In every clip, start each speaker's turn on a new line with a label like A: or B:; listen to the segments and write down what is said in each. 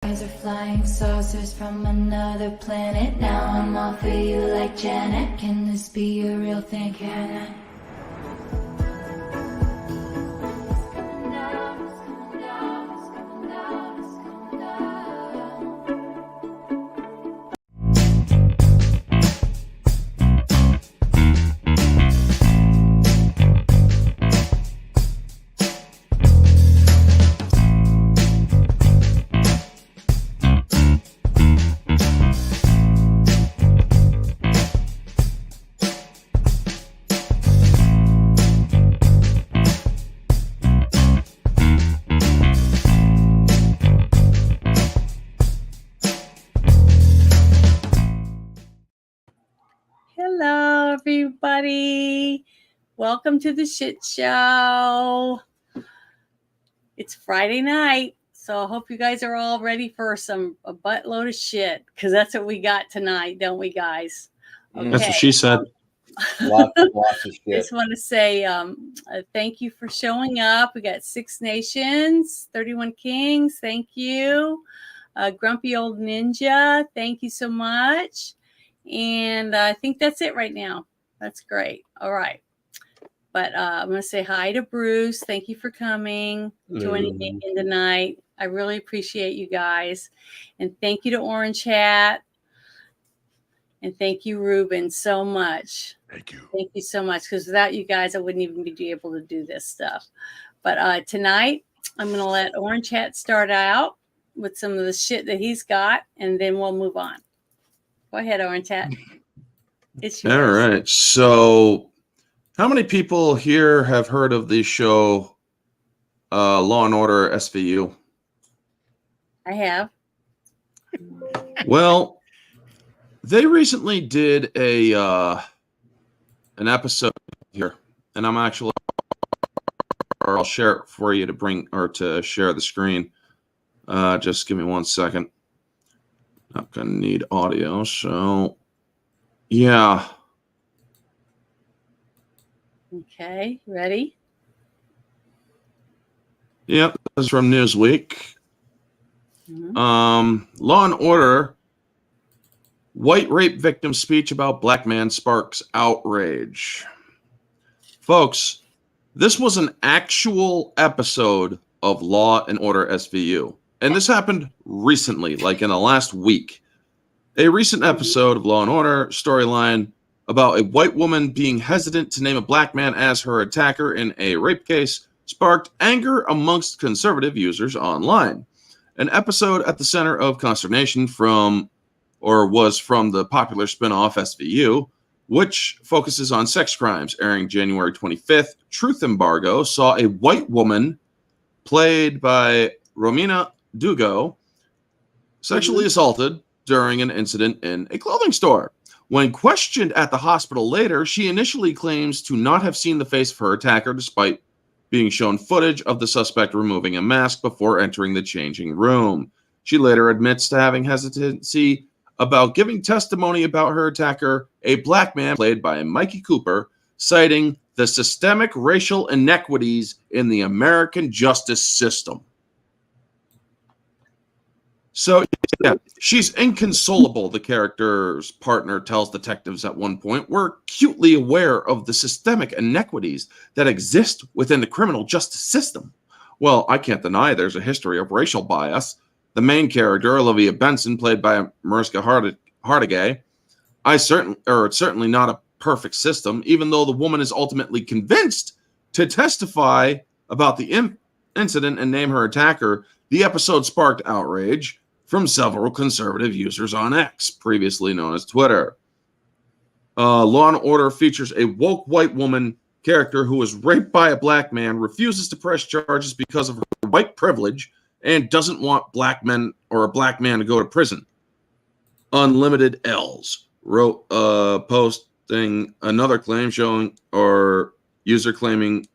A: Are flying saucers from another planet. Now I'm all for you like Janet. Can this be a real thing? Can it?
B: Hello, everybody. Welcome to the shit show. It's Friday night, so I hope you guys are all ready for a buttload of shit, because that's what we got tonight, don't we, guys?
C: Okay. That's what she said.
D: Lots of shit.
B: I just want to say thank you for showing up. We got 6 Nations, 31 Kings. Thank you. Grumpy Old Ninja. Thank you so much. And I think that's it right now. That's great. All right. But I'm going to say hi to Bruce. Thank you for coming, joining me in tonight. I really appreciate you guys. And thank you to Orange Hat. And thank you, Ruben, so much.
C: Thank you.
B: Thank you so much. Because without you guys, I wouldn't even be able to do this stuff. But tonight, I'm going to let Orange Hat start out with some of the shit that he's got. And then we'll move on. Go ahead, Orange Hat. It's yours.
C: All right. So, how many people here have heard of the show Law and Order SVU?
B: I have.
C: Well, they recently did an episode here, and I'm actually, or I'll share it for you to share the screen. Just give me 1 second. Not gonna need audio, so yeah.
B: Okay, ready?
C: Yep, this is from Newsweek.
B: Mm-hmm.
C: Law and Order. White rape victim speech about black man sparks outrage. Folks, this was an actual episode of Law and Order SVU. And this happened recently, like in the last week. A recent episode of Law & Order storyline about a white woman being hesitant to name a black man as her attacker in a rape case sparked anger amongst conservative users online. An episode at the center of consternation was from the popular spin-off SVU, which focuses on sex crimes, airing January 25th. Truth Embargo saw a white woman played by Romina Dugo sexually assaulted during an incident in a clothing store. When questioned at the hospital later, she initially claims to not have seen the face of her attacker, despite being shown footage of the suspect removing a mask before entering the changing room. She later admits to having hesitancy about giving testimony about her attacker, a black man played by Mikey Cooper, citing the systemic racial inequities in the American justice system. So, yeah, she's inconsolable, the character's partner tells detectives at one point. We're acutely aware of the systemic inequities that exist within the criminal justice system. Well, I can't deny there's a history of racial bias. The main character, Olivia Benson, played by Mariska Hargitay, it's certainly not a perfect system, even though the woman is ultimately convinced to testify about the incident and name her attacker. The episode sparked outrage from several conservative users on X, previously known as Twitter. Law and Order features a woke white woman character who was raped by a black man, refuses to press charges because of her white privilege, and doesn't want black men or a black man to go to prison. Unlimited L's wrote posting another claim showing, or user claiming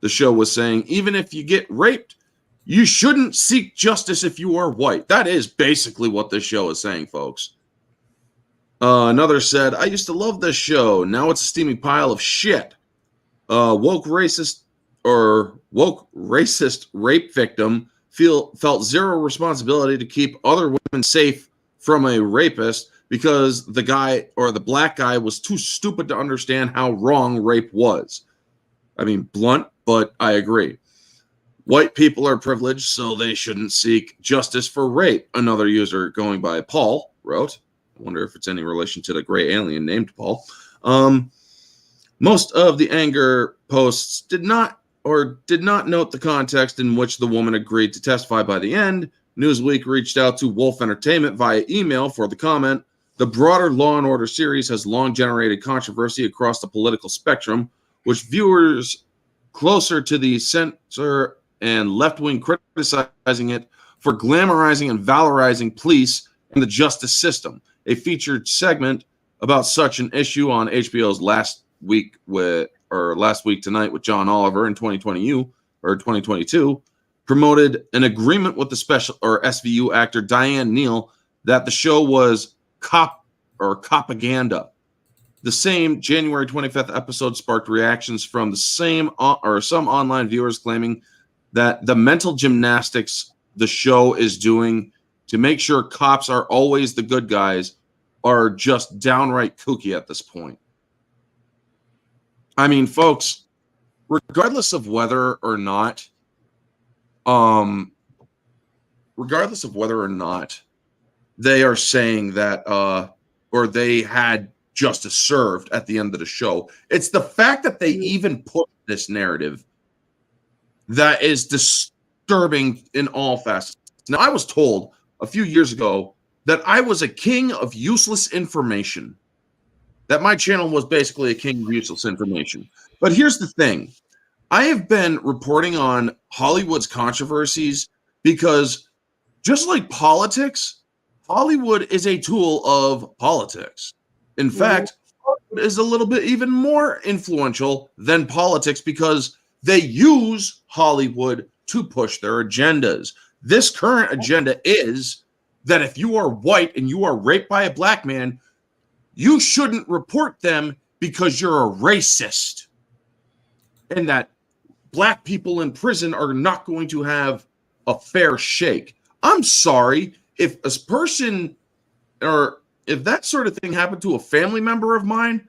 C: the show was saying, even if you get raped, you shouldn't seek justice if you are white. That is basically what this show is saying, folks. Another said, I used to love this show. Now it's a steamy pile of shit. Woke racist rape victim felt zero responsibility to keep other women safe from a rapist because the guy or the black guy was too stupid to understand how wrong rape was. I mean, blunt, but I agree. White people are privileged, so they shouldn't seek justice for rape. Another user going by Paul wrote. I wonder if it's any relation to the gray alien named Paul. Most of the anger posts did not note the context in which the woman agreed to testify by the end. Newsweek reached out to Wolf Entertainment via email for the comment. The broader Law & Order series has long generated controversy across the political spectrum, which viewers closer to the center and left-wing criticizing it for glamorizing and valorizing police and the justice system. A featured segment about such an issue on HBO's Last Week Tonight with John Oliver in 2022 promoted an agreement with the special or SVU actor Diane Neal that the show was propaganda. The same January 25th episode sparked reactions from some online viewers claiming that the mental gymnastics the show is doing to make sure cops are always the good guys are just downright kooky at this point. I mean, folks, regardless of whether or not they are saying that or they had justice served at the end of the show, it's the fact that they even put this narrative that is disturbing in all facets. Now, I was told a few years ago that I was a king of useless information, that my channel was basically a king of useless information. But here's the thing. I have been reporting on Hollywood's controversies because just like politics, Hollywood is a tool of politics. In fact, Hollywood is a little bit even more influential than politics because they use Hollywood to push their agendas. This current agenda is that if you are white and you are raped by a black man, you shouldn't report them because you're a racist. And that black people in prison are not going to have a fair shake. I'm sorry, if a person or if that sort of thing happened to a family member of mine,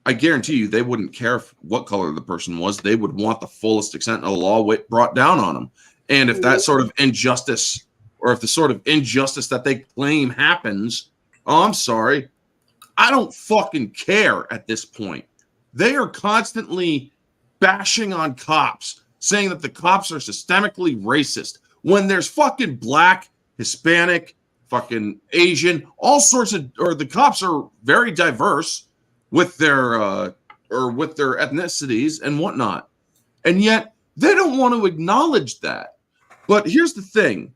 C: I guarantee you they wouldn't care what color the person was. They would want the fullest extent of the law brought down on them. And if that sort of injustice or if the sort of injustice that they claim happens, I'm sorry, I don't fucking care at this point. They are constantly bashing on cops, saying that the cops are systemically racist when there's fucking black, Hispanic, fucking Asian, all sorts of, or the cops are very diverse with their ethnicities and whatnot. And yet they don't want to acknowledge that. But here's the thing.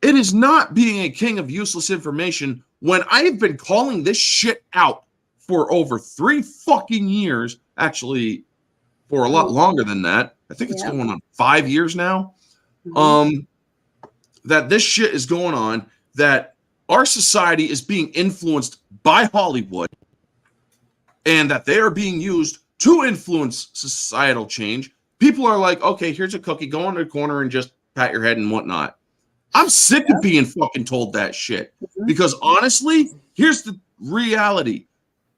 C: It is not being a king of useless information when I have been calling this shit out for over 3 fucking years, actually for a lot longer than that. I think it's going on 5 years now. That this shit is going on, that our society is being influenced by Hollywood and that they are being used to influence societal change. People are like, okay, here's a cookie, go in the corner and just pat your head and whatnot. I'm sick of being fucking told that shit. Because honestly, here's the reality.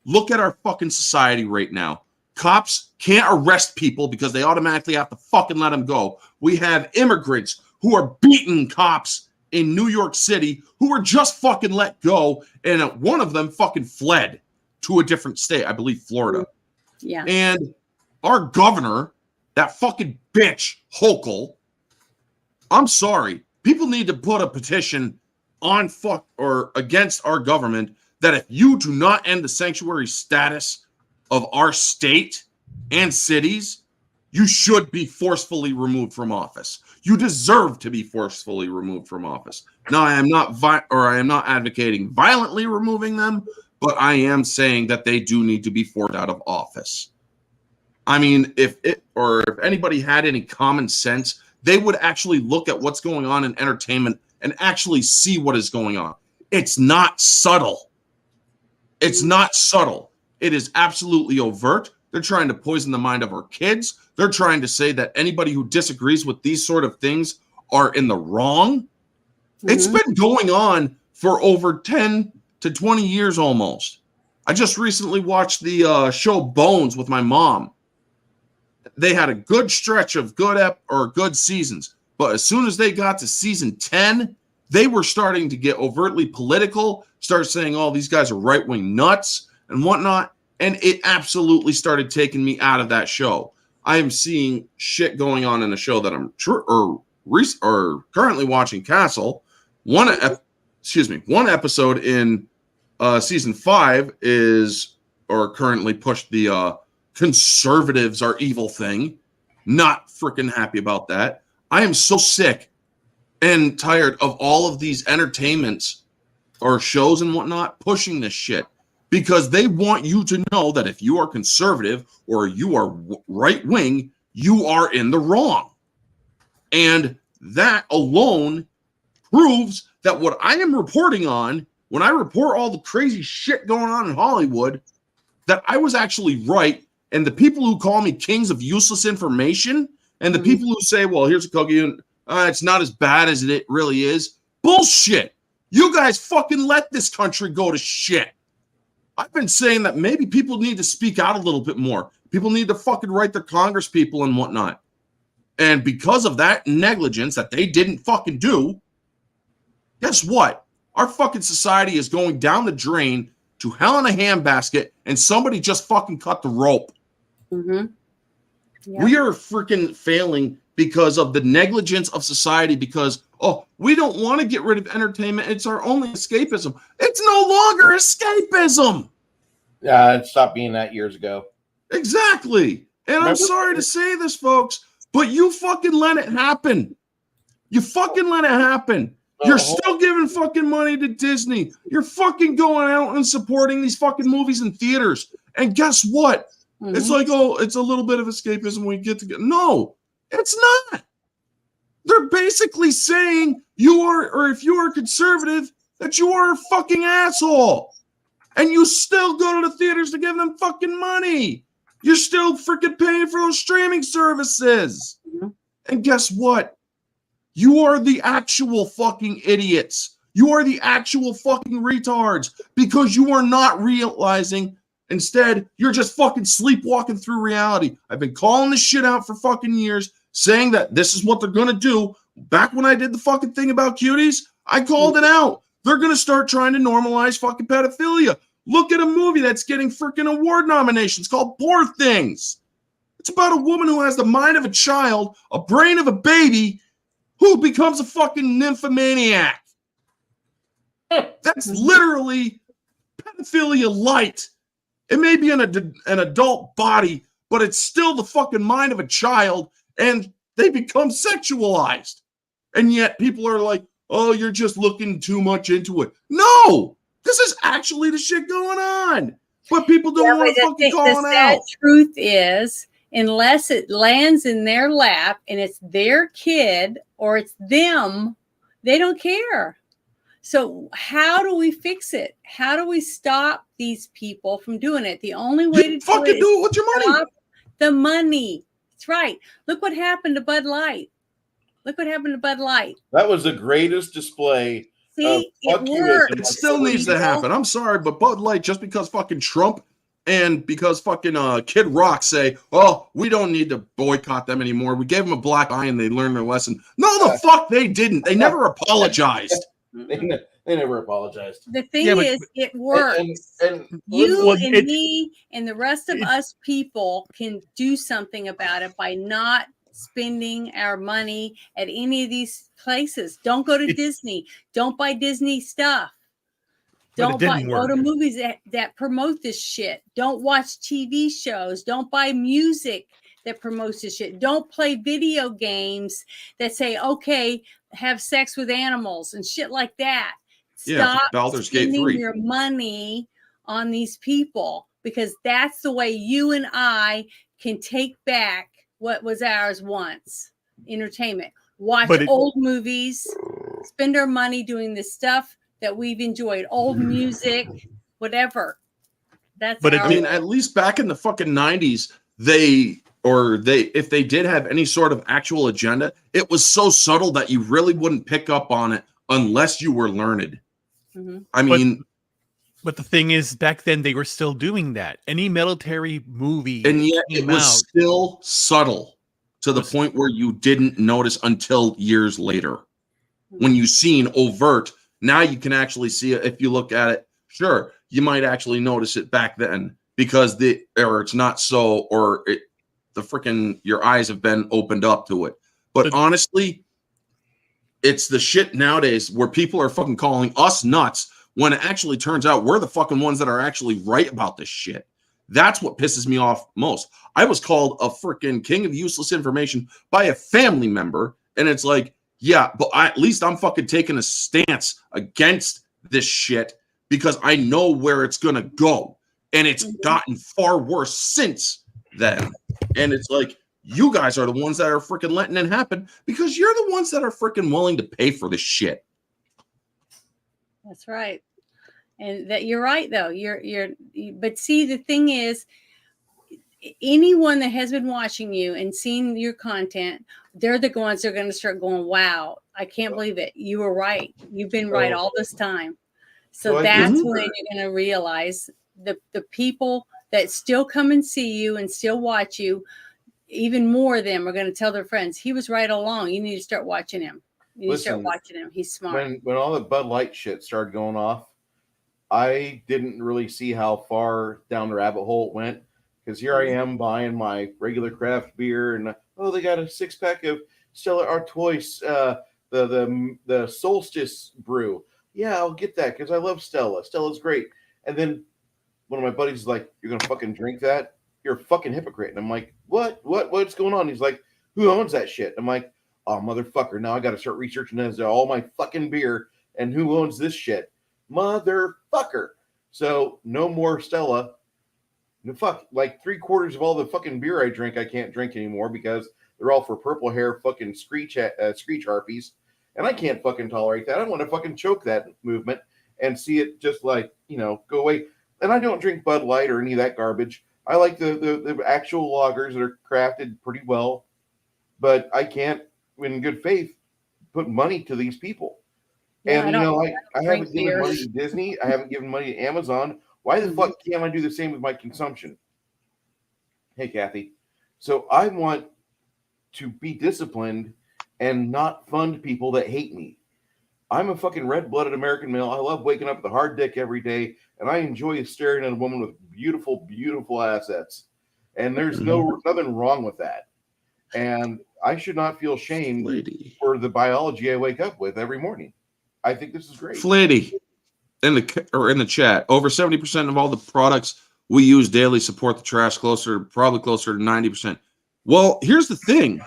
C: Look at our fucking society right now. Cops can't arrest people because they automatically have to fucking let them go. We have immigrants who are beating cops in New York City who were just fucking let go, and one of them fucking fled to a different state, I believe Florida.
B: Yeah.
C: And our governor, that fucking bitch, Hochul, I'm sorry, people need to put a petition on against our government that if you do not end the sanctuary status of our state and cities, you should be forcefully removed from office. You deserve to be forcefully removed from office. Now, I am not advocating violently removing them, but I am saying that they do need to be forced out of office. I mean, if anybody had any common sense, they would actually look at what's going on in entertainment and actually see what is going on. It's not subtle. It's not subtle. It is absolutely overt. They're trying to poison the mind of our kids. They're trying to say that anybody who disagrees with these sort of things are in the wrong. It's been going on for over 10 to 20 years almost. I just recently watched the show Bones with my mom. They had a good stretch of good seasons, but as soon as they got to season 10, they were starting to get overtly political, start saying, oh, these guys are right-wing nuts and whatnot, and it absolutely started taking me out of that show. I am seeing shit going on in a show that I'm currently watching, Castle. One episode in season 5 is, or currently pushed the conservatives are evil thing. Not freaking happy about that. I am so sick and tired of all of these entertainments or shows and whatnot pushing this shit, because they want you to know that if you are conservative or you are right wing, you are in the wrong. And that alone proves that what I am reporting on, when I report all the crazy shit going on in Hollywood, that I was actually right. And the people who call me kings of useless information, and the people who say, well, here's a cookie, it's not as bad as it really is. Bullshit. You guys fucking let this country go to shit. I've been saying that maybe people need to speak out a little bit more. People need to fucking write their Congress people and whatnot. And because of that negligence that they didn't fucking do, guess what? Our fucking society is going down the drain to hell in a handbasket, and somebody just fucking cut the rope.
B: Yep.
C: We are freaking failing because of the negligence of society, because, we don't want to get rid of entertainment. It's our only escapism. It's no longer escapism.
D: Yeah, it stopped being that years ago.
C: Exactly. And I'm sorry to say this, folks, but you fucking let it happen. You fucking let it happen. You're still giving fucking money to Disney. You're fucking going out and supporting these fucking movies in theaters. And guess what? It's like, it's a little bit of escapism when we get together. No, it's not. They're basically saying if you are a conservative, that you are a fucking asshole. And you still go to the theaters to give them fucking money. You're still freaking paying for those streaming services. And guess what? You are the actual fucking idiots. You are the actual fucking retards, because you are not realizing. Instead, you're just fucking sleepwalking through reality. I've been calling this shit out for fucking years, saying that this is what they're going to do. Back when I did the fucking thing about cuties, I called it out. They're going to start trying to normalize fucking pedophilia. Look at a movie that's getting freaking award nominations called Poor Things. It's about a woman who has the mind of a child, a brain of a baby, who becomes a fucking nymphomaniac. That's literally pedophilia light. It may be an adult body, but it's still the fucking mind of a child, and they become sexualized. And yet people are like, oh, you're just looking too much into it. No, this is actually the shit going on. But people don't want to fucking call it out. The sad
B: truth is, unless it lands in their lap and it's their kid or it's them, they don't care. So how do we fix it? How do we stop these people from doing it? The only way to
C: do it with your money.
B: Stop the money. That's right. Look what happened to Bud Light. Look what happened to Bud Light.
D: That was the greatest display.
B: See, it worked.
C: It still needs to happen. I'm sorry, but Bud Light, just because fucking Trump and because fucking Kid Rock say, oh, we don't need to boycott them anymore. We gave them a black eye and they learned their lesson. No, the fuck they didn't. They never apologized.
D: They never apologized.
B: The thing is, it works. And me and the rest of us people can do something about it by not spending our money at any of these places. Don't go to Disney. Don't buy Disney stuff. Don't go to movies that promote this shit. Don't watch TV shows. Don't buy music that promotes this shit. Don't play video games that say, okay, have sex with animals and shit like that. Stop spending your money on these people, because that's the way you and I can take back what was ours once. Entertainment. Watch old movies, spend our money doing the stuff that we've enjoyed. Old music, whatever. That's
C: I mean, at least back in the fucking 90s, or if they did have any sort of actual agenda, it was so subtle that you really wouldn't pick up on it unless you were learned.
B: Mhm.
C: I mean,
E: But the thing is, back then they were still doing that. Any military movie
C: and yet it
E: came
C: was
E: out,
C: still subtle to the
E: Was-
C: point where you didn't notice until years later. When you seen overt, now you can actually see it. If you look at it, sure, you might actually notice it back then because it's not so, or your eyes have been opened up to it. But honestly, it's the shit nowadays where people are fucking calling us nuts when it actually turns out we're the fucking ones that are actually right about this shit. That's what pisses me off most. I was called a freaking king of useless information by a family member, and it's like, yeah, but at least I'm fucking taking a stance against this shit because I know where it's gonna go, and it's gotten far worse since then. And it's like, you guys are the ones that are freaking letting it happen because you're the ones that are freaking willing to pay for this shit.
B: That's right. And that you're right though. But see, the thing is, anyone that has been watching you and seen your content, they're the ones that are going to start going, wow, I can't believe it. You were right. You've been right all this time. So that's when you're going to realize the people that still come and see you and still watch you, even more of them are going to tell their friends, he was right all along. You need to start watching him. You need to start watching him. He's smart.
D: When all the Bud Light shit started going off, I didn't really see how far down the rabbit hole it went. Because here I am buying my regular craft beer, and they got a 6-pack of Stella Artois, the Solstice brew. Yeah, I'll get that because I love Stella. Stella's great. And then one of my buddies is like, "You're gonna fucking drink that? You're a fucking hypocrite." And I'm like, What's going on? He's like, "Who owns that shit?" I'm like, "Oh, motherfucker! Now I got to start researching as all my fucking beer and who owns this shit, motherfucker." So no more Stella. Fuck, like 3/4 of all the fucking beer I drink, I can't drink anymore because they're all for purple hair fucking screech harpies, and I can't fucking tolerate that. I want to fucking choke that movement and see it just like, go away. And I don't drink Bud Light or any of that garbage. I like the actual lagers that are crafted pretty well, but I can't, in good faith, put money to these people.
B: Yeah,
D: And I haven't given
B: beer.
D: money to Disney. I haven't given money to Amazon. Why the fuck can't I do the same with my consumption? Hey, Kathy. So I want to be disciplined and not fund people that hate me. I'm a fucking red-blooded American male. I love waking up with a hard dick every day, and I enjoy staring at a woman with beautiful, beautiful assets. And there's nothing wrong with that. And I should not feel shame for the biology I wake up with every morning. I think this is great.
C: Flitty in the chat, over 70% of all the products we use daily support the trash, probably closer to 90%. Well, here's the thing.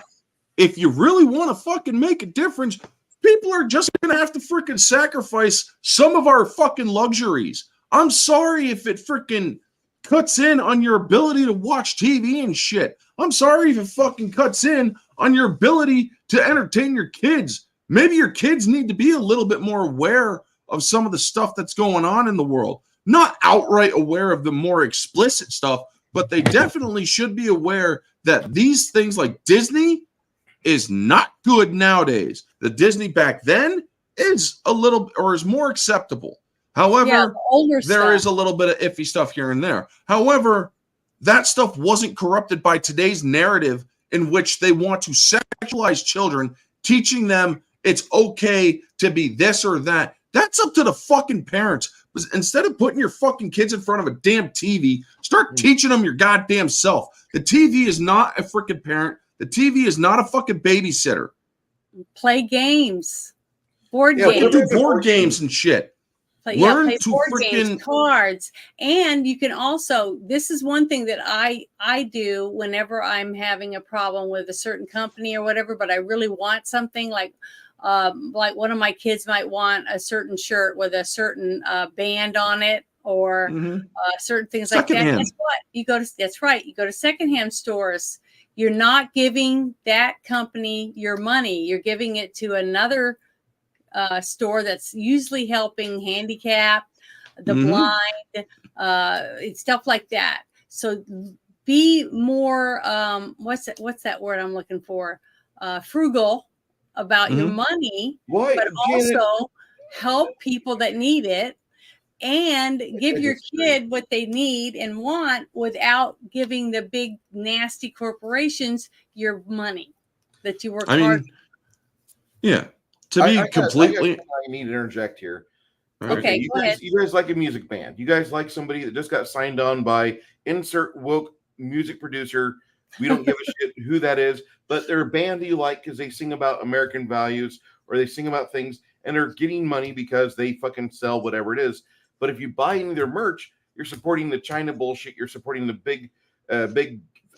C: If you really want to fucking make a difference, people are just going to have to freaking sacrifice some of our fucking luxuries. I'm sorry if it freaking cuts in on your ability to watch TV and shit. I'm sorry if it fucking cuts in on your ability to entertain your kids. Maybe your kids need to be a little bit more aware of some of the stuff that's going on in the world. Not outright aware of the more explicit stuff, but they definitely should be aware that these things like Disney is not good nowadays. The Disney back then is is more acceptable. However, there is a little bit of iffy stuff here and there. However, that stuff wasn't corrupted by today's narrative in which they want to sexualize children, teaching them it's okay to be this or that. That's up to the fucking parents. Instead of putting your fucking kids in front of a damn TV, start teaching them your goddamn self. The TV is not a freaking parent. The TV is not a fucking babysitter.
B: Play games. Board games.
C: Do board games and shit.
B: Play
C: to
B: board
C: freaking
B: games, cards. And you can also, this is one thing that I do whenever I'm having a problem with a certain company or whatever, but I really want something like one of my kids might want a certain shirt with a certain band on it or certain things like that. Guess what? That's right. You go to secondhand stores. You're not giving that company your money. You're giving it to another store that's usually helping handicap, the blind, stuff like that. So be more what's that word I'm looking for? Frugal about your money,
D: Why,
B: but
D: Janet?
B: also help people that need it and give your kid what they need and want without giving the big nasty corporations your money that you work hard.
C: Yeah. To be completely,
D: I need to interject here.
B: Okay, go ahead.
D: You guys like a music band. You guys like somebody that just got signed on by insert woke music producer. We don't give a shit who that is, but they're a band that you like because they sing about American values or they sing about things and they're getting money because they fucking sell whatever it is. But if you buy any of their merch, you're supporting the China bullshit. You're supporting the big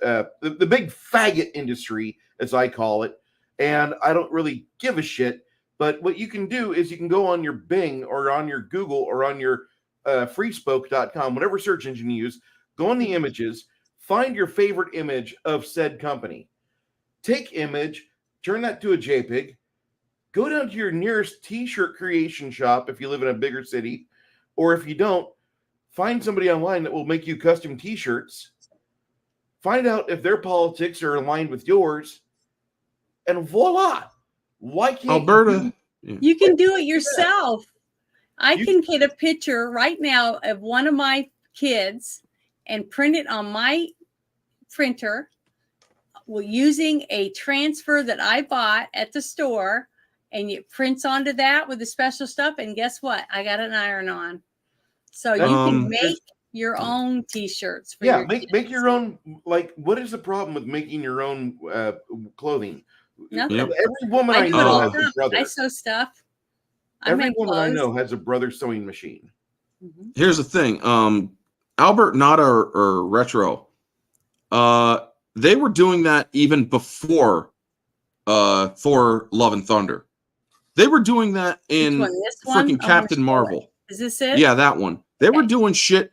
D: faggot industry, as I call it. And I don't really give a shit. But what you can do is you can go on your Bing or on your Google or on your freespoke.com, whatever search engine you use, go on the images, find your favorite image of said company. Take image, turn that to a JPEG, go down to your nearest t-shirt creation shop if you live in a bigger city, or if you don't, find somebody online that will make you custom t-shirts, find out if their politics are aligned with yours, and voila! Why can't
C: Alberta?
B: You can do it yourself. I can get a picture right now of one of my kids and print it on my printer using a transfer that I bought at the store, and it prints onto that with the special stuff. And guess what? I got an iron on. So you can make your own t-shirts. For
D: make your own. Like, what is the problem with making your own clothing?
B: Nothing.
C: Yep.
D: Every woman I know has a brother.
B: I sew stuff.
D: Every woman I know has a brother sewing machine.
B: Mm-hmm.
C: Here's the thing. Albert Nada or Retro, they were doing that even before Thor Love and Thunder. They were doing that in freaking Captain Marvel.
B: Is this it?
C: Yeah, that one. They were doing shit,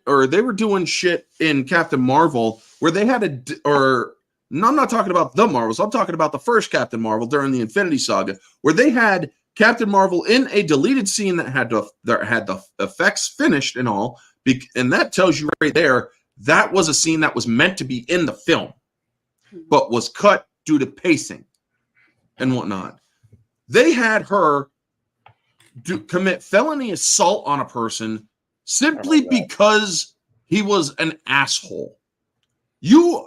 C: in Captain Marvel where they had no, I'm not talking about the Marvels. I'm talking about the first Captain Marvel during the Infinity Saga, where they had Captain Marvel in a deleted scene that had the effects finished and all. And that tells you right there, that was a scene that was meant to be in the film, but was cut due to pacing and whatnot. They had her commit felony assault on a person simply because he was an asshole.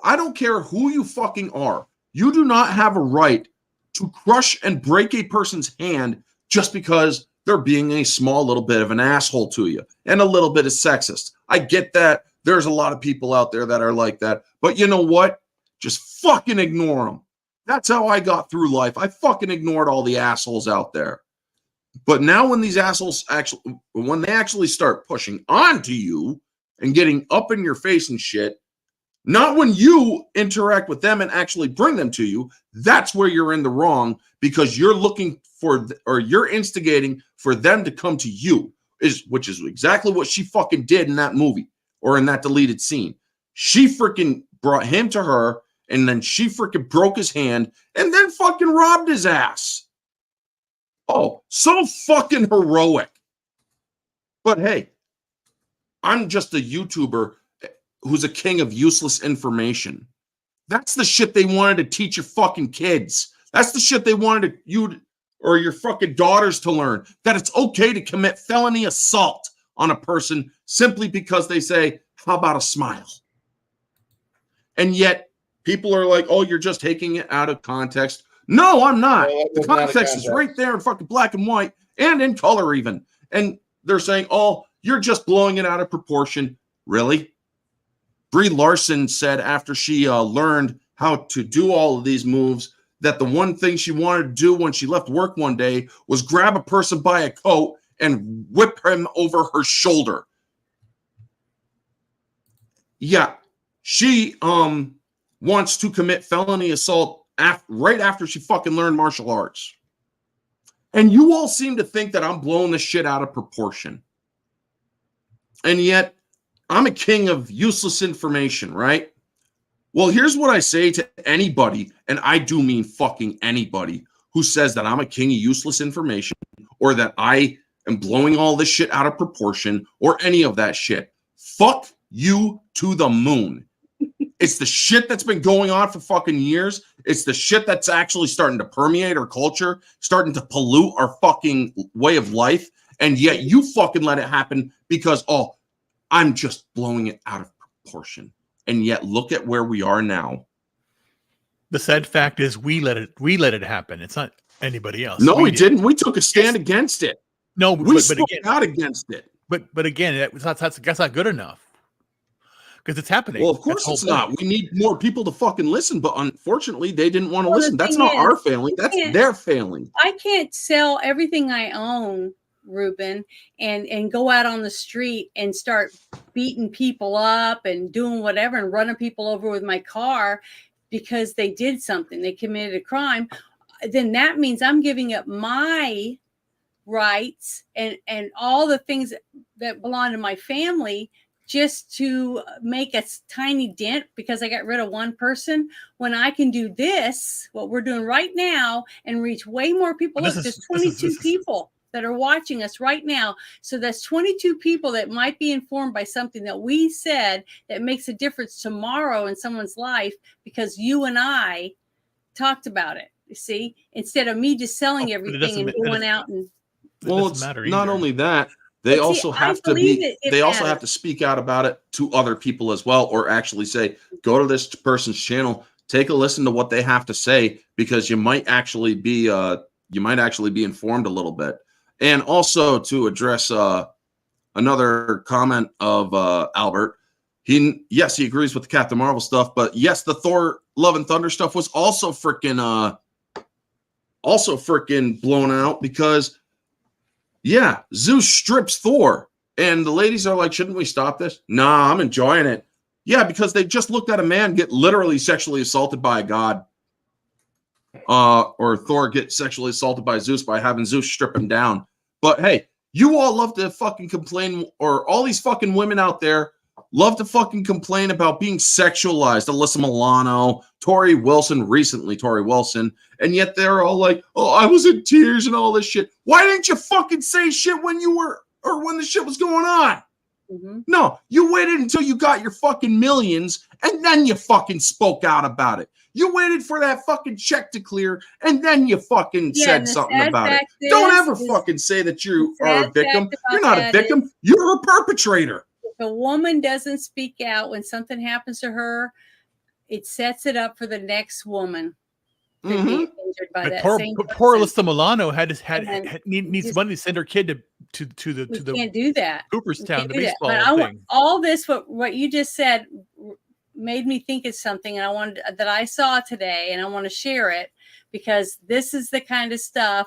C: I don't care who you fucking are. You do not have a right to crush and break a person's hand just because they're being a small little bit of an asshole to you and a little bit of sexist. I get that. There's a lot of people out there that are like that. But you know what? Just fucking ignore them. That's how I got through life. I fucking ignored all the assholes out there. But now when these assholes when they actually start pushing onto you and getting up in your face and shit, not when you interact with them and actually bring them to you, that's where you're in the wrong, because you're looking for, or you're instigating for them to come to you, which is exactly what she fucking did in that movie or in that deleted scene. She freaking brought him to her, and then she freaking broke his hand and then fucking robbed his ass. Oh, so fucking heroic. But hey, I'm just a YouTuber who's a king of useless information. That's the shit they wanted to teach your fucking kids. That's the shit they wanted you or your fucking daughters to learn, that it's okay to commit felony assault on a person simply because they say, how about a smile? And yet people are like, oh, you're just taking it out of context. No, I'm not. The context is right there in fucking black and white and in color even. And they're saying, oh, you're just blowing it out of proportion. Really? Brie Larson said after she learned how to do all of these moves that the one thing she wanted to do when she left work one day was grab a person by a coat and whip him over her shoulder. Yeah, she wants to commit felony assault right after she fucking learned martial arts. And you all seem to think that I'm blowing this shit out of proportion. And yet, I'm a king of useless information, right? Well, here's what I say to anybody, and I do mean fucking anybody, who says that I'm a king of useless information or that I am blowing all this shit out of proportion or any of that shit. Fuck you to the moon. It's the shit that's been going on for fucking years. It's the shit that's actually starting to permeate our culture, starting to pollute our fucking way of life. And yet you fucking let it happen because, oh, I'm just blowing it out of proportion. And yet look at where we are now.
E: The sad fact is we let it happen. It's not anybody else.
C: No, we
E: did.
C: didn't. We took a stand against it.
E: No,
C: We
E: but
C: spoke
E: again,
C: out against it.
E: but again, that's not good enough because it's happening.
C: Well, of course
E: That's
C: it's
E: the whole
C: not. We need more people to fucking listen, but unfortunately, they didn't want to
B: Well, the
C: listen. That's
B: thing
C: not
B: is,
C: our failing. That's
B: can't-
C: their failing.
B: I can't sell everything I own, Ruben, and go out on the street and start beating people up and doing whatever and running people over with my car because they did something, they committed a crime. Then that means I'm giving up my rights and all the things that belong to my family just to make a tiny dent because I got rid of one person, when I can do this, what we're doing right now, and reach way more people.
E: But
B: Look,
E: this
B: there's
E: is-
B: 22 people that are watching us right now. So that's 22 people that might be informed by something that we said that makes a difference tomorrow in someone's life because you and I talked about it. You see, instead of me just selling
E: but it
B: everything
E: doesn't
B: and
E: ma- that
B: going
E: doesn't-
B: out and
E: It
C: Well,
E: doesn't
C: it's
E: matter
C: not
E: either.
C: only that, they
B: But see,
C: also
B: I
C: have to
B: believe
C: be.
B: it
C: They also
B: matters.
C: have to speak out about it to other people as well, or actually say, go to this person's channel, take a listen to what they have to say, because you might actually be informed a little bit. And also to address another comment of Albert, he agrees with the Captain Marvel stuff, but yes, the Thor Love and Thunder stuff was also freaking blown out because Zeus strips Thor, and the ladies are like, shouldn't we stop this? Nah, I'm enjoying it. Yeah, because they just looked at a man get literally sexually assaulted by a god. Or Thor get sexually assaulted by Zeus by having Zeus strip him down. But hey, you all love to fucking complain, or all these fucking women out there love to fucking complain about being sexualized. Alyssa Milano, Tori Wilson, and yet they're all like, oh, I was in tears and all this shit. Why didn't you fucking say shit when the shit was going on?
B: Mm-hmm.
C: No, you waited until you got your fucking millions and then you fucking spoke out about it. You waited for that fucking check to clear and then you fucking said something about it. Don't ever fucking say that you are a victim. You're not a victim. You're a perpetrator.
B: If a woman doesn't speak out when something happens to her, it sets it up for the next woman to be injured by
E: But
B: that
E: poor
B: same
E: Alyssa Milano needs
B: just-
E: money to send her kid to
B: We
E: the
B: can't do that.
E: Cooperstown, the
B: Do that.
E: baseball
B: But I want
E: thing.
B: all this. What you just said made me think of something, and I wanted that I saw today, and I want to share it because this is the kind of stuff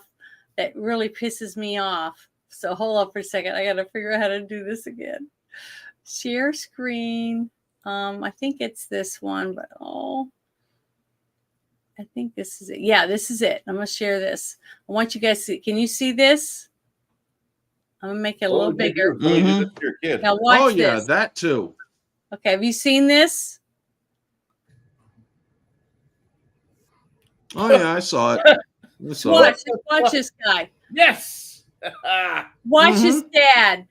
B: that really pisses me off. So hold up for a second. I got to figure out how to do this again. Share screen. I think it's this one, but I think this is it. Yeah, this is it. I'm gonna share this. I want you guys to see. Can you see this? I'm gonna make it a little bigger.
C: Mhm.
D: Your kid.
B: Now watch
C: Oh yeah,
B: this.
C: that too.
B: Okay, have you seen this?
C: Oh yeah, I saw it. I saw it.
B: Watch this guy.
D: Yes.
B: Watch his dad.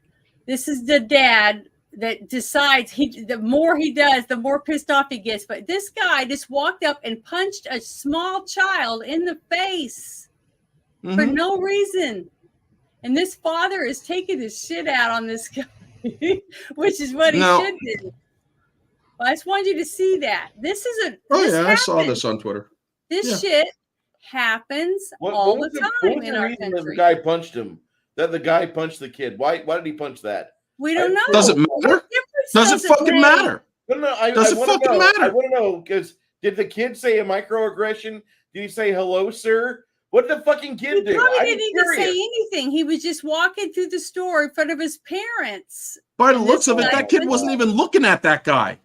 B: This is the dad that decides the more he does, the more pissed off he gets. But this guy just walked up and punched a small child in the face for
C: Mhm.
B: no reason. And this father is taking his shit out on this guy, which is what he
C: No.
B: should do. Well, I just wanted you to see that. This is a
C: Oh
B: this
C: yeah, I saw
B: happens.
C: this on Twitter.
B: This
C: Yeah.
B: shit happens all the time
D: what was
B: in
D: the
B: our
D: reason that the
B: country.
D: guy punched him? That the guy punched the kid. Why did he punch that?
B: We don't know.
C: Does it matter?
B: What difference
C: Does it fucking
B: make?
C: matter?
D: No, I
C: Does it
D: wanna
C: fucking
D: know.
C: matter?
D: I want to know because did the kid say a microaggression? Did he say hello, sir? What did the fucking
B: He
D: kid do?
B: probably
D: I'm
B: didn't even say
D: curious.
B: anything. He was just walking through the store in front of his parents.
C: By the
B: And
C: looks
B: this
C: of it,
B: guy
C: that kid
B: punched
C: wasn't
B: him.
C: even looking at that guy.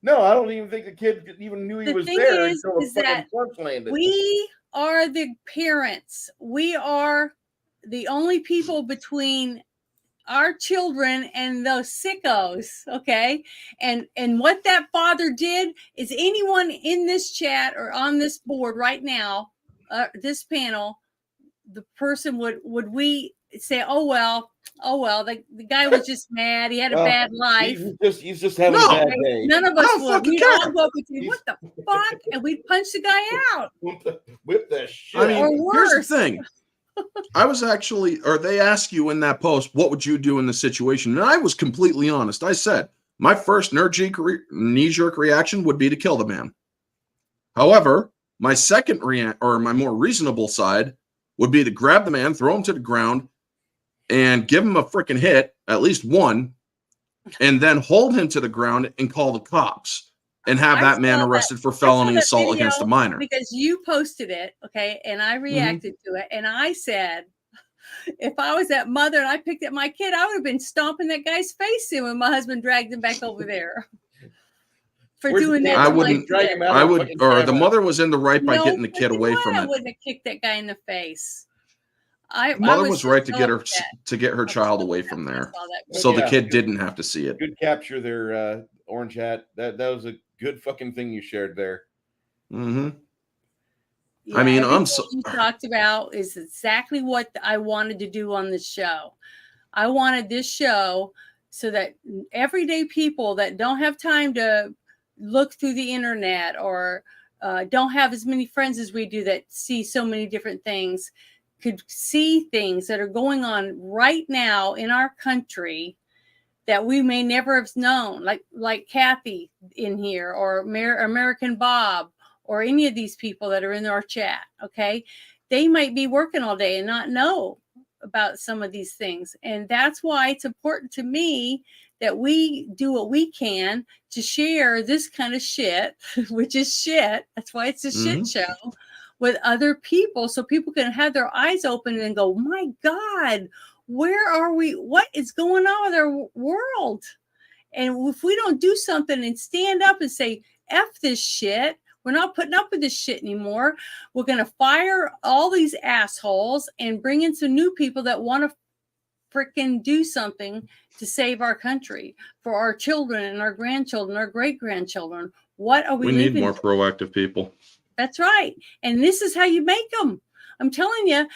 D: No, I don't even think the kid even knew he
B: The
D: was
B: thing
D: there
B: is
D: until the fucking
B: that
D: punch landed.
B: We are the parents. We are the only people between our children and those sickos. Okay. And what that father did is anyone in this chat or on this board right now, this panel, the person would we say, oh well, the guy was just mad. He had a bad life.
D: He's just having
C: No.
D: a bad day.
B: None of
C: I
B: us
C: don't
B: would.
C: fucking
B: We'd
C: care.
B: all go up and say, what the fuck? And we'd punch the guy out.
D: Whip that shit.
C: I mean,
B: Or
C: here's the
B: worse.
C: thing. I was actually, or they ask you in that post, what would you do in this situation? And I was completely honest. I said, my first knee-jerk reaction would be to kill the man. However, my second or my more reasonable side would be to grab the man, throw him to the ground, and give him a freaking hit, at least one, and then hold him to the ground and call the cops and have
B: I
C: that man
B: saw that-
C: arrested for
B: I saw
C: felony
B: that
C: assault
B: video
C: against a minor.
B: because you posted it, okay, and I reacted to it, and I said, if I was that mother and I picked up my kid, I would have been stomping that guy's face in when my husband dragged him back over there for
D: Where's the
B: doing
D: kid?
B: that.
C: I
B: to my
C: wouldn't-
D: drag
B: kid.
D: him out.
C: I would,
D: fucking
C: or the
D: camera.
C: mother was in the right by
B: No,
C: getting the kid
B: fucking
C: away
B: way
C: from
B: I
C: it.
B: wouldn't have kicked that guy in the face. I
C: Mother was right to
B: so
C: get her
B: upset.
C: to get her
B: I
C: child
B: saw
C: away
B: that
C: from
B: when I
C: there,
B: saw that
C: so
B: video.
C: the kid didn't have to see it.
D: Good capture there, Orange Hat. That was a good fucking thing you shared there.
C: Mm-hmm.
B: Yeah,
C: I mean, I'm
B: everything
C: so-
B: you talked about is exactly what I wanted to do on this show. I wanted this show so that everyday people that don't have time to look through the internet or don't have as many friends as we do that see so many different things could see things that are going on right now in our country that we may never have known, like Kathy in here or American Bob or any of these people that are in our chat. Okay, they might be working all day and not know about some of these things, and that's why it's important to me that we do what we can to share this kind of shit, which is shit. That's why it's a shit show, with other people, so people can have their eyes open and go, my God, where are we? What is going on with our world? And if we don't do something and stand up and say, F this shit, we're not putting up with this shit anymore. We're going to fire all these assholes and bring in some new people that want to freaking do something to save our country for our children and our grandchildren, our great-grandchildren. What are we
C: We need
B: leaving?
C: more proactive people.
B: That's right. And this is how you make them. I'm telling you,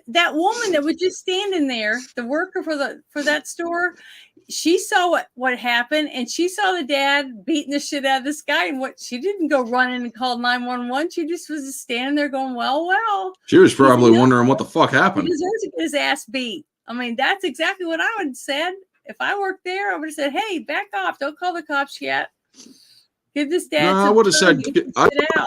B: that woman that was just standing there, the worker for that store, she saw what happened, and she saw the dad beating the shit out of this guy. And she didn't go running and call 911. She just was just standing there going, well.
C: She was probably
B: He's a
C: wondering what the fuck
B: He
C: happened.
B: deserves to get his ass beat. I mean, that's exactly what I would have said. If I worked there, I would have said, hey, back off. Don't call the cops yet. Give this dad
C: No, I
B: some
C: would have
B: time
C: said,
B: to get
C: I
B: shit out.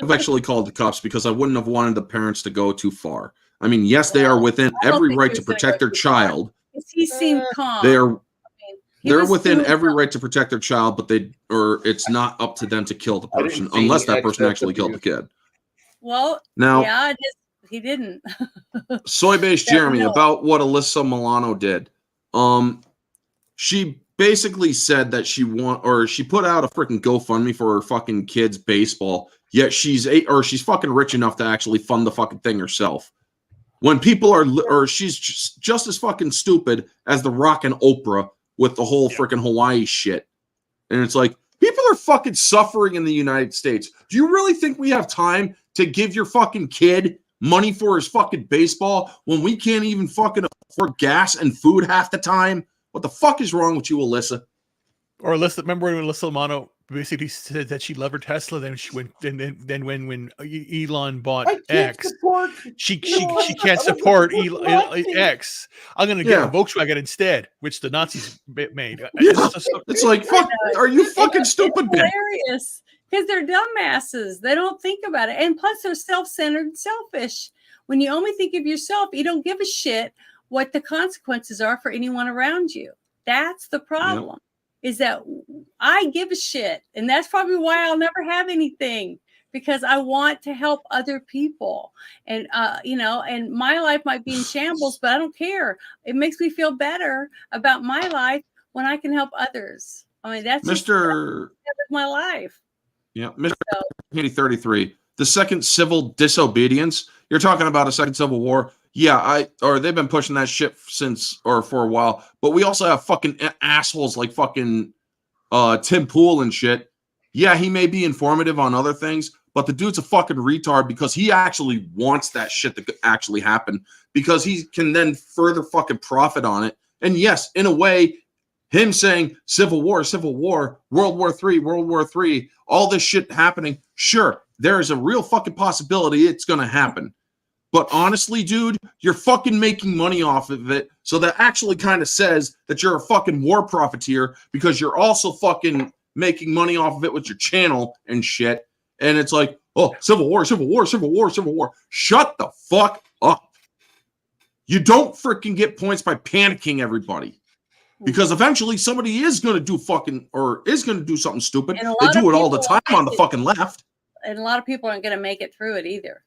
C: have actually called the cops because I wouldn't have wanted the parents to go too far. I mean, yes, they are
B: Well,
C: within
B: I don't
C: every
B: think
C: right
B: he
C: to
B: was gonna
C: protect
B: go
C: their
B: too far.
C: child.
B: He seemed calm.
C: They're
B: He
C: they're
B: was
C: within
B: doing
C: every
B: something.
C: right to protect their child, but it's not up to them to kill the
D: I didn't
C: person
D: see
C: unless
D: any
C: that person
D: excess
C: actually killed the
D: abuse.
C: kid.
B: Well,
C: Now,
B: yeah, he didn't.
C: Soy-based
B: Never
C: Jeremy
B: know.
C: about what Alyssa Milano did. She basically said that she put out a freaking GoFundMe for her fucking kids' baseball. Yet she's fucking rich enough to actually fund the fucking thing herself. When people she's just as fucking stupid as The Rock and Oprah with the whole freaking Hawaii shit. And it's like, people are fucking suffering in the United States. Do you really think we have time to give your fucking kid money for his fucking baseball when we can't even fucking afford gas and food half the time? What the fuck is wrong with you, Alyssa?
E: Or Alyssa, remember when Alyssa Milano basically said that she loved her Tesla, then she went, then when Elon bought X, she can't support X. I'm gonna get a Volkswagen instead, which the Nazis made.
C: It's like, fuck, are you fucking stupid,
B: It's
C: man?
B: hilarious because they're dumbasses. They don't think about it, and plus they're self-centered, and selfish. When you only think of yourself, you don't give a shit what the consequences are for anyone around you. That's the problem. Is that I give a shit, and that's probably why I'll never have anything, because I want to help other people. And and my life might be in shambles, but I don't care. It makes me feel better about my life when I can help others. I mean, that's
C: Mr.
B: my life.
C: Yeah, Mr. 33. The second civil disobedience. You're talking about a second civil war. Yeah, they've been pushing that shit for a while. But we also have fucking assholes like fucking Tim Pool and shit. Yeah, he may be informative on other things, but the dude's a fucking retard because he actually wants that shit to actually happen because he can then further fucking profit on it. And yes, in a way, him saying Civil War, World War III, all this shit happening, sure, there is a real fucking possibility it's going to happen. But honestly, dude, you're fucking making money off of it. So that actually kind of says that you're a fucking war profiteer because you're also fucking making money off of it with your channel and shit. And it's like, oh, Civil War. Shut the fuck up. You don't freaking get points by panicking everybody. Because eventually somebody is going to do something stupid. They do it all the time on the fucking left.
B: And a lot of people aren't going to make it through it either.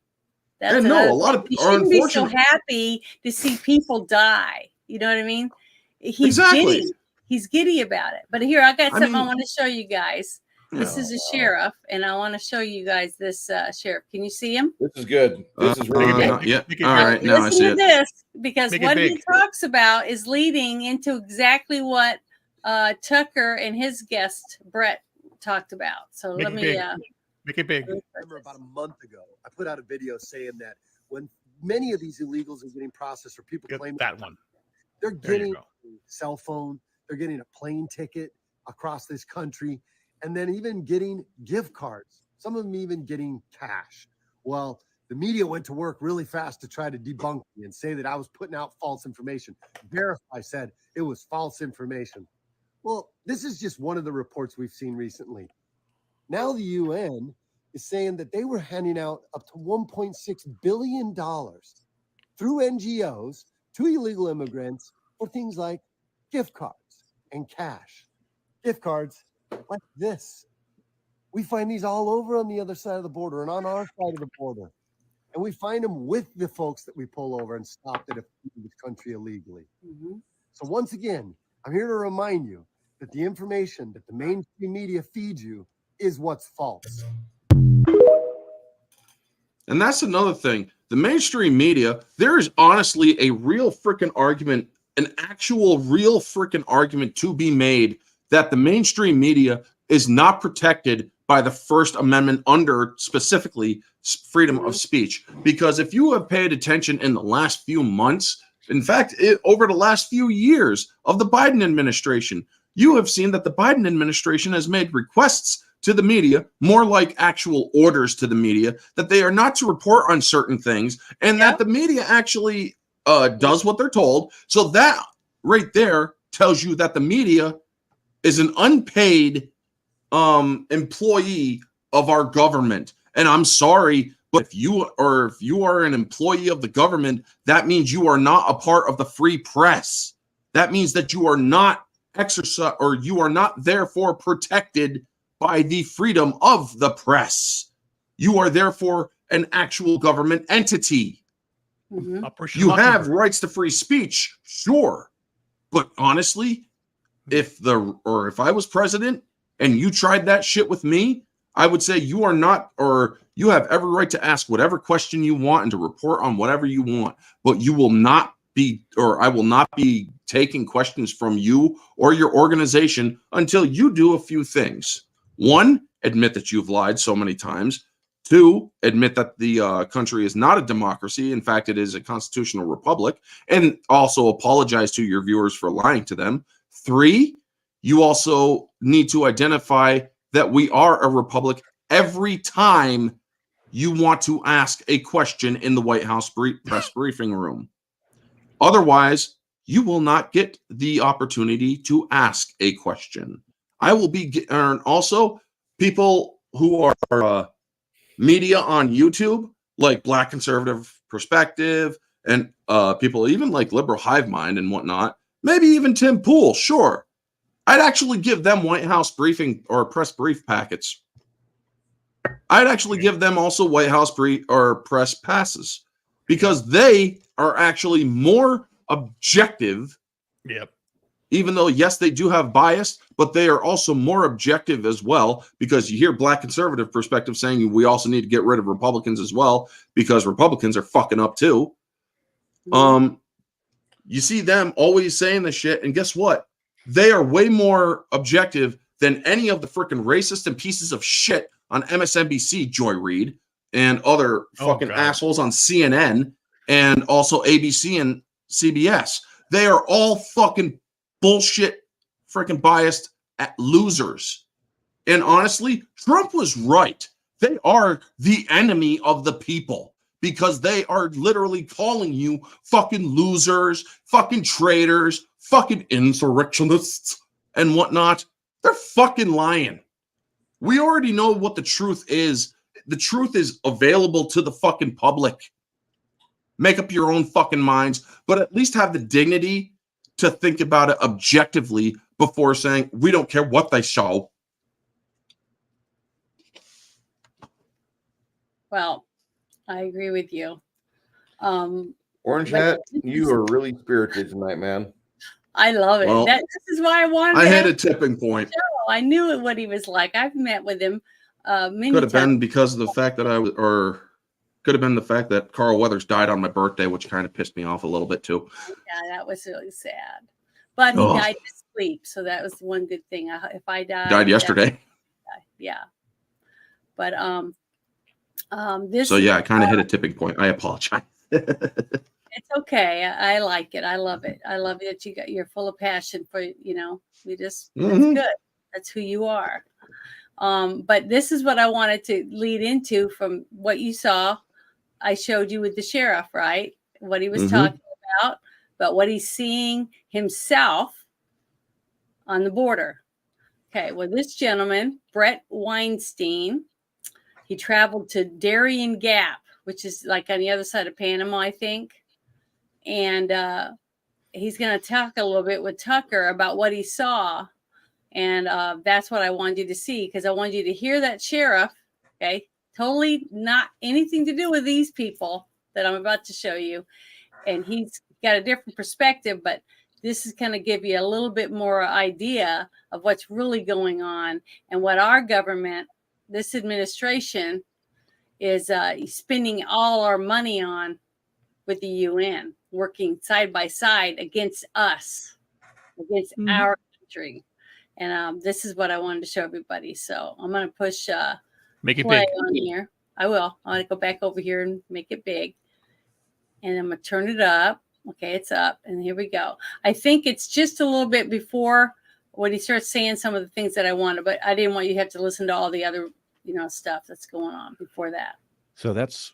C: A lot of
B: people are unfortunate. Be so happy to see people die. You know what I mean? He's giddy. He's giddy about it. But here, I got something I want to show you guys. This is a sheriff, and I want to show you guys this sheriff. Can you see him?
D: This is good. This is really good.
C: Yeah. All right. Now I see it.
B: This, because what he talks about is leading into exactly what Tucker and his guest Brett talked about. So let me
E: make it big.
F: I remember about a month ago, I put out a video saying that when many of these illegals are getting processed, or people claim
E: that one,
F: they're getting a cell phone, they're getting a plane ticket across this country, and then even getting gift cards. Some of them even getting cash. Well, the media went to work really fast to try to debunk me and say that I was putting out false information. Verify said it was false information. Well, this is just one of the reports we've seen recently. Now the UN is saying that they were handing out up to $1.6 billion through NGOs to illegal immigrants for things like gift cards and cash. Gift cards like this. We find these all over on the other side of the border and on our side of the border. And we find them with the folks that we pull over and stop that have entered this country illegally. So once again, I'm here to remind you that the information that the mainstream media feeds you is what's false.
C: And that's another thing. The mainstream media, there is honestly a real freaking argument, an actual real freaking argument to be made that the mainstream media is not protected by the First Amendment under specifically freedom of speech. Because if you have paid attention in the last few months, in fact, over the last few years of the Biden administration, you have seen that the Biden administration has made requests to the media, more like actual orders to the media, that they are not to report on certain things, and that the media actually does what they're told. So that right there tells you that the media is an unpaid employee of our government. And I'm sorry, but if you are an employee of the government, that means you are not a part of the free press. That means that you are not you are not therefore protected by the freedom of the press. You are therefore an actual government entity. You have rights to free speech, sure. But honestly, if I was president and you tried that shit with me, I would say you are not, or you have every right to ask whatever question you want and to report on whatever you want, but you will not be, or I will not be taking questions from you or your organization until you do a few things. One, admit that you've lied so many times. Two, admit that the country is not a democracy. In fact, it is a constitutional republic, and also apologize to your viewers for lying to them. Three, you also need to identify that we are a republic every time you want to ask a question in the White House press briefing room. Otherwise, you will not get the opportunity to ask a question. I will be, and also people who are media on YouTube, like Black Conservative Perspective, and people even like Liberal Hive Mind and whatnot, maybe even Tim Pool, sure. I'd actually give them White House briefing or press brief packets. I'd actually give them also White House brief or press passes because they are actually more objective.
E: Yep.
C: Even though, yes, they do have bias, but they are also more objective as well, because you hear Black Conservative Perspective saying we also need to get rid of Republicans as well because Republicans are fucking up too. You see them always saying this shit, and guess what? They are way more objective than any of the freaking racist and pieces of shit on MSNBC, Joy Reid, and other fucking assholes on CNN and also ABC and CBS. They are all fucking bullshit, freaking biased losers. And honestly, Trump was right. They are the enemy of the people because they are literally calling you fucking losers, fucking traitors, fucking insurrectionists and whatnot. They're fucking lying. We already know what the truth is. The truth is available to the fucking public. Make up your own fucking minds, but at least have the dignity to think about it objectively before saying, we don't care what they show.
B: Well, I agree with you.
D: Orange Hat, you are really spirited tonight, man.
B: I love it.
C: Well,
B: this is why I wanted.
C: I had a tipping point.
B: I knew what he was like. I've met with him many
C: Could have
B: times.
C: been because of the fact that could have been the fact that Carl Weathers died on my birthday, which kind of pissed me off a little bit too.
B: Yeah, that was really sad. But he died in his sleep, so that was one good thing. If I died
C: yesterday.
B: Yeah. But this.
C: So yeah, I kind of hit a tipping point. I apologize.
B: It's okay. I like it. I love it. I love that you're full of passion for, that's good. That's who you are. But this is what I wanted to lead into from what you saw. I showed you with the sheriff, right? What he was talking about, but what he's seeing himself on the border. Okay. Well, this gentleman, Brett Weinstein, he traveled to Darien Gap, which is like on the other side of Panama, I think. And he's going to talk a little bit with Tucker about what he saw. And that's what I wanted you to see, because I wanted you to hear that sheriff, okay? Totally not anything to do with these people that I'm about to show you. And he's got a different perspective, but this is going to give you a little bit more idea of what's really going on and what our government, this administration, is spending all our money on with the UN, working side by side against us, against our country. And this is what I wanted to show everybody. So I'm going to push
E: make it
B: play
E: big
B: on here. I will. I'm going to go back over here and make it big. And I'm going to turn it up. Okay, it's up. And here we go. I think it's just a little bit before when he starts saying some of the things that I wanted, but I didn't want you to have to listen to all the other stuff that's going on before that.
G: So that's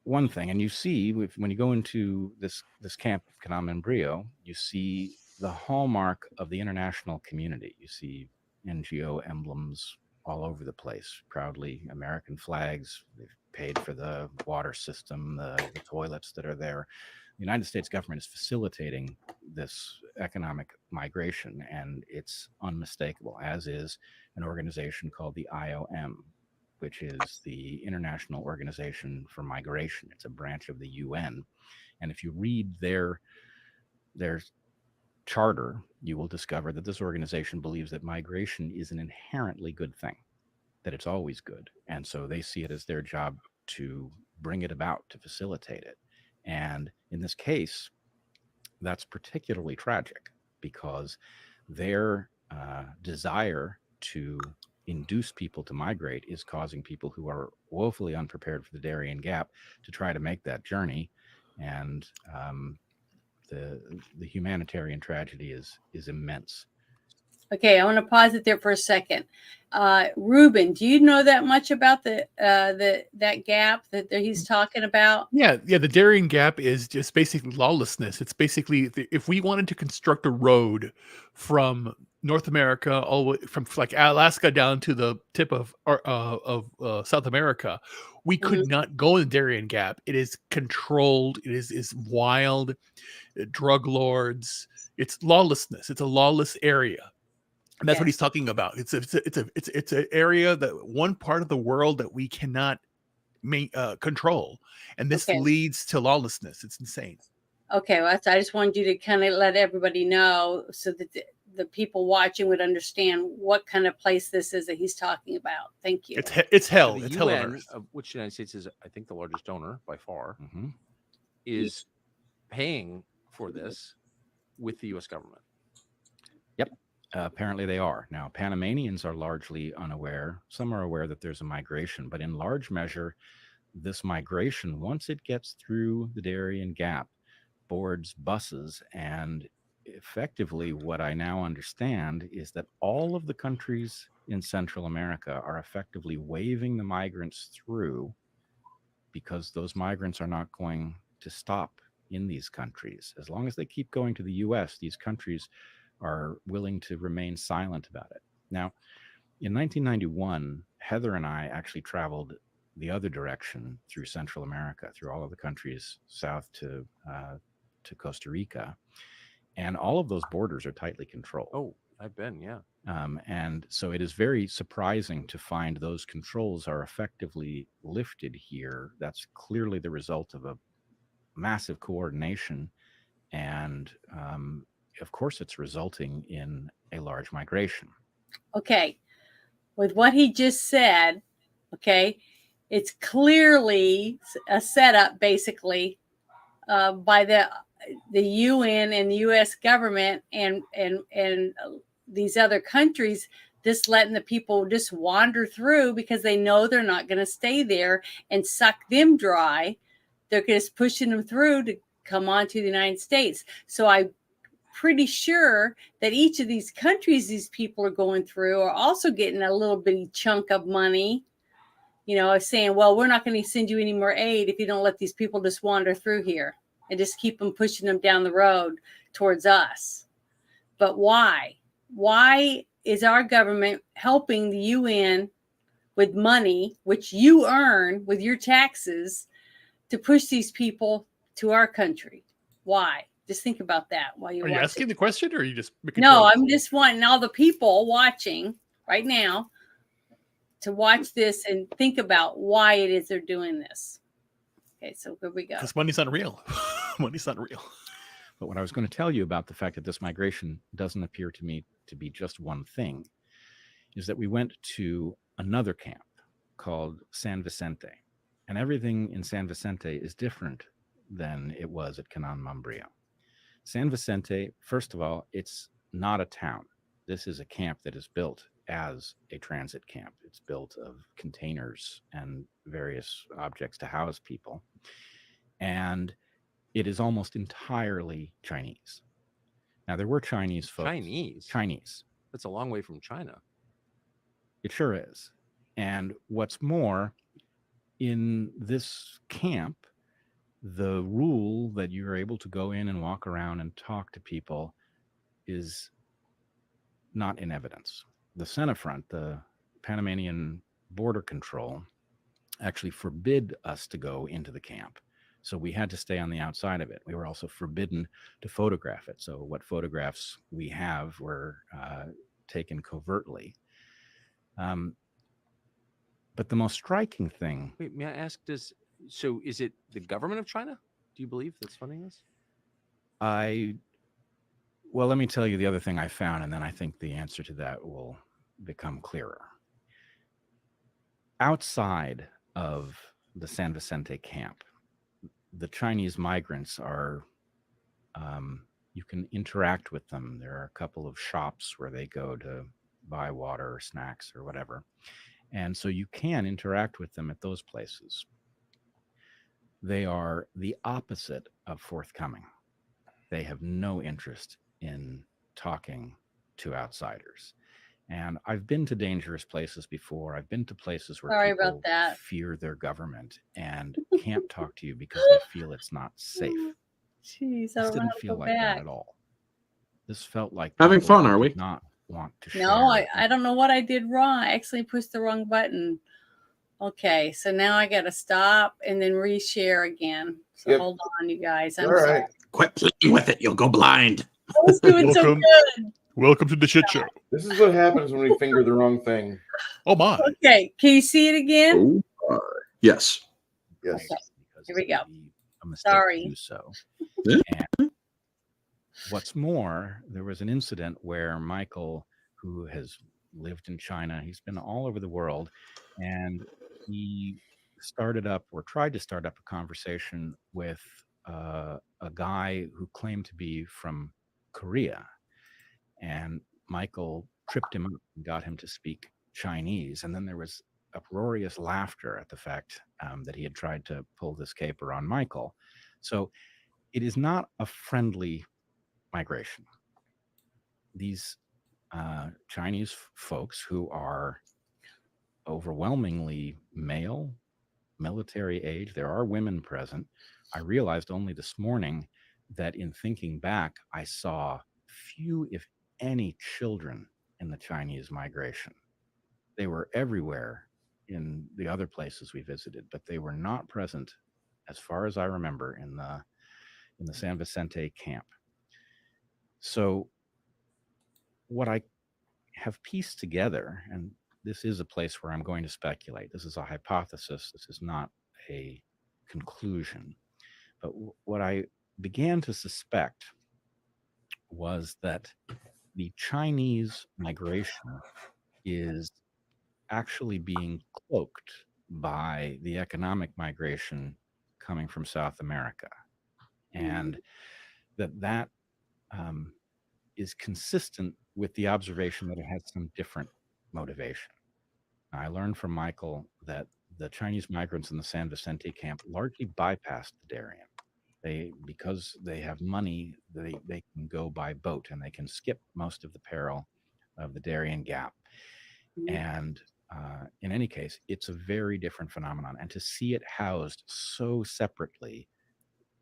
G: one thing. And you see, when you go into this camp of Canam Brio, you see the hallmark of the international community. You see NGO emblems all over the place, proudly American flags. They've paid for the water system, the toilets that are there. The United States government is facilitating this economic migration, and it's unmistakable, as is an organization called the IOM, which is the International Organization for Migration. It's a branch of the UN. And if you read their charter, you will discover that this organization believes that migration is an inherently good thing, that it's always good. And so they see it as their job to bring it about, to facilitate it. And in this case, that's particularly tragic because their desire to induce people to migrate is causing people who are woefully unprepared for the Darien Gap to try to make that journey. And the humanitarian tragedy is immense.
B: Okay, I want to pause it there for a second. Ruben, do you know that much about that gap that he's talking about?
E: Yeah. The Darien Gap is just basically lawlessness. It's basically if we wanted to construct a road from North America all the way from like Alaska down to the tip of South America, we could not go in the Darien Gap. It is controlled. It is wild, drug lords. It's lawlessness. It's a lawless area. And that's what he's talking about. It's an area, that one part of the world that we cannot control, and this leads to lawlessness. It's insane.
B: Okay, well, I just wanted you to kind of let everybody know so that the people watching would understand what kind of place this is that he's talking about. Thank you.
E: It's hell.
H: The
E: It's
H: UN,
E: hell on earth.
H: which the United States is, I think, the largest donor by far, is paying for this with the U.S. government.
G: Yep. Apparently they are. Now, Panamanians are largely unaware. Some are aware that there's a migration, but in large measure, this migration, once it gets through the Darien Gap, boards buses, and effectively what I now understand is that all of the countries in Central America are effectively waving the migrants through because those migrants are not going to stop in these countries. As long as they keep going to the US, these countries are willing to remain silent about it. Now, in 1991, Heather and I actually traveled the other direction through Central America, through all of the countries south to Costa Rica, and all of those borders are tightly controlled.
H: Oh, I've been, yeah.
G: And so it is very surprising to find those controls are effectively lifted here. That's clearly the result of a massive coordination, and of course, it's resulting in a large migration.
B: Okay, with what he just said, okay, it's clearly a setup, basically, by the UN and the U.S. government and these other countries, just letting the people just wander through because they know they're not going to stay there and suck them dry. They're just pushing them through to come on to the United States. So I'm pretty sure that each of these countries these people are going through are also getting a little bitty chunk of money, you know, saying, well, we're not going to send you any more aid if you don't let these people just wander through here and just keep them pushing them down the road towards us. But why? Why is our government helping the UN with money, which you earn with your taxes, to push these people to our country? Why? Just think about that while you're
E: Are you
B: watching.
E: asking the question, or are you just making
B: No,
E: jokes?
B: I'm just wanting all the people watching right now to watch this and think about why it is they're doing this. Okay, so here we go.
E: Because money's not real. Money's not real.
G: But what I was going to tell you about the fact that this migration doesn't appear to me to be just one thing is that we went to another camp called San Vicente, and everything in San Vicente is different than it was at Canán Mombrío. San Vicente, first of all, it's not a town. This is a camp that is built as a transit camp. It's built of containers and various objects to house people. And it is almost entirely Chinese. Now, there were Chinese folks. Chinese.
H: That's a long way from China.
G: It sure is. And what's more, in this camp, the rule that you're able to go in and walk around and talk to people is not in evidence. The Senafront, the Panamanian border control, actually forbid us to go into the camp. So we had to stay on the outside of it. We were also forbidden to photograph it. So what photographs we have were taken covertly. But the most striking thing...
H: Wait, may I ask, so is it the government of China? Do you believe that's funding this?
G: Well, let me tell you the other thing I found, and then I think the answer to that will become clearer. Outside of the San Vicente camp, the Chinese migrants are, you can interact with them. There are a couple of shops where they go to buy water or snacks or whatever. And so you can interact with them at those places. They are the opposite of forthcoming. They have no interest in talking to outsiders. And I've been to dangerous places before. I've been to places where people fear their government and can't talk to you because they feel it's not safe.
B: Jeez,
G: this didn't feel like that at all. This felt like
C: having fun, are we?
G: Not want to share.
B: No, I don't know what I did wrong. I actually pushed the wrong button. Okay, so now I got to stop and then reshare again. So hold on, you guys. I'm sorry.
C: Quit playing with it. You'll go blind.
B: I was doing so good.
E: Welcome to the shit show.
D: This is what happens when we finger the wrong thing.
E: Oh my.
B: Okay, can you see it again?
C: Oh, yes.
D: Yes.
B: Okay. Here we go. Sorry.
G: And what's more, there was an incident where Michael, who has lived in China, he's been all over the world, and he started up or tried to start up a conversation with a guy who claimed to be from Korea. And Michael tripped him up and got him to speak Chinese. And then there was uproarious laughter at the fact that he had tried to pull this caper on Michael. So it is not a friendly migration. These Chinese folks who are overwhelmingly male, military age, there are women present. I realized only this morning that in thinking back, I saw few, if any, children in the Chinese migration. They were everywhere in the other places we visited, but they were not present, as far as I remember, in the San Vicente camp. So what I have pieced together, and this is a place where I'm going to speculate. This is a hypothesis. This is not a conclusion. But what I began to suspect was that the Chinese migration is actually being cloaked by the economic migration coming from South America. And that is consistent with the observation that it has some different motivation. I learned from Michael that the Chinese migrants in the San Vicente camp largely bypassed the Darien. Because they have money, they can go by boat and they can skip most of the peril of the Darien Gap. And in any case, it's a very different phenomenon. And to see it housed so separately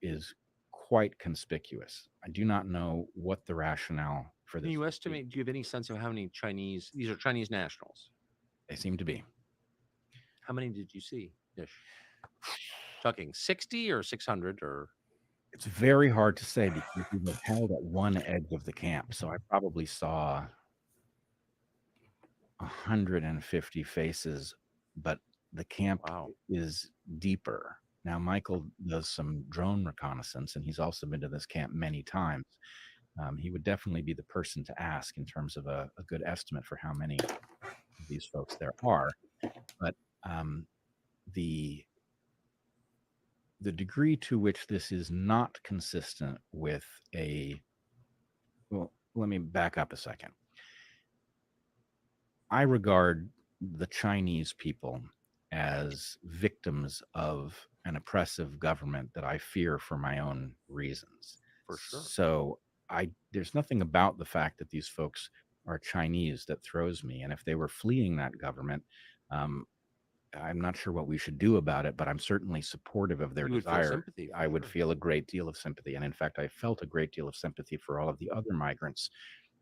G: is quite conspicuous. I do not know what the rationale for this.
H: Can you estimate? Do you have any sense of how many Chinese? These are Chinese nationals.
G: They seem to be.
H: How many did you see? Ish. Talking 60 or 600 or?
G: It's very hard to say because we were held at one edge of the camp. So I probably saw 150 faces, but the camp is deeper. Now, Michael does some drone reconnaissance, and he's also been to this camp many times. He would definitely be the person to ask in terms of a good estimate for how many of these folks there are. But the degree to which this is not consistent with well, let me back up a second. I regard the Chinese people as victims of an oppressive government that I fear for my own reasons.
H: For sure.
G: So there's nothing about the fact that these folks are Chinese that throws me. And if they were fleeing that government, I'm not sure what we should do about it, but I'm certainly supportive of their desire. I would feel a great deal of sympathy. And in fact, I felt a great deal of sympathy for all of the other migrants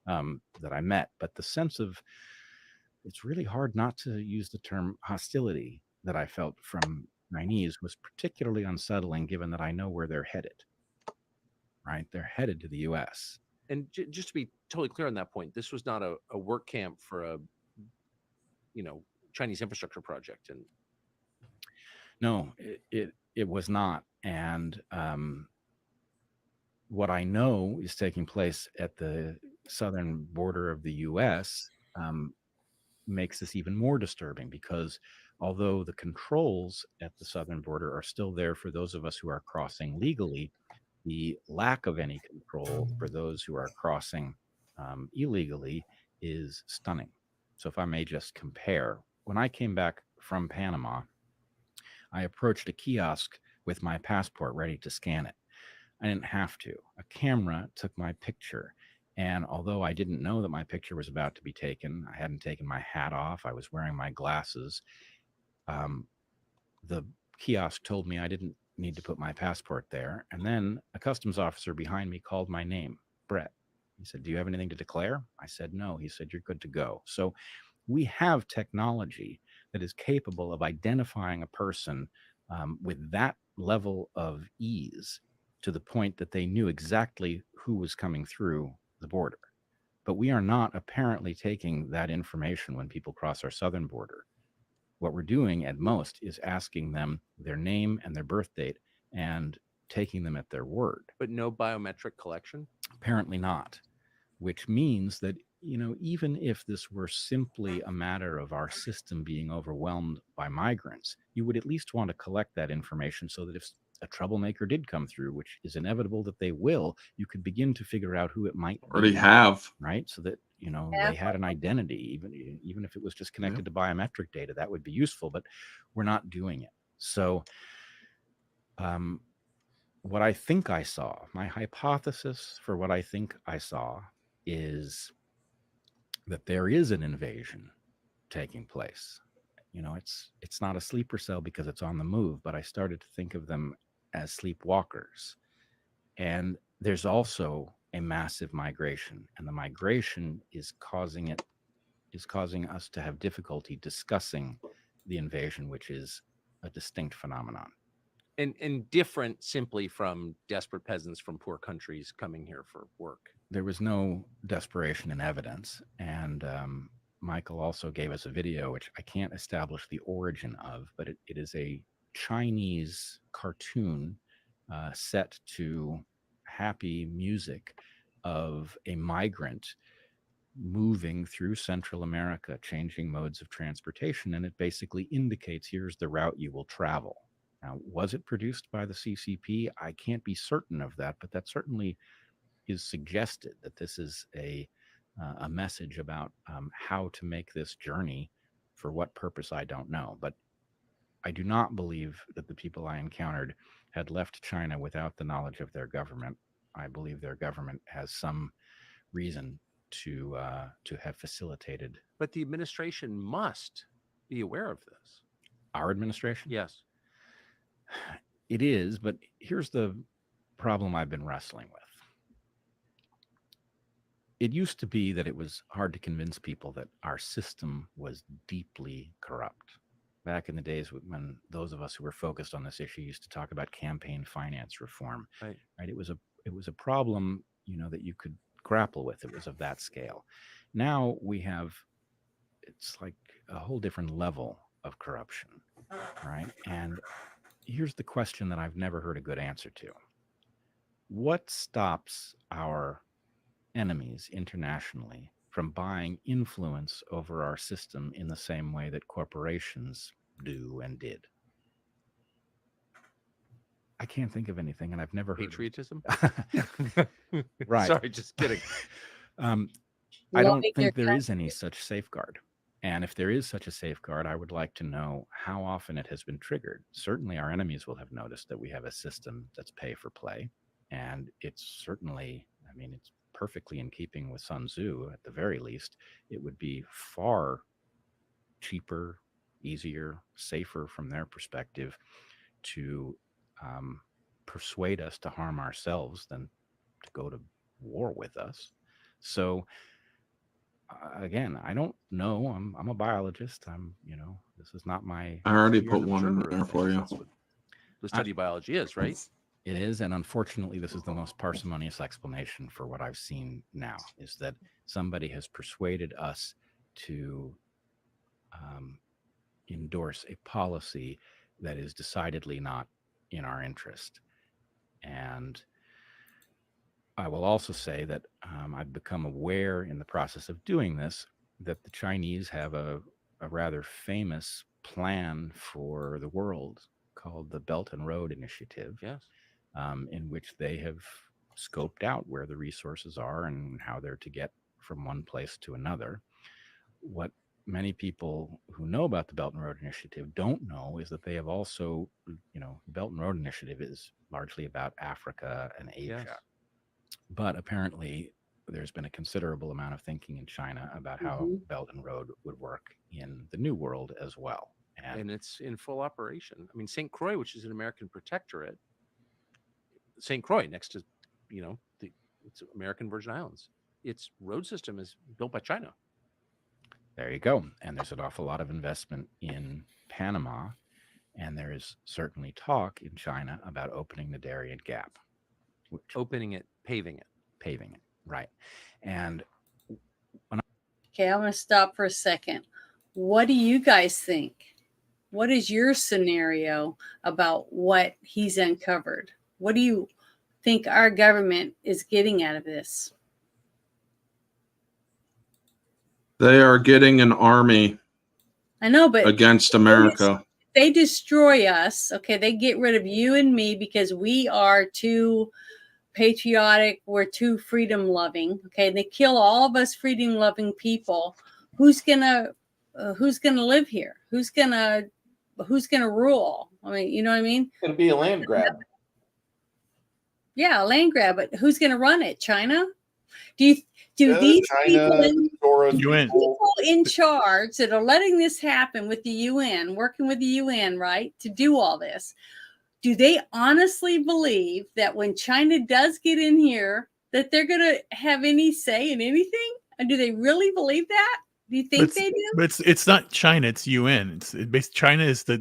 G: that I met. But the sense of, it's really hard not to use the term hostility that I felt from Chinese was particularly unsettling, given that I know where they're headed, right? They're headed to the U.S.
H: And just to be totally clear on that point, this was not a work camp for a, Chinese infrastructure project. And
G: no, it was not. And what I know is taking place at the southern border of the U.S. Makes this even more disturbing, because although the controls at the southern border are still there for those of us who are crossing legally, the lack of any control for those who are crossing illegally is stunning. So if I may just compare, when I came back from Panama, I approached a kiosk with my passport ready to scan it. I didn't have to. A camera took my picture. And although I didn't know that my picture was about to be taken, I hadn't taken my hat off, I was wearing my glasses, the kiosk told me I didn't need to put my passport there. And then a customs officer behind me called my name, Brett. He said, "Do you have anything to declare?" I said, "No." He said, "You're good to go." So we have technology that is capable of identifying a person with that level of ease, to the point that they knew exactly who was coming through the border. But we are not apparently taking that information when people cross our southern border. What we're doing at most is asking them their name and their birth date and taking them at their word.
H: But no biometric collection?
G: Apparently not, which means that, even if this were simply a matter of our system being overwhelmed by migrants, you would at least want to collect that information so that if a troublemaker did come through, which is inevitable that they will, you could begin to figure out who it might
C: already
G: be,
C: have,
G: right? So that you know, they had an identity, even if it was just connected to biometric data, that would be useful, but we're not doing it. So what I think I saw, my hypothesis for what I think I saw is that there is an invasion taking place. You know, it's not a sleeper cell because it's on the move, but I started to think of them as sleepwalkers. And there's also a massive migration, and the migration is causing us to have difficulty discussing the invasion, which is a distinct phenomenon.
H: And different simply from desperate peasants from poor countries coming here for work.
G: There was no desperation in evidence. And Michael also gave us a video, which I can't establish the origin of, but it is a Chinese cartoon set to happy music of a migrant moving through Central America, changing modes of transportation. And it basically indicates, here's the route you will travel. Now, was it produced by the CCP? I can't be certain of that, but that certainly is suggested that this is a message about how to make this journey. For what purpose, I don't know. But I do not believe that the people I encountered had left China without the knowledge of their government. I believe their government has some reason to have facilitated.
H: But the administration must be aware of this.
G: Our administration?
H: Yes.
G: It is, but here's the problem I've been wrestling with. It used to be that it was hard to convince people that our system was deeply corrupt. Back in the days when those of us who were focused on this issue used to talk about campaign finance reform, right? It was a problem, you know, that you could grapple with. It was of that scale. Now it's like a whole different level of corruption, right? And here's the question that I've never heard a good answer to. What stops our enemies internationally from buying influence over our system in the same way that corporations do and did? I can't think of anything, and I've never heard
H: patriotism.
G: Right.
H: Sorry, just kidding.
G: I don't think there is any such safeguard. And if there is such a safeguard, I would like to know how often it has been triggered. Certainly our enemies will have noticed that we have a system that's pay for play. And it's certainly, I mean, it's perfectly in keeping with Sun Tzu. At the very least, it would be far cheaper, easier, safer from their perspective to persuade us to harm ourselves than to go to war with us. So again, I don't know. I'm a biologist. This is not my.
C: I already put one in there for you.
H: The study of biology is, right?
G: It is, and unfortunately, this is the most parsimonious explanation for what I've seen now, is that somebody has persuaded us to endorse a policy that is decidedly not in our interest. And I will also say that I've become aware in the process of doing this that the Chinese have a rather famous plan for the world called the Belt and Road Initiative.
H: Yes.
G: In which they have scoped out where the resources are and how they're to get from one place to another. What many people who know about the Belt and Road Initiative don't know is that they have also, the Belt and Road Initiative is largely about Africa and Asia. Yes. But apparently there's been a considerable amount of thinking in China about how Belt and Road would work in the New World as well.
H: And it's in full operation. I mean, St. Croix, which is an American protectorate, St. Croix next to, it's American Virgin Islands. Its road system is built by China.
G: There you go. And there's an awful lot of investment in Panama. And there is certainly talk in China about opening the Darien Gap.
H: Opening it, paving it.
G: Right. And
B: okay, I'm going to stop for a second. What do you guys think? What is your scenario about what he's uncovered? What do you think our government is getting out of this?
C: They are getting an army.
B: I know, but
C: against America.
B: They destroy us. Okay, they get rid of you and me because we are too patriotic, we're too freedom loving. Okay, and they kill all of us freedom loving people. Who's gonna live here? Who's gonna rule? I mean, you know what I mean?
D: It's gonna be a land grab.
B: Yeah, a land grab, but who's gonna run it? China? Do these
D: China,
E: UN.
B: people in charge that are letting this happen with the UN, working with the UN, right, to do all this, do they honestly believe that when China does get in here, that they're going to have any say in anything? And do they really believe that? Do you think they do?
E: But it's not China; it's UN. China is the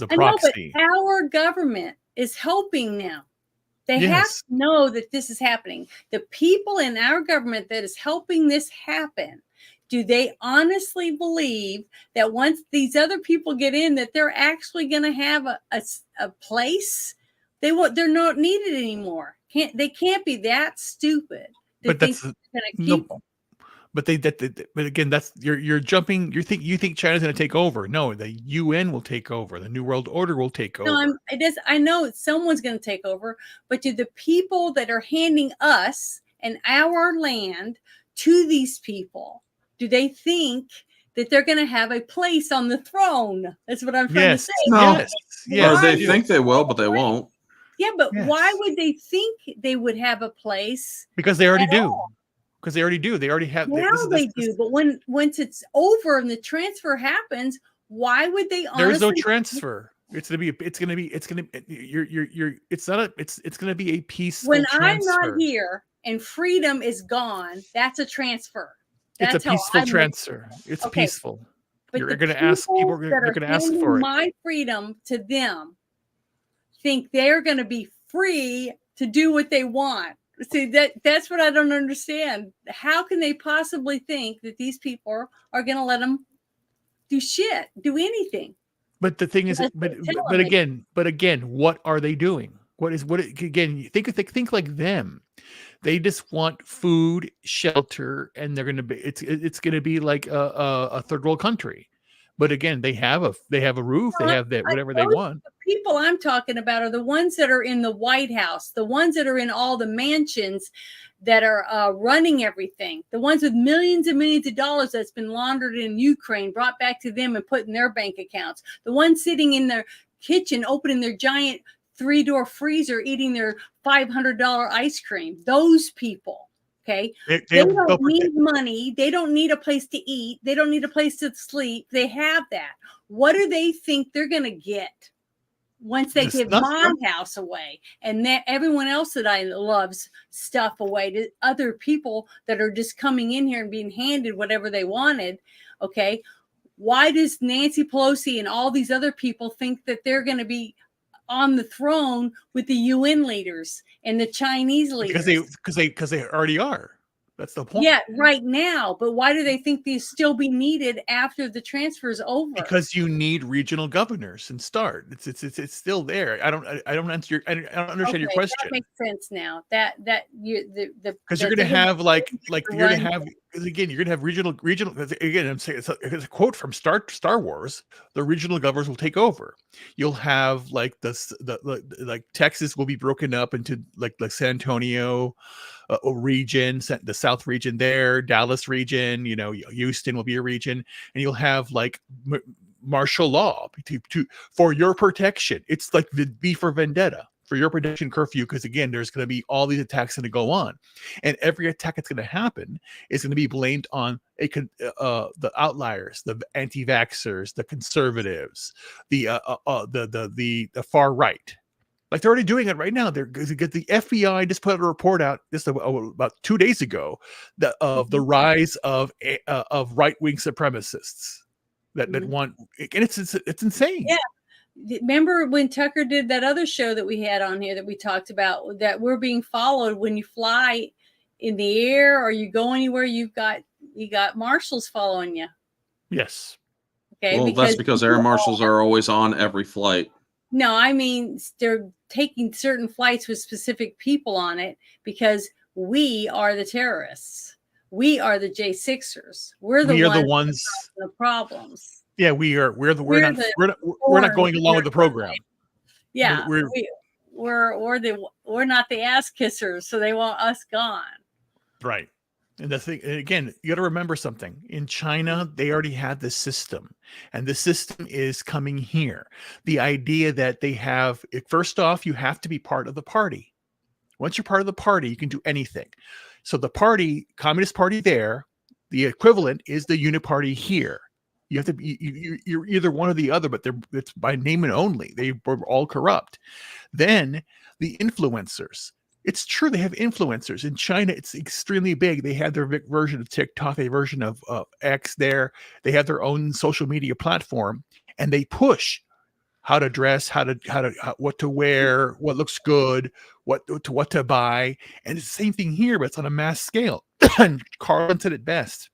B: I know,
E: proxy.
B: but our government is helping now. They have
E: Yes.
B: to know that this is happening. The people in our government that is helping this happen, do they honestly believe that once these other people get in, that they're actually going to have a place? They're not needed anymore. They can't be that stupid.
E: But that's
B: going to keep them.
E: But but again, that's you're jumping. You think China's going to take over? No, the UN will take over. The New World Order will take over.
B: No, I know someone's going to take over, but do the people that are handing us and our land to these people, do they think that they're going to have a place on the throne? That's what I'm trying to say.
C: No.
E: Yes.
C: Or they think they will, but they won't.
B: Yeah, but
E: Yes.
B: why would they think they would have a place?
E: Because they already
B: at
E: do.
B: all?
E: Because they already do. They already have.
B: Now they do, but once it's over and the transfer happens, why would they?
E: There is no
B: honestly-
E: transfer. It's gonna be. It's gonna be. You're. It's not a. It's gonna be a peaceful
B: When
E: transfer.
B: I'm not here and freedom is gone, that's a transfer. That's
E: It's a
B: how
E: peaceful
B: I'm-
E: transfer. It's
B: Okay.
E: peaceful.
B: But
E: You're
B: the
E: gonna ask people.
B: that
E: They're
B: are
E: gonna ask
B: handing
E: for it.
B: my freedom to them think they're going to be free to do what they want. See, that's what I don't understand. How can they possibly think that these people are going to let them do anything?
E: But the thing is,
B: That's
E: but
B: what they're telling me.
E: again, what are they doing? Again? You think like them. They just want food, shelter, and they're gonna be. It's gonna be like a third world country. But again, they have a roof. They have that whatever they want.
B: The people I'm talking about are the ones that are in the White House, the ones that are in all the mansions that are running everything, the ones with millions and millions of dollars that's been laundered in Ukraine, brought back to them and put in their bank accounts, the ones sitting in their kitchen, opening their giant 3-door freezer, eating their $500 ice cream. Those people. Okay. They don't need money. They don't need a place to eat. They don't need a place to sleep. They have that. What do they think they're going to get once they give my house away and that everyone else that I love's stuff away to other people that are just coming in here and being handed whatever they wanted? Okay. Why does Nancy Pelosi and all these other people think that they're going to be on the throne with the UN leaders and the Chinese leaders?
E: Because they already are. That's the point.
B: Yeah, right now. But why do they think these still be needed after the transfer is over?
E: Because you need regional governors and start. It's still there. I don't understand your question.
B: That makes sense now. That
E: Because you're going to have like you're going to have, because again, you're going to have regional. Again, I'm saying it's a quote from Star Wars. The regional governors will take over. You'll have like like Texas will be broken up into like San Antonio region, the South region there, Dallas region. Houston will be a region, and you'll have like martial law for your protection. It's like the V for Vendetta. For your protection curfew, because again, there's going to be all these attacks going to go on, and every attack that's going to happen is going to be blamed on the outliers, the anti-vaxxers, the conservatives, the far right. Like they're already doing it right now. The FBI just put a report out just about 2 days ago of the rise of right-wing supremacists that want, and it's insane.
B: Yeah. Remember when Tucker did that other show that we had on here that we talked about, that we're being followed when you fly in the air or you go anywhere, you got marshals following you.
E: Yes.
B: Okay.
C: Well, that's because air marshals are always on every flight.
B: No, I mean, they're taking certain flights with specific people on it because we are the terrorists. We are the J6ers. We're the ones the problems.
E: Yeah, we are. We're not going along with the program.
B: Yeah, we're not the ass kissers, so they want us gone.
E: Right. And the thing, and again, you got to remember something. In China, they already had the system, and the system is coming here. The idea that they have, first off, you have to be part of the party. Once you're part of the party, you can do anything. So the party, Communist Party there, the equivalent is the Unit Party here. You have to be, you're either one or the other, but it's by name and only. They were all corrupt. Then the influencers. It's true they have influencers. In China, it's extremely big. They have their version of TikTok, a version of X there. They have their own social media platform, and they push how to dress, what to wear, what looks good, what to buy. And it's the same thing here, but it's on a mass scale. And Carlin said it best.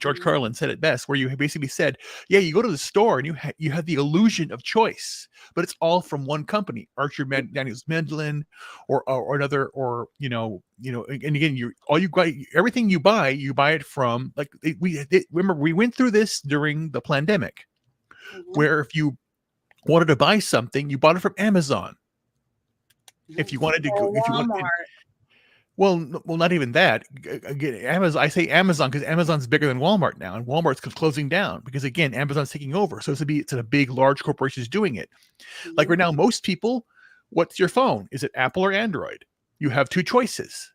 E: George Carlin said it best, where you basically said, yeah, you go to the store and you have the illusion of choice, but it's all from one company, Archer Daniels Midland or another, or, and again, everything you buy it from, like remember, we went through this during the pandemic, where if you wanted to buy something, you bought it from Amazon. If you wanted to go, well, not even that. Again, Amazon. I say Amazon because Amazon's bigger than Walmart now, and Walmart's closing down because again, Amazon's taking over. So it's a big, large corporations doing it. Like right now, most people, what's your phone? Is it Apple or Android? You have two choices.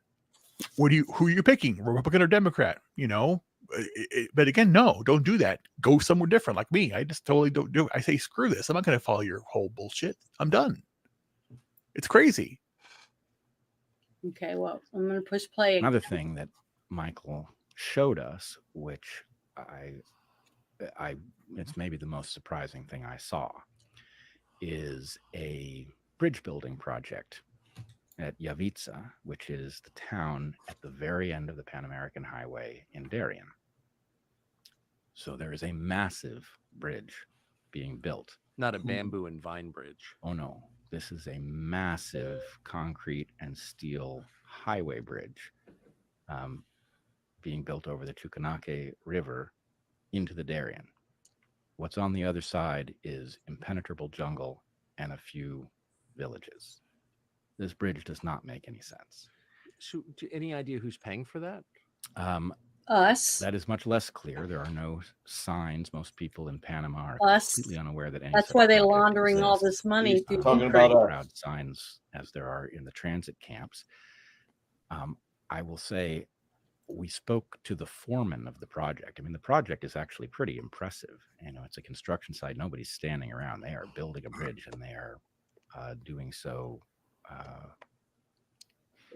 E: Who are you picking? Republican or Democrat? But again, no, don't do that. Go somewhere different. Like me, I just totally don't do it. I say, screw this. I'm not going to follow your whole bullshit. I'm done. It's crazy.
B: Okay, well, I'm going to push play.
G: Another thing that Michael showed us, which it's maybe the most surprising thing I saw, is a bridge building project at Yavitsa, which is the town at the very end of the Pan American Highway in Darien. So there is a massive bridge being built.
H: Not a bamboo and vine bridge.
G: Oh no. This is a massive concrete and steel highway bridge being built over the Chuquenake River into the Darien. What's on the other side is impenetrable jungle and a few villages. This bridge does not make any sense.
H: So, any idea who's paying for that?
B: Us.
G: That is much less clear. There are no signs. Most people in Panama are completely unaware that any.
B: That's why they're laundering all this money through
G: crowd signs as there are in the transit camps. I will say, we spoke to the foreman of the project. I mean, the project is actually pretty impressive. It's a construction site. Nobody's standing around. They are building a bridge, and they are doing so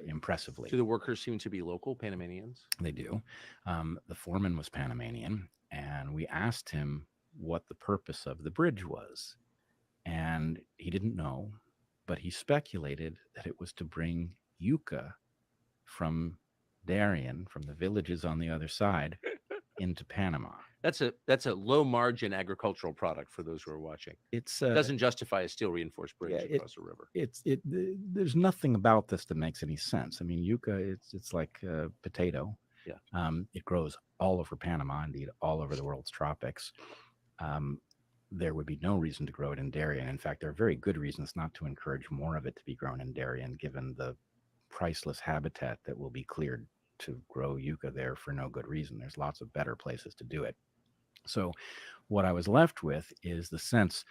G: impressively.
H: Do the workers seem to be local Panamanians?
G: They do. The foreman was Panamanian, and we asked him what the purpose of the bridge was. And he didn't know, but he speculated that it was to bring yucca from Darien, from the villages on the other side, into Panama.
H: That's a low margin agricultural product for those who are watching. It doesn't justify a steel reinforced bridge across a river.
G: There's nothing about this that makes any sense. I mean, yucca, it's like a potato.
H: Yeah.
G: It grows all over Panama, indeed all over the world's tropics. There would be no reason to grow it in Darien. In fact, there are very good reasons not to encourage more of it to be grown in Darien, given the priceless habitat that will be cleared to grow yucca there for no good reason. There's lots of better places to do it. So what I was left with is the sense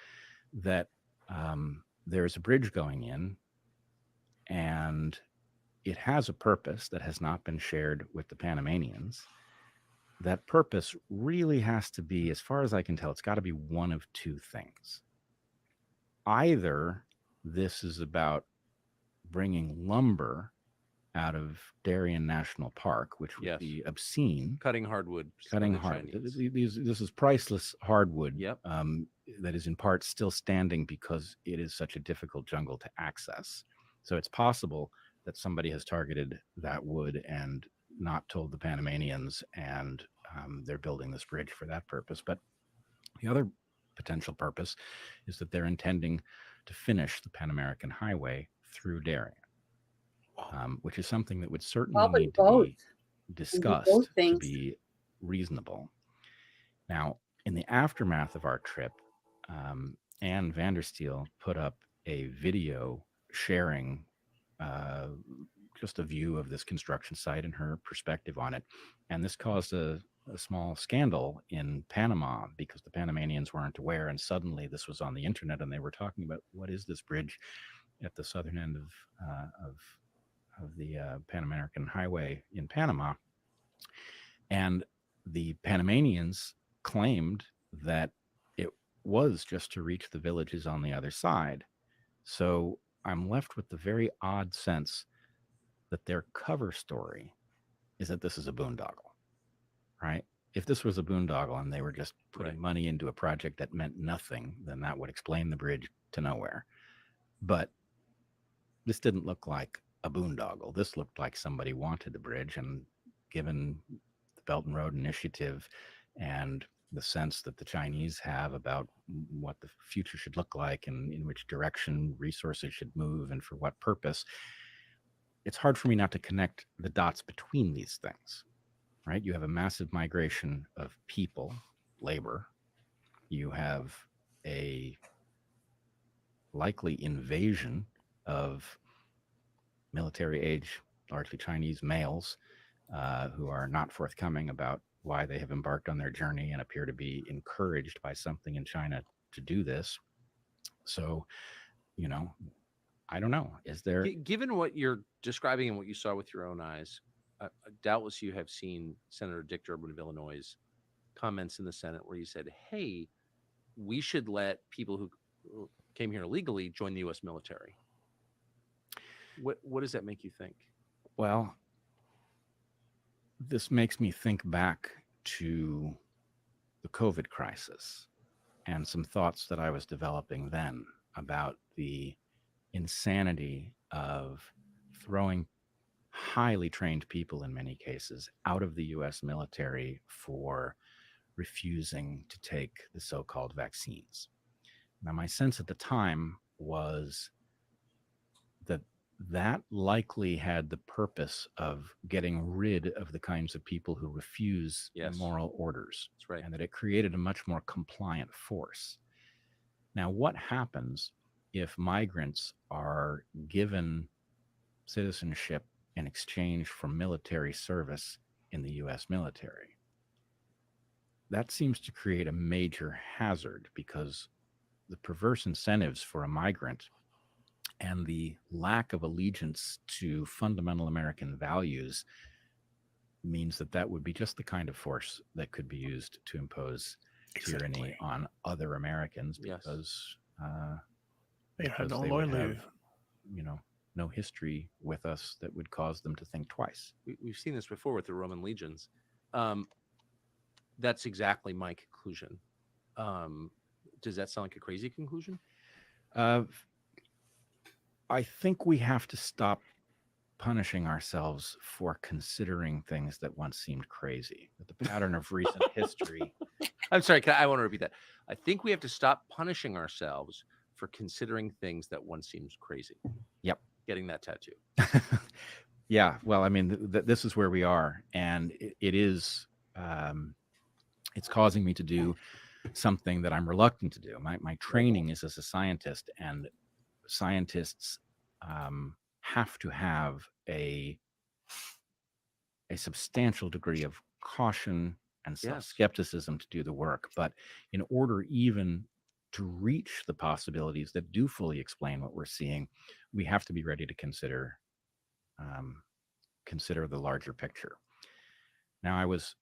G: that there's a bridge going in, and it has a purpose that has not been shared with the Panamanians. That purpose really has to be, as far as I can tell, it's got to be one of two things. Either this is about bringing lumber out of Darien National Park, which would be obscene.
H: Cutting hardwood.
G: This is priceless hardwood.
H: Yep.
G: That is in part still standing because it is such a difficult jungle to access. So it's possible that somebody has targeted that wood and not told the Panamanians, and they're building this bridge for that purpose. But the other potential purpose is that they're intending to finish the Pan American Highway through Darien. Which is something that would certainly need to be discussed to be reasonable. Now, in the aftermath of our trip, Ann Vandersteel put up a video sharing just a view of this construction site and her perspective on it. And this caused a small scandal in Panama because the Panamanians weren't aware, and suddenly this was on the internet, and they were talking about what is this bridge at the southern end of the Pan American Highway in Panama. And the Panamanians claimed that it was just to reach the villages on the other side. So I'm left with the very odd sense that their cover story is that this is a boondoggle, right? If this was a boondoggle and they were just putting money into a project that meant nothing, then that would explain the bridge to nowhere. But this didn't look like a boondoggle. This looked like somebody wanted the bridge, and given the Belt and Road Initiative and the sense that the Chinese have about what the future should look like and in which direction resources should move and for what purpose, it's hard for me not to connect the dots between these things, right? You have a massive migration of people, labor. You have a likely invasion of military age, largely Chinese males, who are not forthcoming about why they have embarked on their journey and appear to be encouraged by something in China to do this. So, you know, I don't know. Is there...
H: Given what you're describing and what you saw with your own eyes, doubtless you have seen Senator Dick Durbin of Illinois' comments in the Senate where he said, hey, we should let people who came here illegally join the U.S. military. What does that make you think?
G: Well, this makes me think back to the COVID crisis and some thoughts that I was developing then about the insanity of throwing highly trained people, in many cases, out of the U.S. military for refusing to take the so-called vaccines. Now, my sense at the time was that likely had the purpose of getting rid of the kinds of people who refuse moral orders.
H: That's right.
G: And that it created a much more compliant force. Now, what happens if migrants are given citizenship in exchange for military service in the U.S. military? That seems to create a major hazard because the perverse incentives for a migrant and the lack of allegiance to fundamental American values means that would be just the kind of force that could be used to impose tyranny on other Americans because
E: they have no
G: would
E: loyalty.
G: have, you know, no history with us that would cause them to think twice.
H: We've seen this before with the Roman legions. That's exactly my conclusion. Does that sound like a crazy conclusion?
G: I think we have to stop punishing ourselves for considering things that once seemed crazy. The pattern of recent history.
H: I'm sorry, I want to repeat that. I think we have to stop punishing ourselves for considering things that once seemed crazy.
G: Yep.
H: Getting that tattoo.
G: Yeah. Well, I mean, this is where we are. And it is, it's causing me to do something that I'm reluctant to do. My training is as a scientist, and scientists have to have a substantial degree of caution and self-skepticism to do the work. But in order even to reach the possibilities that do fully explain what we're seeing, we have to be ready to consider the larger picture. Now, I was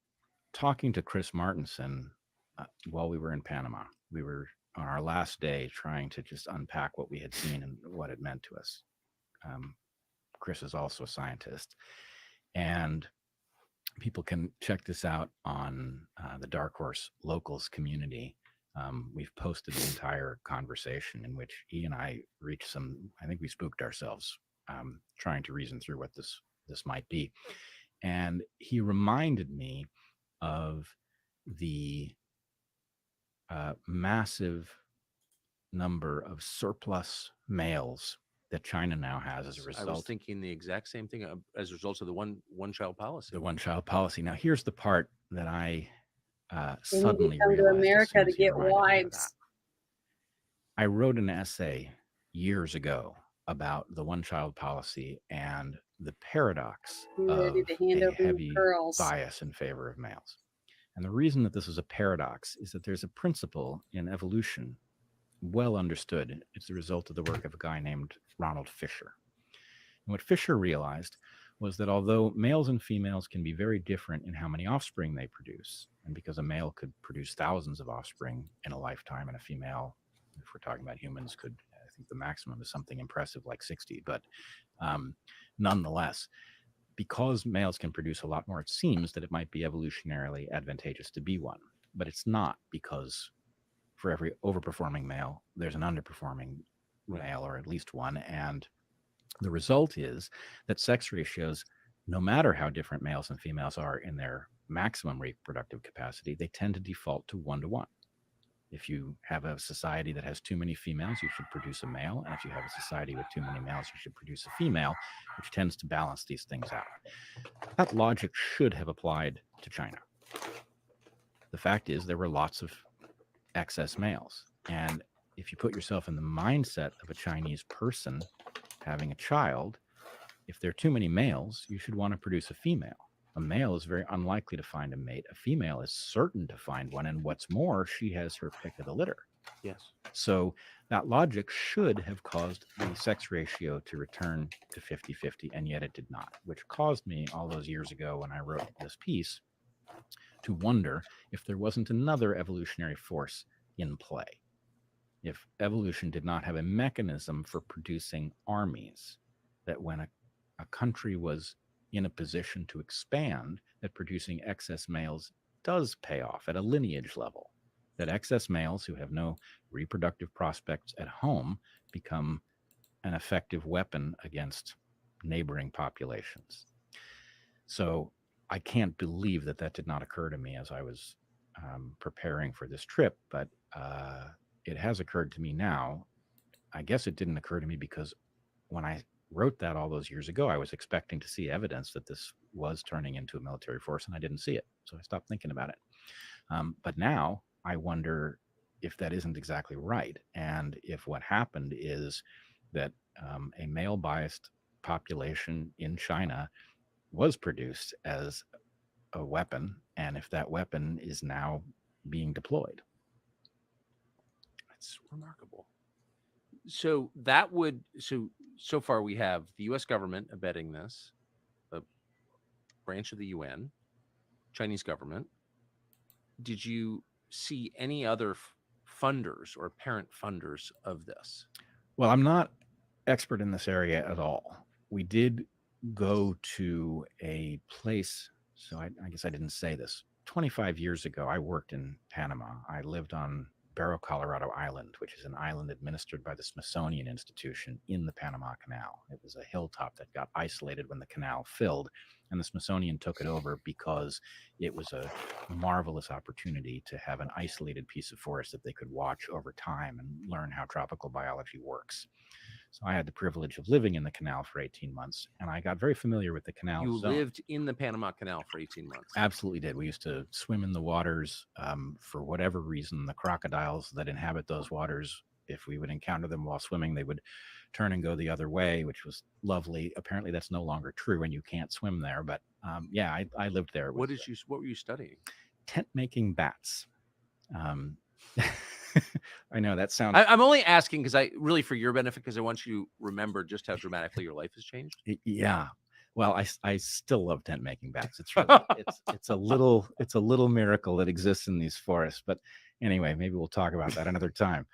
G: talking to Chris Martenson while we were in Panama. We were on our last day trying to just unpack what we had seen and what it meant to us. Chris is also a scientist, and people can check this out on the Dark Horse Locals community. We've posted the entire conversation in which he and I reached I think we spooked ourselves trying to reason through what this might be. And he reminded me of the massive number of surplus males that China now has as a result.
H: I was thinking the exact same thing as a result of the one-child policy.
G: The one-child policy. Now, here's the part that I
B: They need
G: suddenly
B: to come to
G: realized as
B: America
G: soon
B: to
G: as he
B: get
G: reminded me of
B: wives.
G: that. I wrote an essay years ago about the one-child policy and the paradox
B: I'm
G: of
B: ready to hand
G: a
B: over my
G: heavy
B: pearls.
G: bias in favor of males. And the reason that this is a paradox is that there's a principle in evolution well understood. It's the result of the work of a guy named Ronald Fisher. And what Fisher realized was that although males and females can be very different in how many offspring they produce, and because a male could produce thousands of offspring in a lifetime, and a female, if we're talking about humans, could, I think the maximum is something impressive like 60, but nonetheless, because males can produce a lot more, it seems that it might be evolutionarily advantageous to be one. But it's not, because for every overperforming male, there's an underperforming male, or at least one. And the result is that sex ratios, no matter how different males and females are in their maximum reproductive capacity, they tend to default to 1-to-1. If you have a society that has too many females, you should produce a male. And if you have a society with too many males, you should produce a female, which tends to balance these things out. That logic should have applied to China. The fact is, there were lots of excess males. And if you put yourself in the mindset of a Chinese person having a child, if there are too many males, you should want to produce a female. A male is very unlikely to find a mate. A female is certain to find one. And what's more, she has her pick of the litter.
H: Yes.
G: So that logic should have caused the sex ratio to return to 50-50, and yet it did not, which caused me all those years ago when I wrote this piece to wonder if there wasn't another evolutionary force in play. If evolution did not have a mechanism for producing armies, that when a country was in a position to expand, that producing excess males does pay off at a lineage level, that excess males who have no reproductive prospects at home become an effective weapon against neighboring populations. So I can't believe that that did not occur to me as I was preparing for this trip, but it has occurred to me now. I guess it didn't occur to me because when I wrote that all those years ago, I was expecting to see evidence that this was turning into a military force, and I didn't see it. So I stopped thinking about it. But now I wonder if that isn't exactly right, and if what happened is that a male-biased population in China was produced as a weapon, and if that weapon is now being deployed.
H: It's remarkable. So that would, so far we have the U.S. government abetting this, a branch of the UN, Chinese government. Did you see any other funders or apparent funders of this?
G: Well, I'm not expert in this area at all. We did go to a place, so I guess I didn't say this. 25 years ago, I worked in Panama. I lived on Barrow, Colorado Island, which is an island administered by the Smithsonian Institution in the Panama Canal. It was a hilltop that got isolated when the canal filled, and the Smithsonian took it over because it was a marvelous opportunity to have an isolated piece of forest that they could watch over time and learn how tropical biology works. So I had the privilege of living in the canal for 18 months, and I got very familiar with the canal
H: You
G: zone.
H: lived in the Panama Canal for 18 months.
G: Absolutely did. We used to swim in the waters. For whatever reason, the crocodiles that inhabit those waters, if we would encounter them while swimming, they would turn and go the other way, which was lovely. Apparently, that's no longer true, and you can't swim there. But yeah, I lived there.
H: What were you studying?
G: Tent making bats. I know that sounds.
H: I'm only asking because for your benefit, because I want you to remember just how dramatically your life has changed.
G: Yeah. Well, I still love tent making bats. It's really, it's a little miracle that exists in these forests. But anyway, maybe we'll talk about that another time.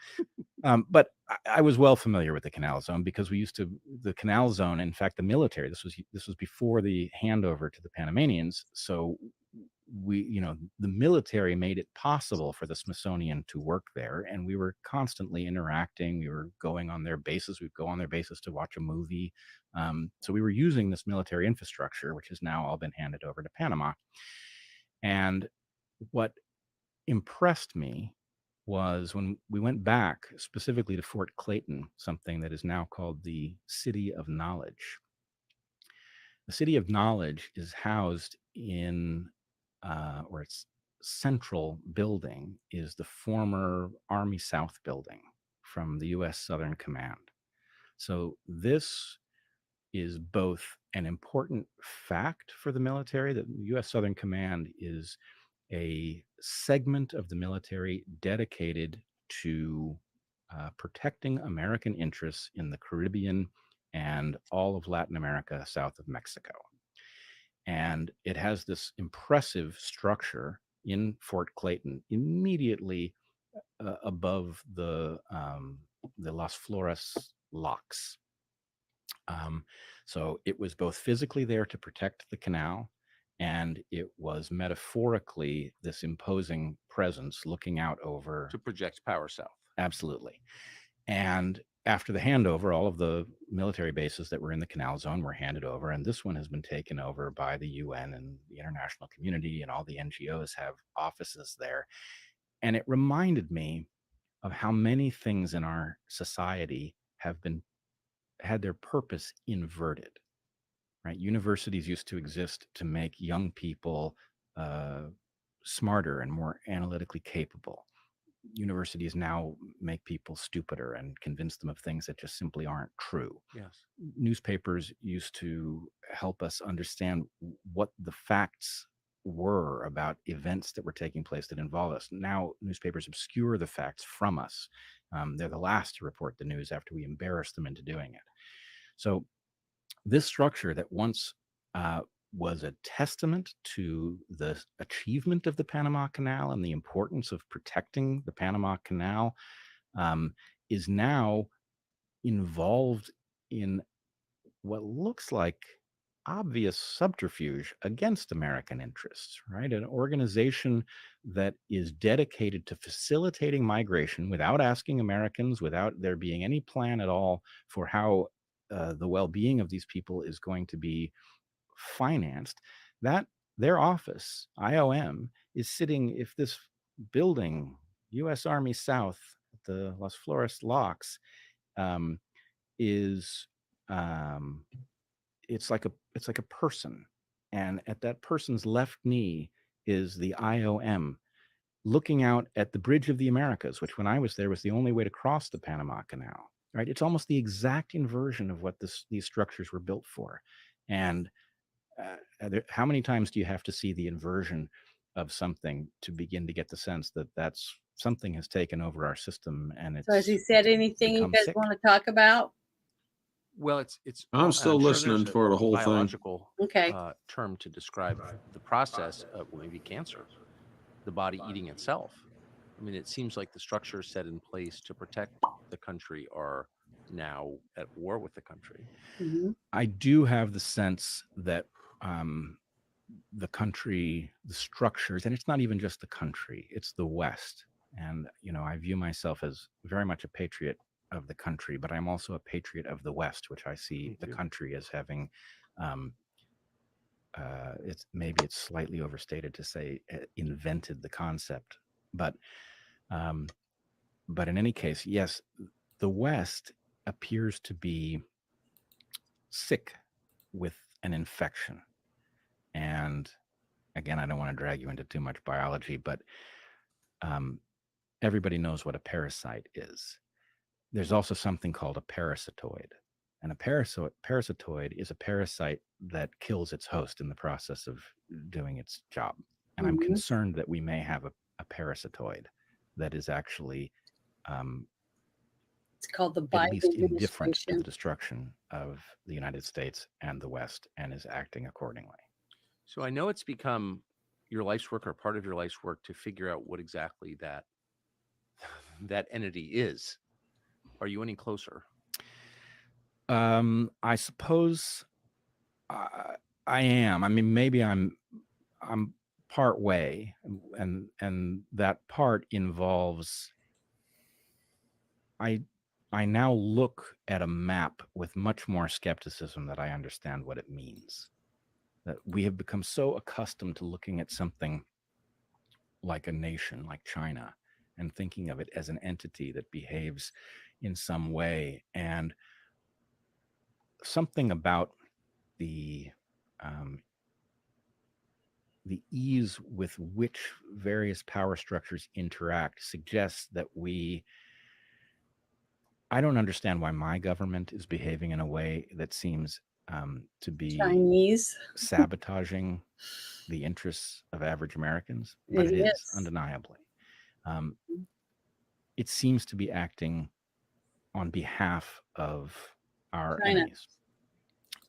G: But I was well familiar with the canal zone because the canal zone. In fact, the military. This was before the handover to the Panamanians. So the military made it possible for the Smithsonian to work there, and we were constantly interacting. We were going on their bases. We'd go on their bases to watch a movie. So we were using this military infrastructure, which has now all been handed over to Panama. And what impressed me was when we went back specifically to Fort Clayton, something that is now called the City of Knowledge. The City of Knowledge is housed in or its central building is the former Army South building from the U.S. Southern Command. So this is both an important fact for the military, that the U.S. Southern Command is a segment of the military dedicated to protecting American interests in the Caribbean and all of Latin America south of Mexico. And it has this impressive structure in Fort Clayton, immediately above the Las Flores locks. So it was both physically there to protect the canal, and it was metaphorically this imposing presence looking out over
H: to project power south.
G: Absolutely. And after the handover, all of the military bases that were in the canal zone were handed over, and this one has been taken over by the UN and the international community, and all the NGOs have offices there. And it reminded me of how many things in our society have had their purpose inverted, right? Universities used to exist to make young people smarter and more analytically capable. Universities now make people stupider and convince them of things that just simply aren't true.
H: Yes.
G: Newspapers used to help us understand what the facts were about events that were taking place that involve us. Now newspapers obscure the facts from us. They're the last to report the news after we embarrass them into doing it. So this structure that once was a testament to the achievement of the Panama Canal and the importance of protecting the Panama Canal is now involved in what looks like obvious subterfuge against American interests, right? An organization that is dedicated to facilitating migration without asking Americans, without there being any plan at all for how the well-being of these people is going to be financed. That their office, IOM, is sitting, if this building, U.S. Army South, the Las Flores locks, is it's like a person, and at that person's left knee is the IOM looking out at the Bridge of the Americas, which when I was there was the only way to cross the Panama Canal, right? It's almost the exact inversion of what these structures were built for. And how many times do you have to see the inversion of something to begin to get the sense that that's something has taken over our system? And
B: so has he said anything you guys want to talk about?
H: Well, it's.
C: I'm still listening for the whole thing.
H: Biological
B: Okay.
H: Term to describe the process of maybe cancer, the body eating itself. I mean, it seems like the structures set in place to protect the country are now at war with the country.
B: Mm-hmm.
G: I do have the sense that the country, the structures, and it's not even just the country, it's the West. And, I view myself as very much a patriot of the country, but I'm also a patriot of the West, which I see the country as having, it's slightly overstated to say invented the concept, but in any case, yes, the West appears to be sick with an infection. And again, I don't want to drag you into too much biology, but everybody knows what a parasite is. There's also something called a parasitoid. And a parasitoid is a parasite that kills its host in the process of doing its job. And I'm concerned that we may have a parasitoid that is actually
B: it's called the
G: at least
B: Biden
G: indifferent to the
B: administration.
G: destruction of the United States and the West, and is acting accordingly.
H: So I know it's become your life's work or part of your life's work to figure out what exactly that entity is. Are you any closer?
G: I suppose I am. I mean, maybe I'm part way, and that part involves I now look at a map with much more skepticism that I understand what it means. That we have become so accustomed to looking at something like a nation, like China, and thinking of it as an entity that behaves in some way. And something about the ease with which various power structures interact suggests that we I don't understand why my government is behaving in a way that seems to be
B: Chinese.
G: sabotaging the interests of average Americans, but
B: It
G: it is
B: is.
G: undeniably. It seems to be acting on behalf of our
B: China.
G: enemies.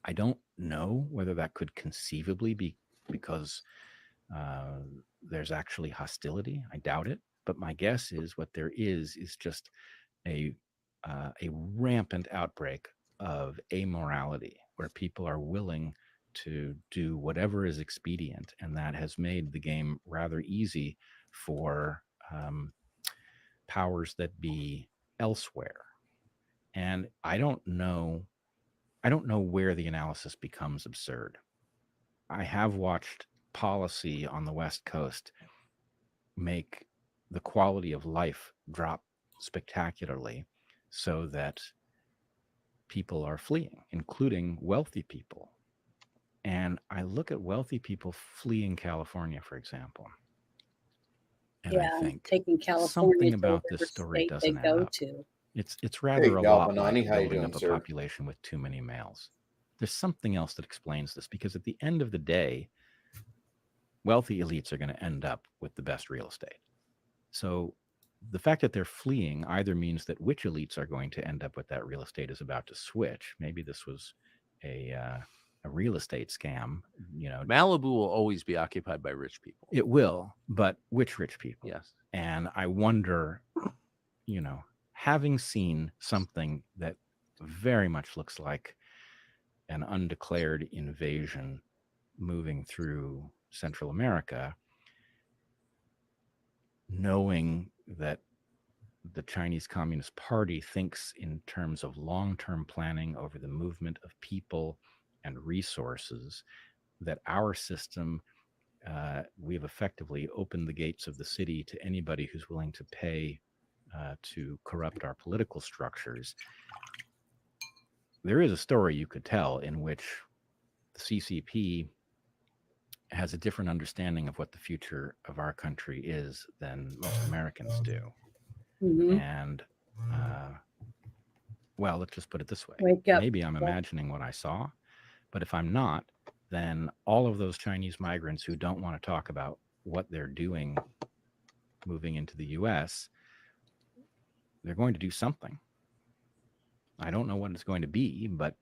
G: I don't know whether that could conceivably be because there's actually hostility. I doubt it. But my guess is what there is just a rampant outbreak of amorality where people are willing to do whatever is expedient. And that has made the game rather easy for powers that be elsewhere. And I don't know where the analysis becomes absurd. I have watched policy on the West Coast make the quality of life drop spectacularly so that people are fleeing, including wealthy people. And I look at wealthy people fleeing California, for example, and I think
B: taking California
G: something
B: to
G: about
B: whatever
G: this story
B: state
G: doesn't
B: they
G: add
B: go
G: up.
B: to.
G: It's rather a
D: Gal
G: lot like
D: Benani, how you
G: building
D: doing,
G: up a
D: sir?
G: population with too many males. There's something else that explains this, because at the end of the day, wealthy elites are going to end up with the best real estate. So the fact that they're fleeing either means that which elites are going to end up with that real estate is about to switch. Maybe this was a real estate scam.
H: Malibu will always be occupied by rich people.
G: It will, but which rich people?
H: Yes.
G: And I wonder, having seen something that very much looks like an undeclared invasion moving through Central America, knowing that the Chinese Communist Party thinks in terms of long-term planning over the movement of people and resources, that our system, we've effectively opened the gates of the city to anybody who's willing to pay to corrupt our political structures. There is a story you could tell in which the CCP has a different understanding of what the future of our country is than most Americans do.
B: Mhm.
G: And, well, let's just put it this way.
B: Wake up.
G: Maybe I'm imagining what I saw, but if I'm not, then all of those Chinese migrants who don't want to talk about what they're doing moving into the U.S., they're going to do something. I don't know what it's going to be, but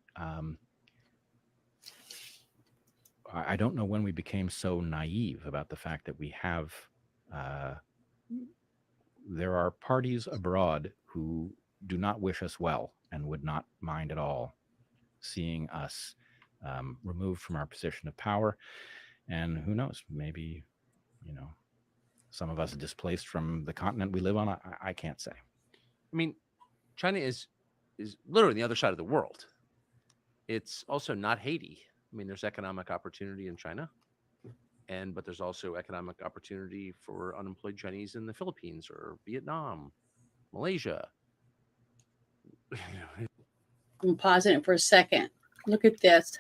G: I don't know when we became so naive about the fact that we have, there are parties abroad who do not wish us well and would not mind at all seeing us removed from our position of power. And who knows, maybe, some of us displaced from the continent we live on. I can't say.
H: I mean, China is literally the other side of the world. It's also not Haiti. I mean, there's economic opportunity in China, but there's also economic opportunity for unemployed Chinese in the Philippines or Vietnam, Malaysia.
B: I'm pausing it for a second. Look at this.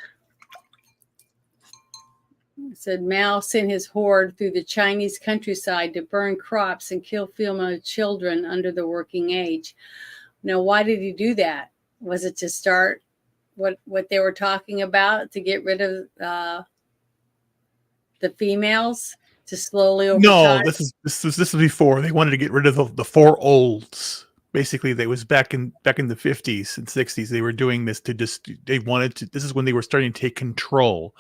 B: It said Mao sent his horde through the Chinese countryside to burn crops and kill female children under the working age. Now, why did he do that? Was it to start what they were talking about, to get rid of the females, to slowly over
E: No,
B: time?
E: this was before they wanted to get rid of the four olds. Basically, they was back in the 50s and 60s. They were doing this they wanted to. This is when they were starting to take control,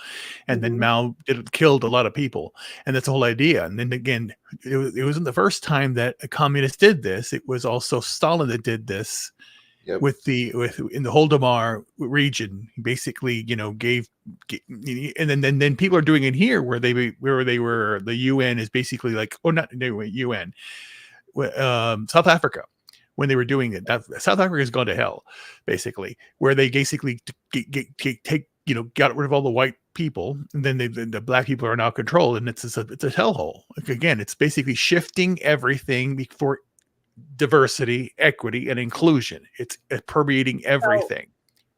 E: and then Mao killed a lot of people, and that's the whole idea. And then again, it wasn't the first time that a communist did this. It was also Stalin that did this.
D: Yep.
E: In the Holodomor region, basically, gave, and then people are doing it here where they were the UN is basically like, or not anyway, UN, South Africa, when they were doing it. South Africa has gone to hell, basically, where they basically got rid of all the white people, and then the black people are now controlled, and it's a hellhole. Again, it's basically shifting everything for diversity, equity, and inclusion. It's permeating everything.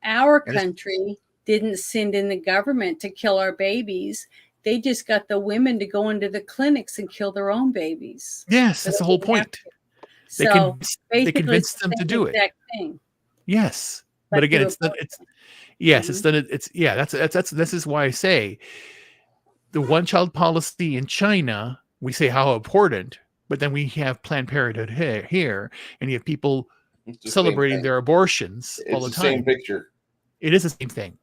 B: Our country didn't send in the government to kill our babies. They just got the women to go into the clinics and kill their own babies.
E: Yes, that's the whole point. They convinced them to do it.
B: Thing.
E: Yes,
B: But
E: but again,
B: through
E: it's not.
B: abortion.
E: It's yes, it's
B: Mhm.
E: done. It's yeah. That's this is why I say the one-child policy in China. We say how important, but then we have Planned Parenthood here, and you have people
D: It's the same
E: celebrating
D: thing.
E: their abortions all
D: It's
E: the
D: the same
E: time.
D: picture.
E: It is the same thing,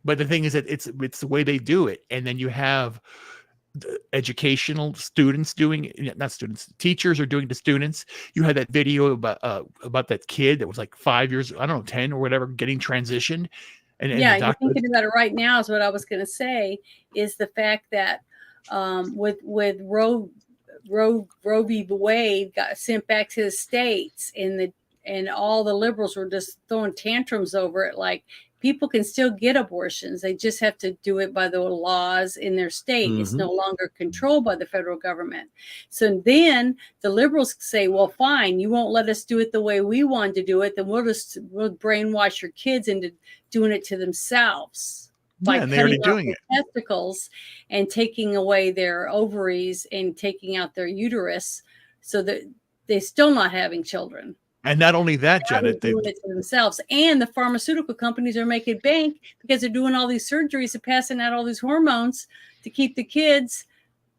E: but the thing is that it's the way they do it, and then you have the educational students doing it, not students, teachers are doing it to students. You had that video about that kid that was like 5 years, I don't know, 10 or whatever, getting transitioned, and
B: Yeah,
E: the
B: you're
E: doctor.
B: thinking about it right now is what I was going to say, is the fact that with Roe v. Wade got sent back to the states, and all the liberals were just throwing tantrums over it. Like, people can still get abortions. They just have to do it by the laws in their state. It's no longer controlled by the federal government. So then the liberals say, well, fine, you won't let us do it the way we want to do it. Then we'll brainwash your kids into doing it to themselves by
E: Yeah, and they're already
B: cutting off
E: doing
B: their
E: it.
B: testicles and taking away their ovaries and taking out their uterus, so that they're still not having children.
E: And not only that,
B: Now they're
E: Janet,
B: doing it to themselves, and the pharmaceutical companies are making bank because they're doing all these surgeries and passing out all these hormones to keep the kids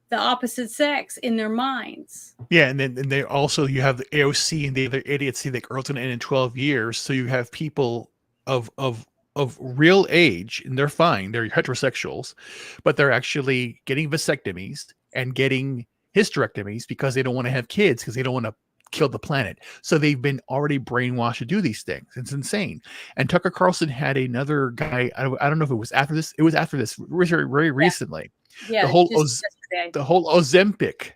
B: the opposite sex in their minds.
E: yeah, and then they also, you have the AOC and the other idiots see the girl's going to end in 12 years. So you have people of real age, and they're fine, they're heterosexuals, but they're actually getting vasectomies and getting hysterectomies because they don't want to have kids, because they don't want to kill the planet. So they've been already brainwashed to do these things. It's insane. And Tucker Carlson had another guy, I don't know if it was after this, it was after this, very recently.
B: Yeah,
E: the whole
B: just yesterday.
E: the whole Ozempic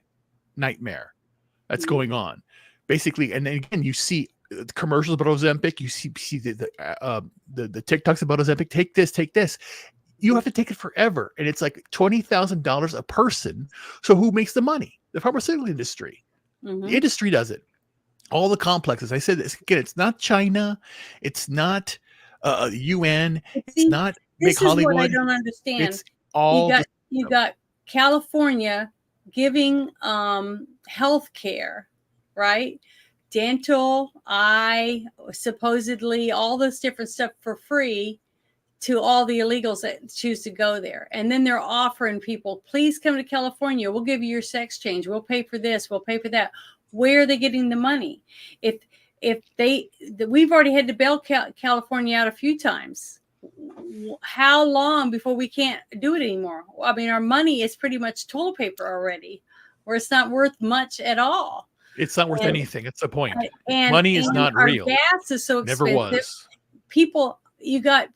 E: nightmare that's
B: Mhm.
E: going on, basically. And then again, you see commercials about Ozempic. You see the TikToks about Ozempic. Take this. You have to take it forever, and it's like $20,000 a person. So who makes the money? The pharmaceutical industry.
B: Mhm.
E: The industry does it. All the complexes. I said this again. It's not China. It's not UN. It's
B: See,
E: not big
B: this is
E: Hollywood.
B: what I don't understand.
E: It's all
B: You got California giving health care, right? Dental, eye, supposedly all this different stuff for free to all the illegals that choose to go there. And then they're offering people, please come to California. We'll give you your sex change. We'll pay for this. We'll pay for that. Where are they getting the money? If we've already had to bail California out a few times. How long before we can't do it anymore? I mean, our money is pretty much toilet paper already, or it's not worth much at all.
E: It's not worth anything. That's the point.
B: And
E: money is not
B: our
E: real.
B: Gas is so expensive.
E: Never was.
B: People, you got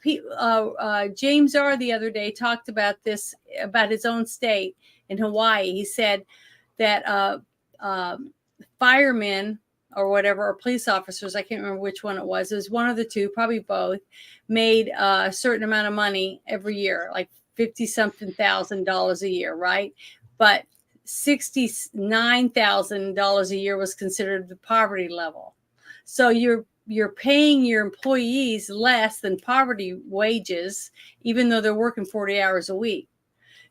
B: James R. the other day talked about this, about his own state in Hawaii. He said that firemen or whatever, or police officers, I can't remember which one it was one of the two, probably both, made a certain amount of money every year, like $50-something thousand a year, right? But $69,000 a year was considered the poverty level. So you're paying your employees less than poverty wages, even though they're working 40 hours a week.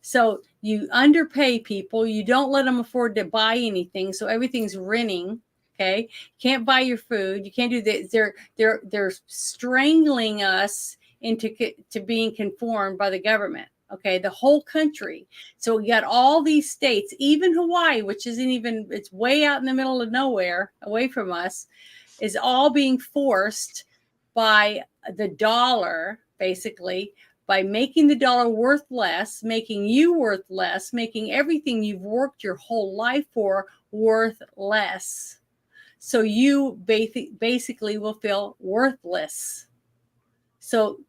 B: So you underpay people, you don't let them afford to buy anything, so everything's renting. Okay, can't buy your food. You can't do that. They're strangling us into being conformed by the government. Okay, the whole country. So we got all these states, even Hawaii, which isn't even, it's way out in the middle of nowhere, away from us, is all being forced by the dollar, basically, by making the dollar worth less, making you worth less, making everything you've worked your whole life for worth less. So you basically will feel worthless. So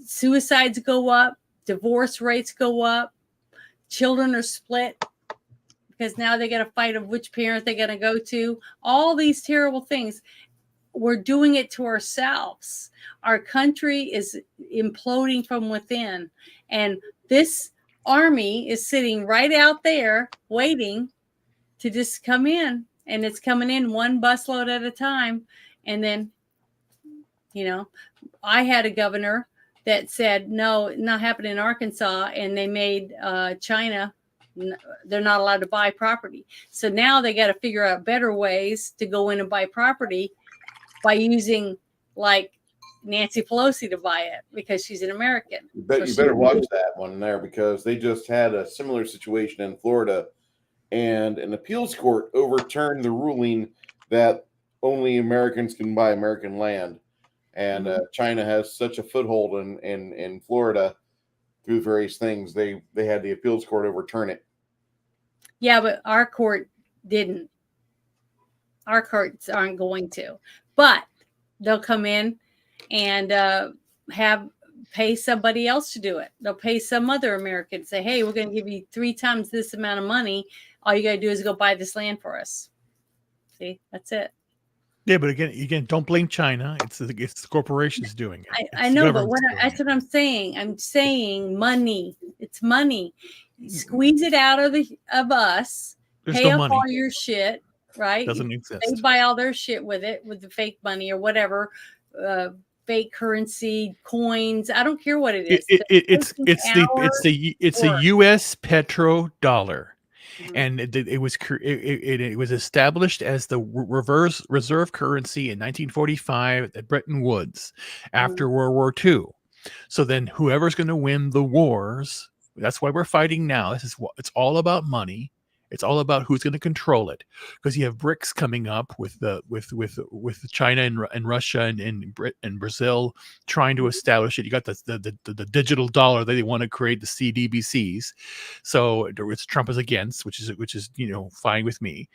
B: suicides go up, divorce rates go up, children are split because now they got to fight of which parent they're going to go to. All these terrible things. We're doing it to ourselves. Our country is imploding from within. And this army is sitting right out there waiting to just come in. And it's coming in one busload at a time. And then, I had a governor that said, no, not happening in Arkansas. And they made China, they're not allowed to buy property. So now they got to figure out better ways to go in and buy property by using like Nancy Pelosi to buy it because she's an American.
D: You better watch that one there, because they just had a similar situation in Florida, and an appeals court overturned the ruling that only Americans can buy American land. And China has such a foothold in Florida through various things. They had the appeals court overturn it.
B: Yeah, but our court didn't. Our courts aren't going to. But they'll come in and pay somebody else to do it. They'll pay some other American, say, hey, we're going to give you 3 times this amount of money. All you got to do is go buy this land for us. See, that's it.
E: Yeah, but again, don't blame China. It's the corporations doing it.
B: I know, but that's what I'm saying. I'm saying money. It's money. Squeeze it out of us.
E: There's
B: pay
E: no
B: up
E: money.
B: all your shit, right?
E: Doesn't exist.
B: They buy all their shit with it, with the fake money or whatever, fake currency, coins. I don't care what it is.
E: It's the U.S. petrodollar. And it was established as the reserve currency in 1945 at Bretton Woods after World War II. So then whoever's going to win the wars, that's why we're fighting now. It's all about money. It's all about who's going to control it, because you have BRICS coming up with China and Russia and Brazil trying to establish it. You got the digital dollar that they want to create, the CBDCs. So it's Trump is against, which is fine with me.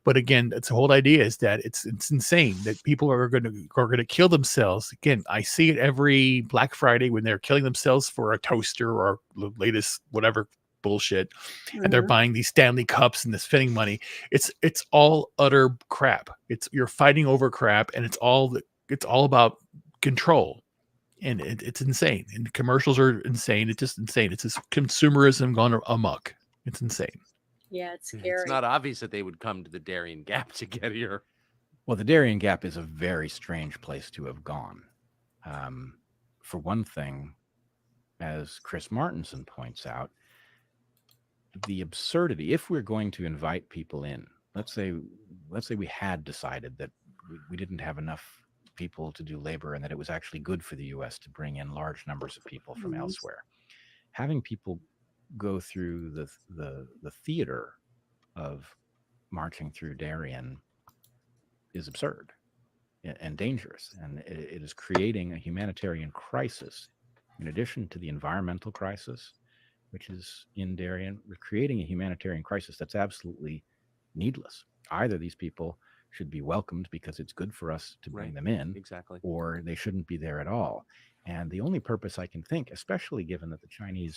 E: But again, it's the whole idea is that it's insane that people are going to kill themselves. Again, I see it every Black Friday when they're killing themselves for a toaster or the latest whatever bullshit, and they're buying these Stanley cups and this spending money. It's all utter crap. You're fighting over crap, and it's all about control, and it's insane. And commercials are insane. It's just insane. It's just consumerism gone amok. It's insane.
B: Yeah, it's scary.
H: It's not obvious that they would come to the Darien Gap to get here.
G: Well, the Darien Gap is a very strange place to have gone. For one thing, as Chris Martenson points out, the absurdity, if we're going to invite people in, let's say we had decided that we didn't have enough people to do labor and that it was actually good for the U.S. to bring in large numbers of people from elsewhere. Having people go through the theater of marching through Darien is absurd and dangerous, and it is creating a humanitarian crisis in addition to the environmental crisis, which is in Darien. We're creating a humanitarian crisis that's absolutely needless. Either these people should be welcomed because it's good for us to bring them in,
H: exactly,
G: or they shouldn't be there at all. And the only purpose I can think, especially given that the Chinese,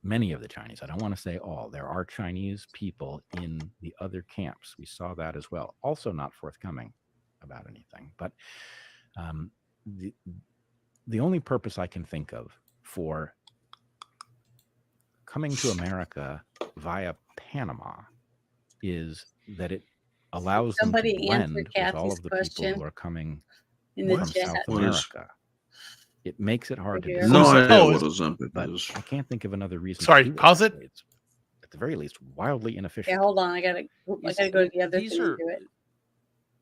G: many of the Chinese, I don't want to say all, there are Chinese people in the other camps. We saw that as well. Also not forthcoming about anything. But the only purpose I can think of for coming to America via Panama is that it allows them to blend with all of the people who are coming from South America. It makes it hard to
C: no idea what Ozempic is.
G: I can't think of another reason.
E: Sorry, pause it.
G: It's at the very least wildly inefficient.
B: Okay, hold on. I gotta go to the other thing to do it.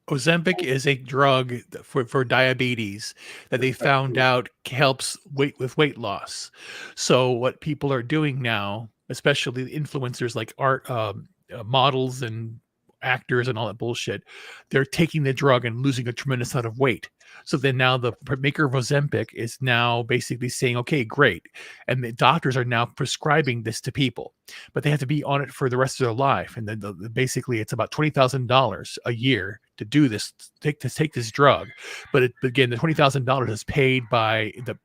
E: Ozempic is a drug for diabetes that they found out helps with weight loss. So what people are doing now, especially the influencers like art models and actors and all that bullshit, they're taking the drug and losing a tremendous amount of weight. So then now the maker of Ozempic is now basically saying, okay, great. And the doctors are now prescribing this to people, but they have to be on it for the rest of their life. And then basically it's about $20,000 a year to do this, take this drug. But again, the $20,000 is paid by the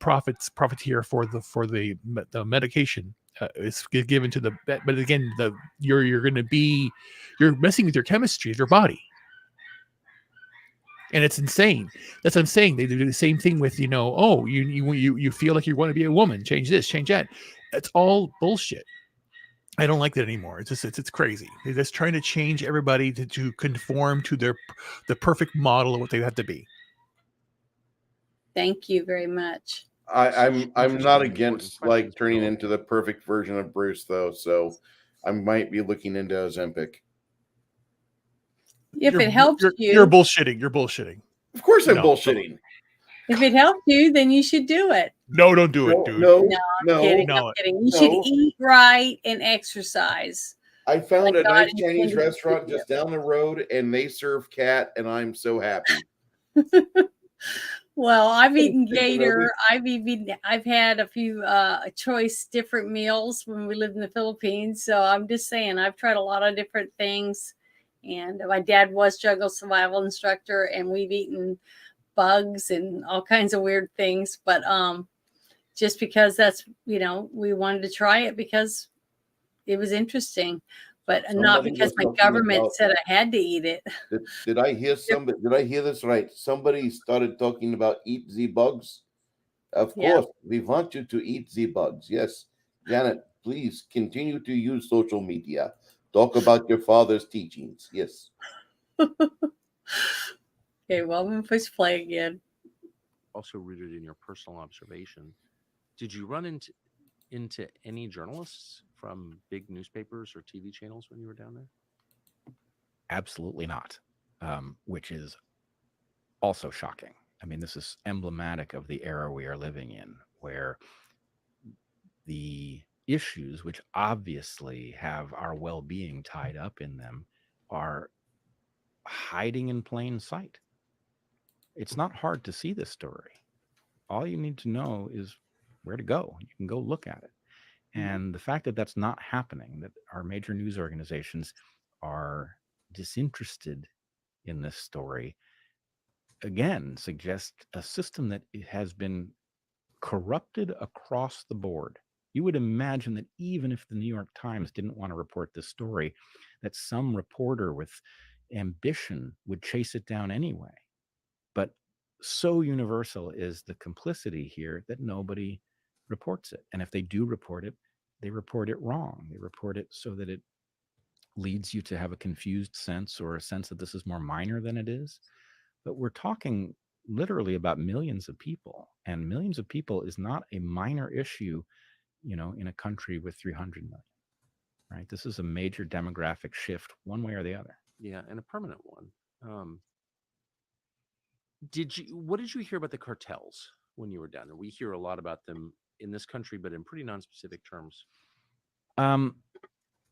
E: profiteer for the medication. It's given to but again, you're messing with your chemistry of your body. And it's insane. That's what I'm saying. They do the same thing with, you feel like you want to be a woman. Change this, change that. That's all bullshit. I don't like that anymore. It's crazy. They're just trying to change everybody to conform to the perfect model of what they have to be.
B: Thank you very much.
D: I'm not against like turning into the perfect version of Bruce though, so I might be looking into Ozempic.
B: If it helps you,
E: you're bullshitting. You're bullshitting.
D: Of course I'm
E: No.
D: bullshitting.
B: If it helped you, then you should do it.
E: No, don't do it, dude.
D: No,
B: Kidding,
E: No.
B: I'm kidding. You
D: No.
B: should eat right and exercise.
D: I found
B: Like
D: a
B: God
D: nice Chinese
B: intended you
D: restaurant
B: to.
D: just down the road, and they serve cat, and I'm so happy.
B: Well, I've eaten
D: Thinking of
B: gator. I've had a few choice different meals when we lived in the Philippines. So I'm just saying I've tried a lot of different things. And my dad was jungle survival instructor, and we've eaten bugs and all kinds of weird things. But just because that's, we wanted to try it because it was interesting, but not
D: Somebody
B: because
D: was
B: my
D: talking
B: government
D: about-
B: said I had to eat it.
D: Did I hear somebody? Did I hear this right? Somebody started talking about eat the bugs. Of
B: Yeah.
D: course, we want you to eat the bugs. Yes, Janet, please continue to use social media. Talk about your father's teachings. Yes.
B: Okay, well, I'm going to push play again.
H: Also rooted in your personal observation. Did you run into any journalists from big newspapers or TV channels when you were down there?
G: Absolutely not, which is also shocking. I mean, this is emblematic of the era we are living in, where the issues, which obviously have our well-being tied up in them, are hiding in plain sight. It's not hard to see this story. All you need to know is where to go. You can go look at it. And the fact that that's not happening, that our major news organizations are disinterested in this story, again, suggests a system that has been corrupted across the board. You would imagine that even if the New York Times didn't want to report this story, that some reporter with ambition would chase it down anyway. But so universal is the complicity here that nobody reports it. And if they do report it, they report it wrong. They report it so that it leads you to have a confused sense, or a sense that this is more minor than it is. But we're talking literally about millions of people, and millions of people is not a minor issue, in a country with 300 million, right? This is a major demographic shift one way or the other.
H: Yeah, and a permanent one. What did you hear about the cartels when you were down there? We hear a lot about them in this country, but in pretty non-specific terms.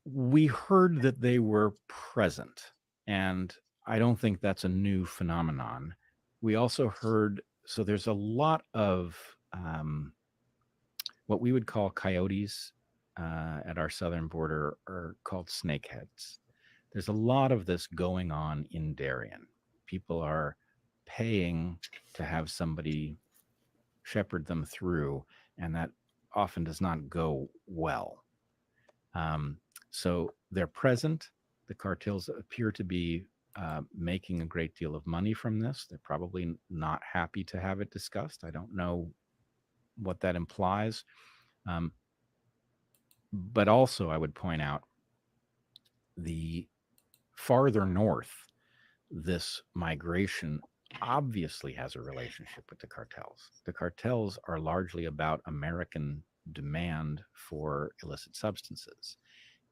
G: We heard that they were present, and I don't think that's a new phenomenon. We also heard, so there's a lot of what we would call coyotes at our southern border are called snakeheads. There's a lot of this going on in Darien. People are paying to have somebody shepherd them through, and that often does not go well. So they're present. The cartels appear to be making a great deal of money from this. They're probably not happy to have it discussed. I don't know what that implies. But also, I would point out, the farther north this migration obviously has a relationship with the cartels. The cartels are largely about American demand for illicit substances,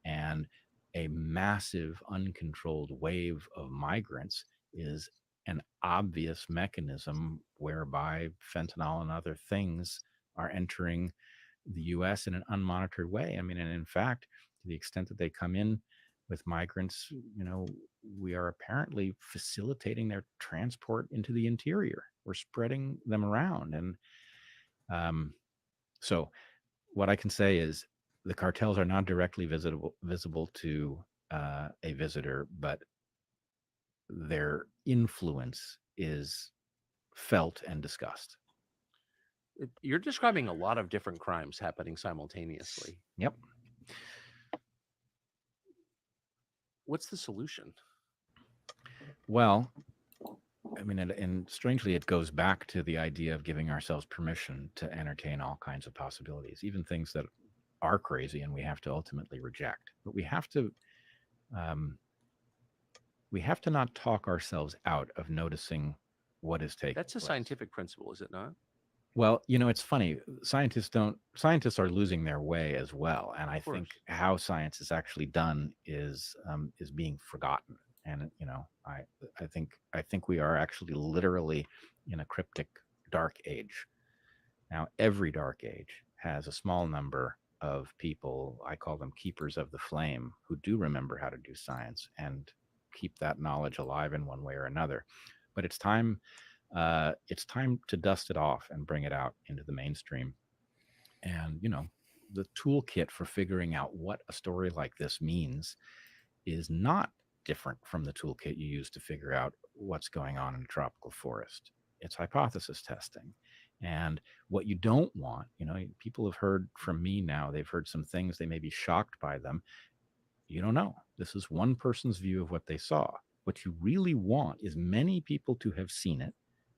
G: and a massive uncontrolled wave of migrants is an obvious mechanism whereby fentanyl and other things are entering the U.S. in an unmonitored way. I mean, and in fact, to the extent that they come in with migrants, we are apparently facilitating their transport into the interior. We're spreading them around. And so what I can say is the cartels are not directly visible to a visitor, but their influence is felt and discussed.
H: You're describing a lot of different crimes happening simultaneously.
G: Yep.
H: What's the solution?
G: Well, I mean, and strangely, it goes back to the idea of giving ourselves permission to entertain all kinds of possibilities, even things that are crazy and we have to ultimately reject. But we have to not talk ourselves out of noticing what is taking
H: That's a
G: place.
H: scientific principle, is it not?
G: Well, it's funny. Scientists are losing their way as well. And I think how science is actually done is being forgotten. And I think we are actually literally in a cryptic dark age. Now, every dark age has a small number of people, I call them keepers of the flame, who do remember how to do science and keep that knowledge alive in one way or another. But it's time to dust it off and bring it out into the mainstream. And the toolkit for figuring out what a story like this means is not different from the toolkit you use to figure out what's going on in a tropical forest. It's hypothesis testing. And what you don't want, people have heard from me now, they've heard some things, they may be shocked by them. You don't know. This is one person's view of what they saw. What you really want is many people to have seen it,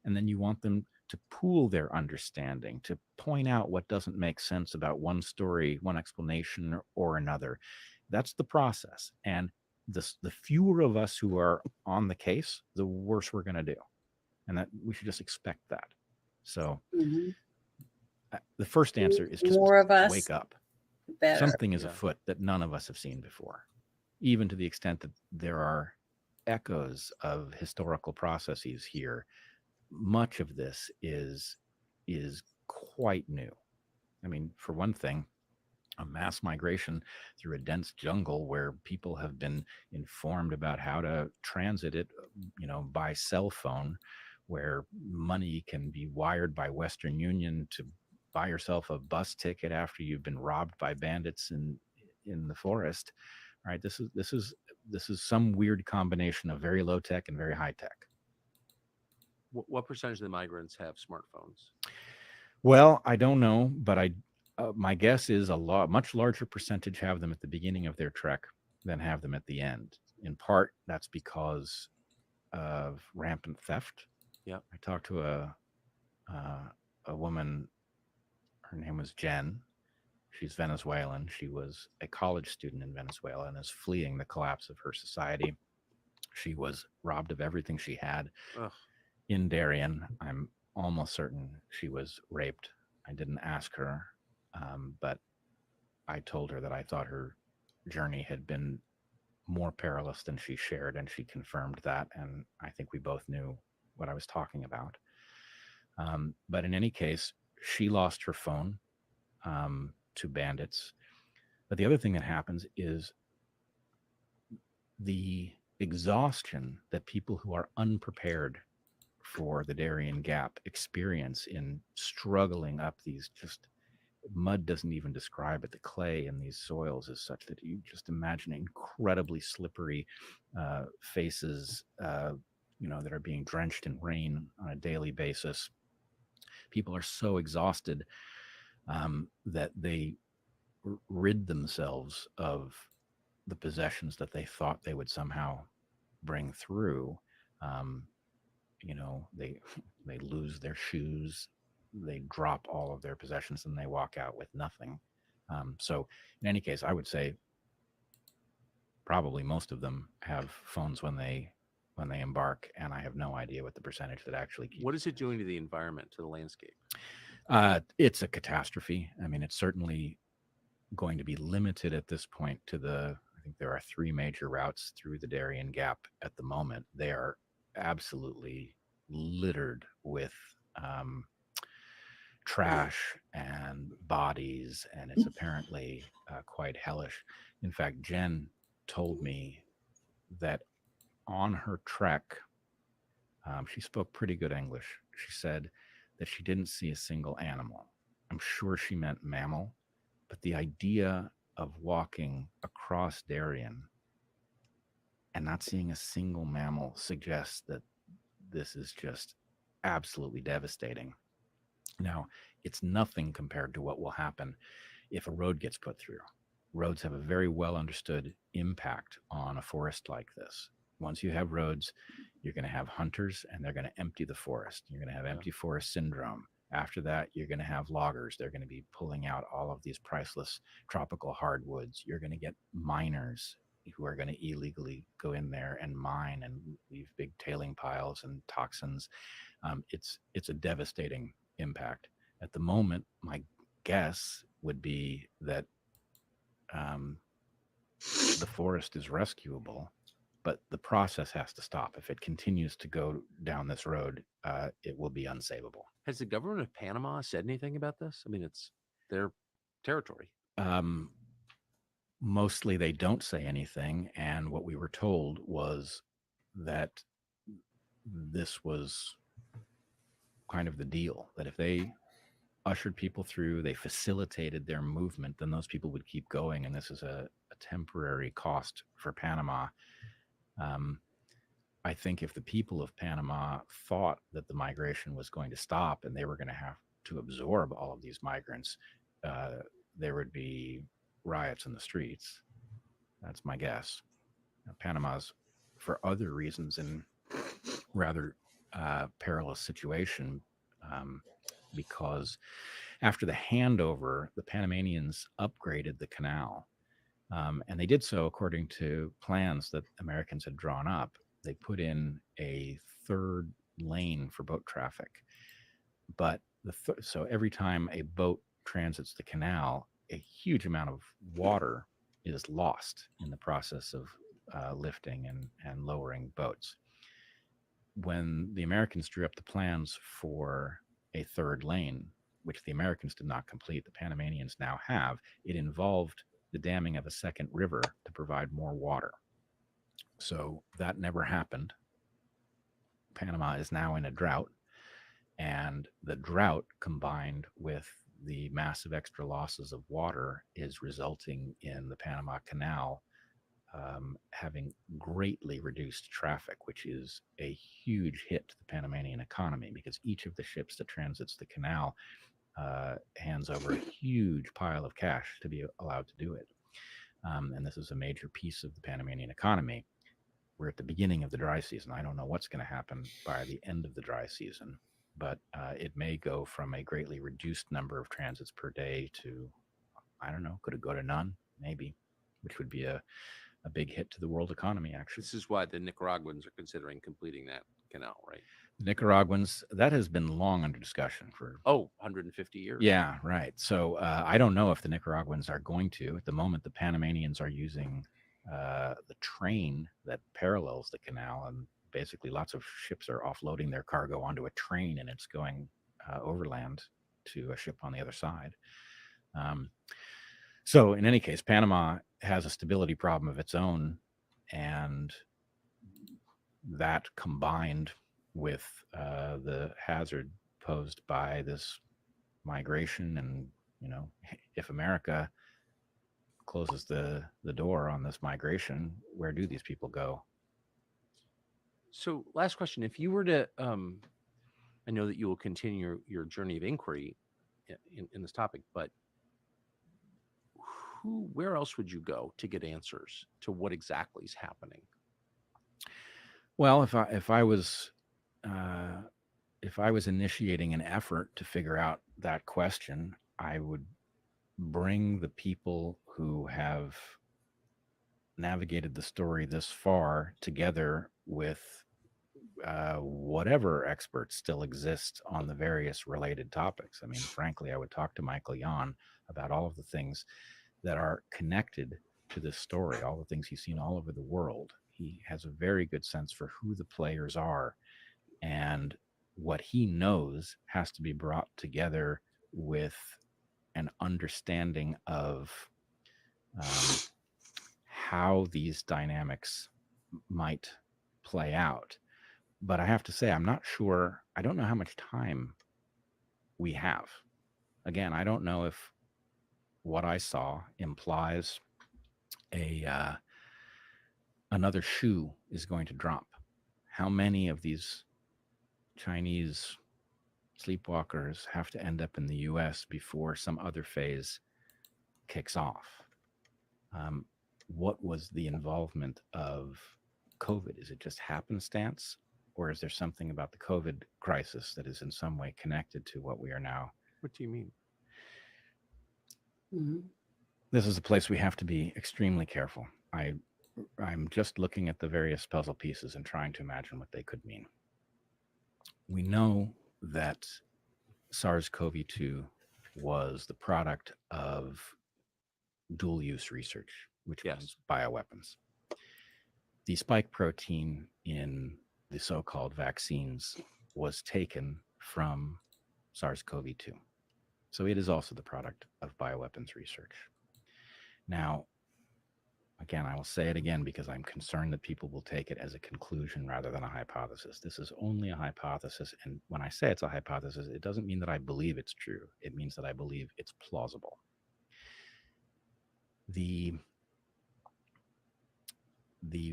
G: and then you want them to pool their understanding, to point out what doesn't make sense about one story, one explanation or another. That's the process. And the fewer of us who are on the case, the worse we're going to do. And that we should just expect that. So the first answer is just
B: more of us,
G: wake up.
B: better.
G: Something is afoot that none of us have seen before, even to the extent that there are echoes of historical processes here. Much of this is quite new. I mean, for one thing, a mass migration through a dense jungle where people have been informed about how to transit it, by cell phone, where money can be wired by Western Union to buy yourself a bus ticket after you've been robbed by bandits in the forest. All right, this is some weird combination of very low tech and very high tech.
H: What percentage of the migrants have smartphones?
G: Well, I don't know, but my guess is much larger percentage have them at the beginning of their trek than have them at the end. In part, that's because of rampant theft.
H: Yeah,
G: I talked to a woman. Her name was Jen. She's Venezuelan. She was a college student in Venezuela and is fleeing the collapse of her society. She was robbed of everything she had.
H: Ugh.
G: In Darien. I'm almost certain she was raped. I didn't ask her, but I told her that I thought her journey had been more perilous than she shared, and she confirmed that. And I think we both knew what I was talking about. But in any case, she lost her phone to bandits. But the other thing that happens is the exhaustion that people who are unprepared for the Darien Gap experience in struggling up these, just mud doesn't even describe it. The clay in these soils is such that you just imagine incredibly slippery faces, that are being drenched in rain on a daily basis. People are so exhausted that they rid themselves of the possessions that they thought they would somehow bring through. They lose their shoes, they drop all of their possessions, and they walk out with nothing. So in any case, I would say probably most of them have phones when they embark, and I have no idea what the percentage that actually keep.
H: What is it doing to the environment, to the landscape?
G: It's a catastrophe. I mean, it's certainly going to be limited at this point to I think there are 3 major routes through the Darien Gap at the moment. They are absolutely littered with trash and bodies, and it's apparently quite hellish. In fact, Jen told me that on her trek, she spoke pretty good English. She said that she didn't see a single animal. I'm sure she meant mammal, but the idea of walking across Darien and not seeing a single mammal suggests that this is just absolutely devastating. Now, it's nothing compared to what will happen if a road gets put through. Roads have a very well understood impact on a forest like this. Once you have roads, you're going to have hunters, and they're going to empty the forest. You're going to have empty forest syndrome. After that, you're going to have loggers. They're going to be pulling out all of these priceless tropical hardwoods. You're going to get miners who are going to illegally go in there and mine and leave big tailing piles and toxins. It's a devastating impact. At the moment, my guess would be that the forest is rescuable, but the process has to stop. If it continues to go down this road, it will be unsavable.
H: Has the government of Panama said anything about this? I mean, it's their territory.
G: Mostly they don't say anything. And what we were told was that this was kind of the deal, that if they ushered people through, they facilitated their movement, then those people would keep going. And this is a temporary cost for Panama. I think if the people of Panama thought that the migration was going to stop and they were going to have to absorb all of these migrants, there would be riots in the streets. That's my guess. Panama's, for other reasons, in rather perilous situation, because after the handover, the Panamanians upgraded the canal. And they did so according to plans that Americans had drawn up. They put in a third lane for boat traffic. But so every time a boat transits the canal, a huge amount of water is lost in the process of lifting and lowering boats. When the Americans drew up the plans for a third lane, which the Americans did not complete, the Panamanians now have, it involved the damming of a second river to provide more water. So that never happened. Panama is now in a drought, and the drought combined with the massive extra losses of water is resulting in the Panama Canal having greatly reduced traffic, which is a huge hit to the Panamanian economy, because each of the ships that transits the canal hands over a huge pile of cash to be allowed to do it. And this is a major piece of the Panamanian economy. We're at the beginning of the dry season. I don't know what's going to happen by the end of the dry season, but it may go from a greatly reduced number of transits per day to, I don't know, could it go to none? Maybe, which would be a big hit to the world economy, actually.
H: This is why the Nicaraguans are considering completing that canal, right?
G: The Nicaraguans, that has been long under discussion for
H: 150 years.
G: Yeah, right. So I don't know if the Nicaraguans are going to. At the moment, the Panamanians are using the train that parallels the canal, and basically lots of ships are offloading their cargo onto a train, and it's going overland to a ship on the other side. So in any case, Panama has a stability problem of its own, and that combined with the hazard posed by this migration, and if America closes the door on this migration, where do these people go?
H: So last question, if you were to I know that you will continue your journey of inquiry in this topic, but where else would you go to get answers to what exactly is happening?
G: Well, if I was initiating an effort to figure out that question, I would bring the people who have navigated the story this far together with whatever experts still exist on the various related topics. I mean, frankly, I would talk to Michael Yon about all of the things that are connected to this story, all the things he's seen all over the world. He has a very good sense for who the players are, and what he knows has to be brought together with an understanding of how these dynamics might play out. But I have to say, I'm not sure. I don't know how much time we have. Again, I don't know if what I saw implies another shoe is going to drop. How many of these Chinese sleepwalkers have to end up in the U.S. before some other phase kicks off? What was the involvement of COVID? Is it just happenstance, or is there something about the COVID crisis that is in some way connected to what we are now?
H: What do you mean?
G: This is a place we have to be extremely careful. I'm just looking at the various puzzle pieces and trying to imagine what they could mean. We know that SARS-CoV-2 was the product of dual-use research, which means bioweapons. the spike protein in the so-called vaccines was taken from SARS-CoV-2. So it is also the product of bioweapons research. Now, again, I will say it again because I'm concerned that people will take it as a conclusion rather than a hypothesis. This is only a hypothesis. And when I say it's a hypothesis, it doesn't mean that I believe it's true. It means that I believe it's plausible. The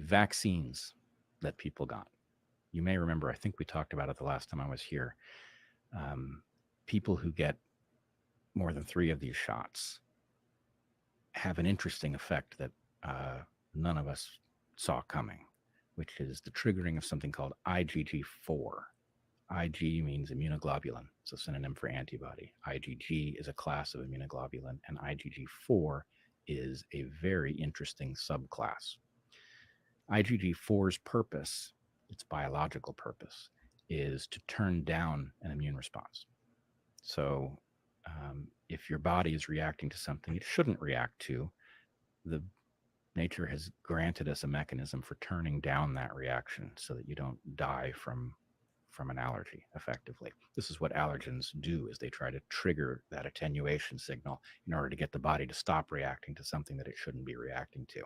G: vaccines that people got, you may remember, I think we talked about it the last time I was here. People who get more than 3 of these shots have an interesting effect that none of us saw coming, which is the triggering of something called IgG4. Ig means immunoglobulin. It's a synonym for antibody. IgG is a class of immunoglobulin, and IgG4 is a very interesting subclass. IgG4's purpose, its biological purpose, is to turn down an immune response. So if your body is reacting to something it shouldn't react to, the nature has granted us a mechanism for turning down that reaction so that you don't die from an allergy effectively. This is what allergens do, is they try to trigger that attenuation signal in order to get the body to stop reacting to something that it shouldn't be reacting to.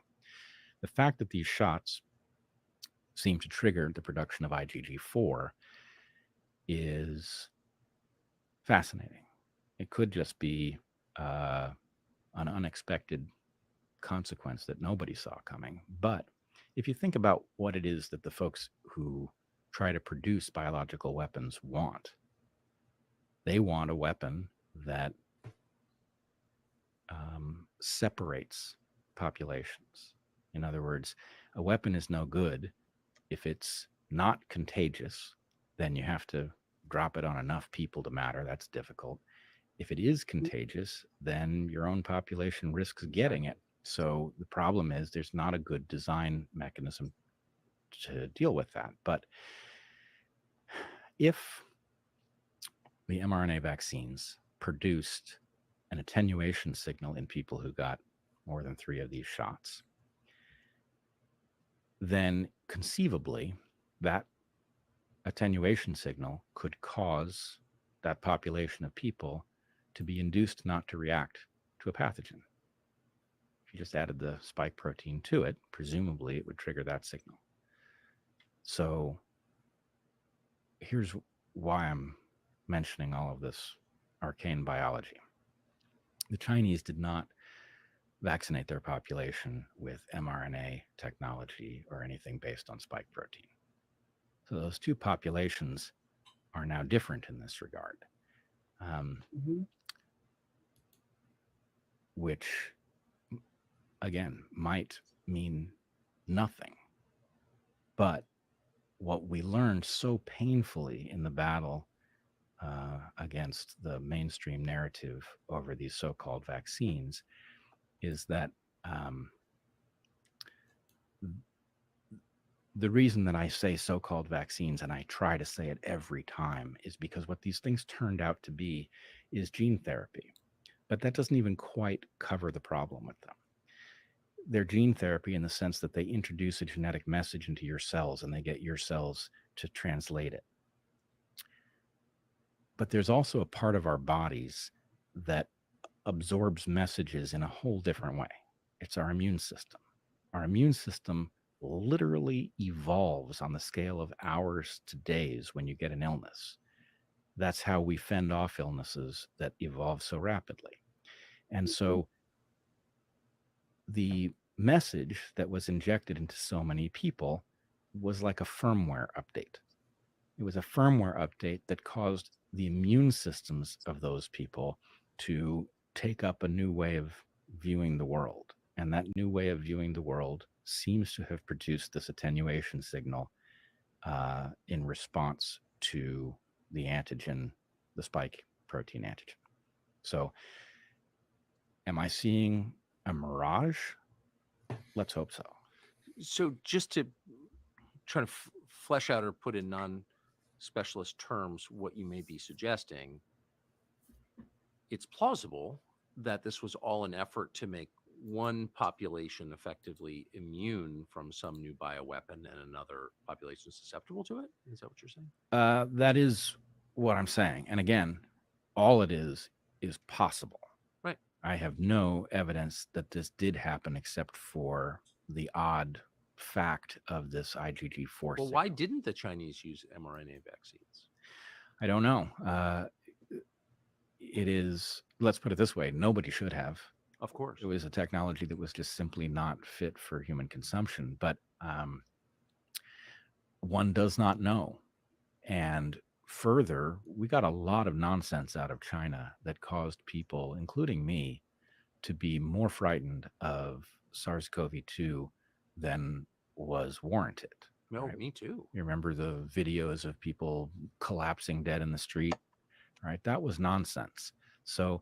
G: The fact that these shots seem to trigger the production of IgG4 is fascinating. It could just be an unexpected consequence that nobody saw coming. But if you think about what it is that the folks who try to produce biological weapons want, they want a weapon that separates populations. In other words, a weapon is no good if it's not contagious. Then you have to drop it on enough people to matter. That's difficult. If it is contagious, then your own population risks getting it. So the problem is there's not a good design mechanism to deal with that. But if the mRNA vaccines produced an attenuation signal in people who got more than 3 of these shots, then conceivably that attenuation signal could cause that population of people to be induced not to react to a pathogen. If you just added the spike protein to it, presumably it would trigger that signal. So here's why I'm mentioning all of this arcane biology. The Chinese did not vaccinate their population with mRNA technology or anything based on spike protein. So those 2 populations are now different in this regard, which, again, might mean nothing. But what we learned so painfully in the battle against the mainstream narrative over these so-called vaccines is that the reason that I say so-called vaccines, and I try to say it every time, is because what these things turned out to be is gene therapy. But that doesn't even quite cover the problem with them. They're gene therapy in the sense that they introduce a genetic message into your cells and they get your cells to translate it. But there's also a part of our bodies that absorbs messages in a whole different way. It's our immune system. Our immune system literally evolves on the scale of hours to days when you get an illness. That's how we fend off illnesses that evolve so rapidly. And so the message that was injected into so many people was like a firmware update. It was a firmware update that caused the immune systems of those people to take up a new way of viewing the world. And that new way of viewing the world seems to have produced this attenuation signal in response to the antigen, the spike protein antigen. So am I seeing a mirage? Let's hope so.
H: So just to try to flesh out or put in non-specialist terms what you may be suggesting, it's plausible that this was all an effort to make one population effectively immune from some new bioweapon and another population susceptible to it? Is that what you're saying?
G: That is what I'm saying. And again, all it is possible.
H: Right.
G: I have no evidence that this did happen except for the odd fact of this IgG4.
H: Well, why didn't the Chinese use mRNA vaccines?
G: I don't know. It is, let's put it this way, nobody should have.
H: Of course.
G: It was a technology that was just simply not fit for human consumption. But one does not know. And further, we got a lot of nonsense out of China that caused people, including me, to be more frightened of SARS-CoV-2 than was warranted.
H: No,
G: right?
H: me too.
G: You remember the videos of people collapsing dead in the street, right? That was nonsense. So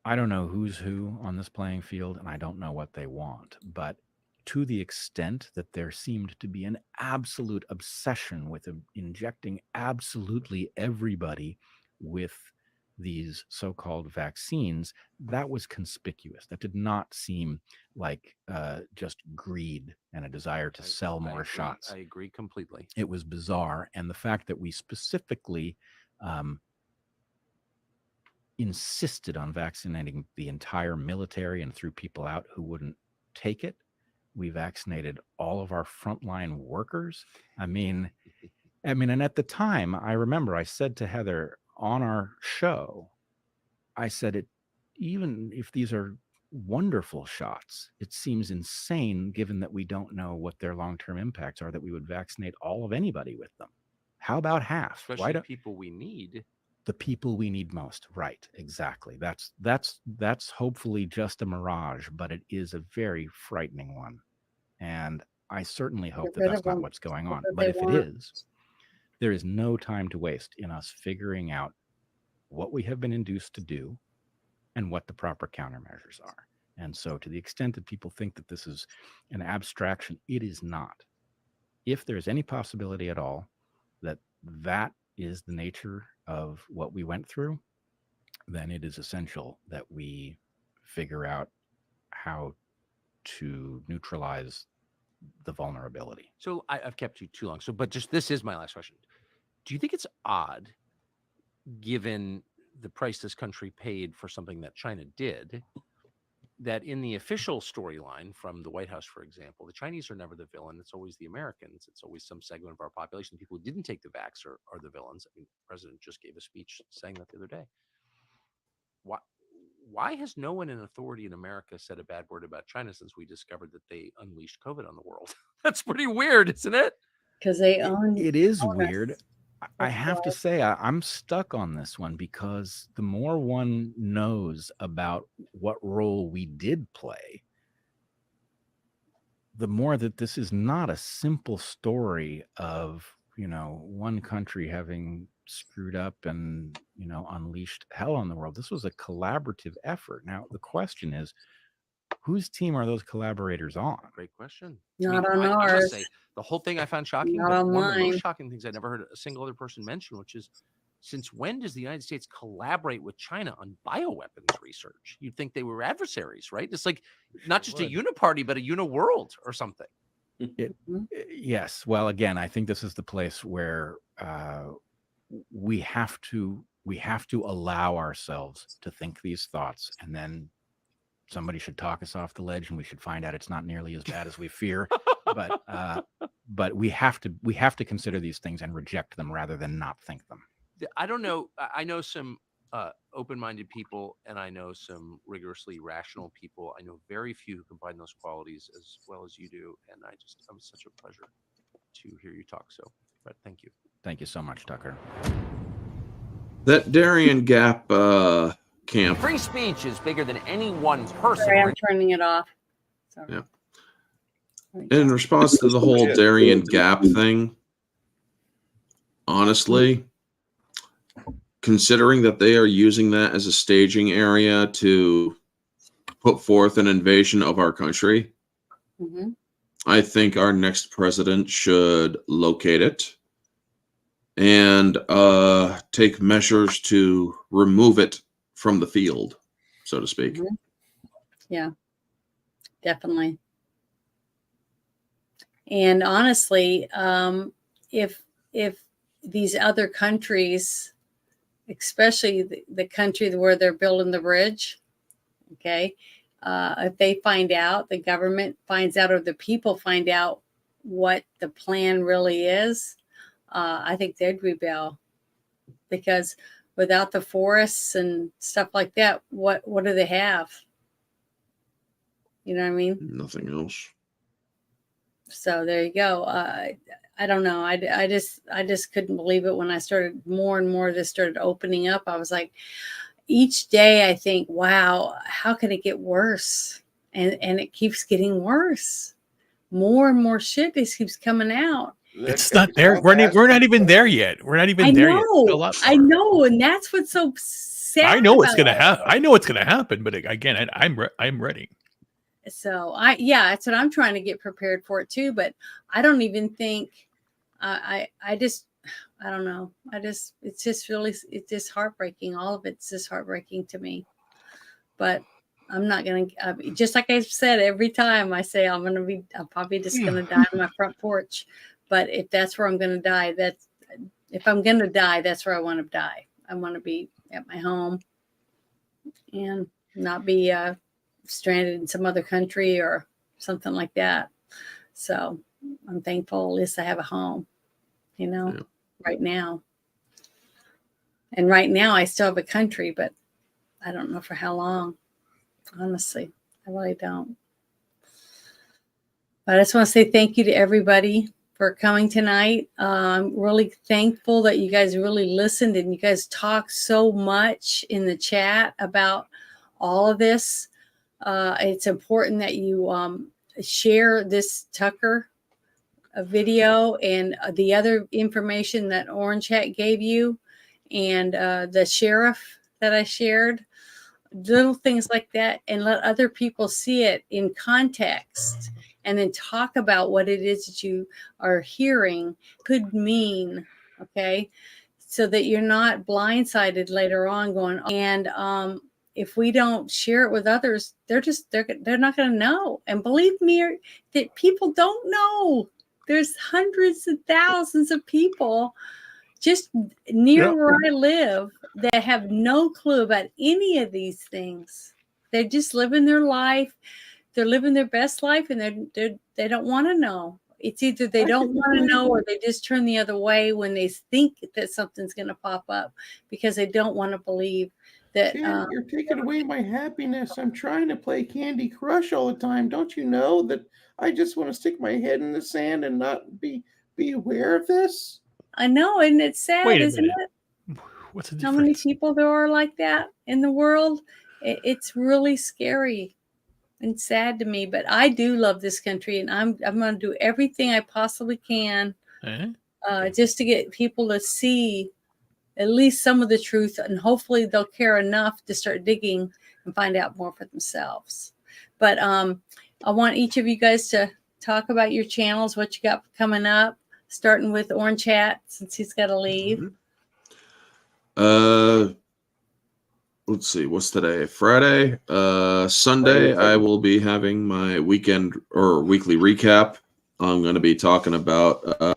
G: I don't know who's who on this playing field, and I don't know what they want. But to the extent that there seemed to be an absolute obsession with injecting absolutely everybody with these so-called vaccines, that was conspicuous. That did not seem like just greed and a desire to sell more shots.
H: I agree completely.
G: It was bizarre. And the fact that we specifically insisted on vaccinating the entire military and threw people out who wouldn't take it. We vaccinated all of our frontline workers. I mean, and at the time, I remember I said to Heather on our show, I said, even if these are wonderful shots, it seems insane, given that we don't know what their long-term impacts are, that we would vaccinate all of anybody with them. How about half?
H: Especially
G: Why don't
H: people we need?
G: The people we need most. Right. Exactly. That's hopefully just a mirage, but it is a very frightening one. And I certainly hope that that's not what's going on. But if it is, there is no time to waste in us figuring out what we have been induced to do and what the proper countermeasures are. And so to the extent that people think that this is an abstraction, it is not. If there's any possibility at all that that is the nature of what we went through, then it is essential that we figure out how to neutralize the vulnerability.
H: So I've kept you too long. So, but just this is my last question. Do you think it's odd, given the price this country paid for something that China did, that in the official storyline from the White House, for example, the Chinese are never the villain. It's always the Americans. It's always some segment of our population. People who didn't take the vax are the villains. I mean, the president just gave a speech saying that the other day. Why has no one in authority in America said a bad word about China since we discovered that they unleashed COVID on the world? That's pretty weird, isn't it?
B: Because they own
G: it is weird. I have to say, I'm stuck on this one, because the more one knows about what role we did play, the more that this is not a simple story of, one country having screwed up and, unleashed hell on the world. This was a collaborative effort. Now, the question is, whose team are those collaborators on?
H: Great question.
B: Not on ours.
H: I must say, the whole thing I found shocking.
B: Not
H: but
B: on
H: one of the
B: mine.
H: most shocking things I never heard a single other person mention, which is, since when does the United States collaborate with China on bioweapons research? You'd think they were adversaries, right? It's like not just a uniparty, but a uniworld or something.
G: Yes. Well, again, I think this is the place where we have to allow ourselves to think these thoughts, and then somebody should talk us off the ledge, and we should find out it's not nearly as bad as we fear. But we have to consider these things and reject them rather than not think them.
H: I don't know. I know some open-minded people, and I know some rigorously rational people. I know very few who combine those qualities as well as you do, and it was such a pleasure to hear you talk. So, Brett, thank you.
G: Thank you so much, Tucker.
C: That Darien Gap camp.
H: Free speech is bigger than any one person.
B: Sorry, I'm turning it off. Sorry.
C: Yeah. In response to the whole Darien Gap thing, honestly, considering that they are using that as a staging area to put forth an invasion of our country, I think our next president should locate it and take measures to remove it from the field, so to speak.
B: Yeah, definitely. And honestly, if these other countries, especially the country where they're building the bridge, okay, if they find out, the government finds out, or the people find out what the plan really is, I think they'd rebel, because without the forests and stuff like that, what do they have? You know what I mean?
C: Nothing else.
B: So there you go. I don't know. I just couldn't believe it when I started, more and more this started opening up. I was like, each day I think, wow, how can it get worse? And it keeps getting worse. More and more shit just keeps coming out.
E: It's not there. We're not even there yet. We're not even there yet. Still a lot
B: I
E: more.
B: know, and that's what's so sad.
E: I know what's
B: about
E: gonna
B: it.
E: happen. I know what's gonna happen, but again, I'm ready.
B: So that's what I'm trying to get prepared for it too. But I don't even think I don't know. It's just heartbreaking. All of it's just heartbreaking to me. But I'm not going to, just like I said, every time I say I'm probably just going to die on my front porch. But if that's where I'm going to die, if I'm going to die, that's where I want to die. I want to be at my home and not be stranded in some other country or something like that. So I'm thankful at least I have a home, right now. And right now I still have a country, but I don't know for how long. Honestly, I really don't. But I just want to say thank you to everybody for coming tonight. I'm really thankful that you guys really listened and you guys talked so much in the chat about all of this. It's important that you share this Tucker video and the other information that Orange Hat gave you, and the sheriff that I shared. Little things like that, and let other people see it in context, and then talk about what it is that you are hearing could mean, okay, so that you're not blindsided later on going. And if we don't share it with others, they're not going to know. And believe me, that people don't know. There's hundreds of thousands of people just near where I live that have no clue about any of these things. They're just living their life. They're living their best life, and they don't want to know. It's either they don't want to know, or they just turn the other way when they think that something's going to pop up, because they don't want to believe that.
I: You're taking away my happiness. I'm trying to play Candy Crush all the time. Don't you know that I just want to stick my head in the sand and not be aware of this?
B: I know, and it's sad, isn't it?
E: What's the
B: How
E: difference?
B: many people there are like that in the world? It's really scary and sad to me. But I do love this country, and I'm going to do everything I possibly can just to get people to see at least some of the truth, and hopefully they'll care enough to start digging and find out more for themselves. But I want each of you guys to talk about your channels, what you got coming up. Starting with Orange Hat, since he's got to leave.
C: Let's see, what's today? Friday. Sunday, I will be having my weekend or weekly recap. I'm going to be talking about a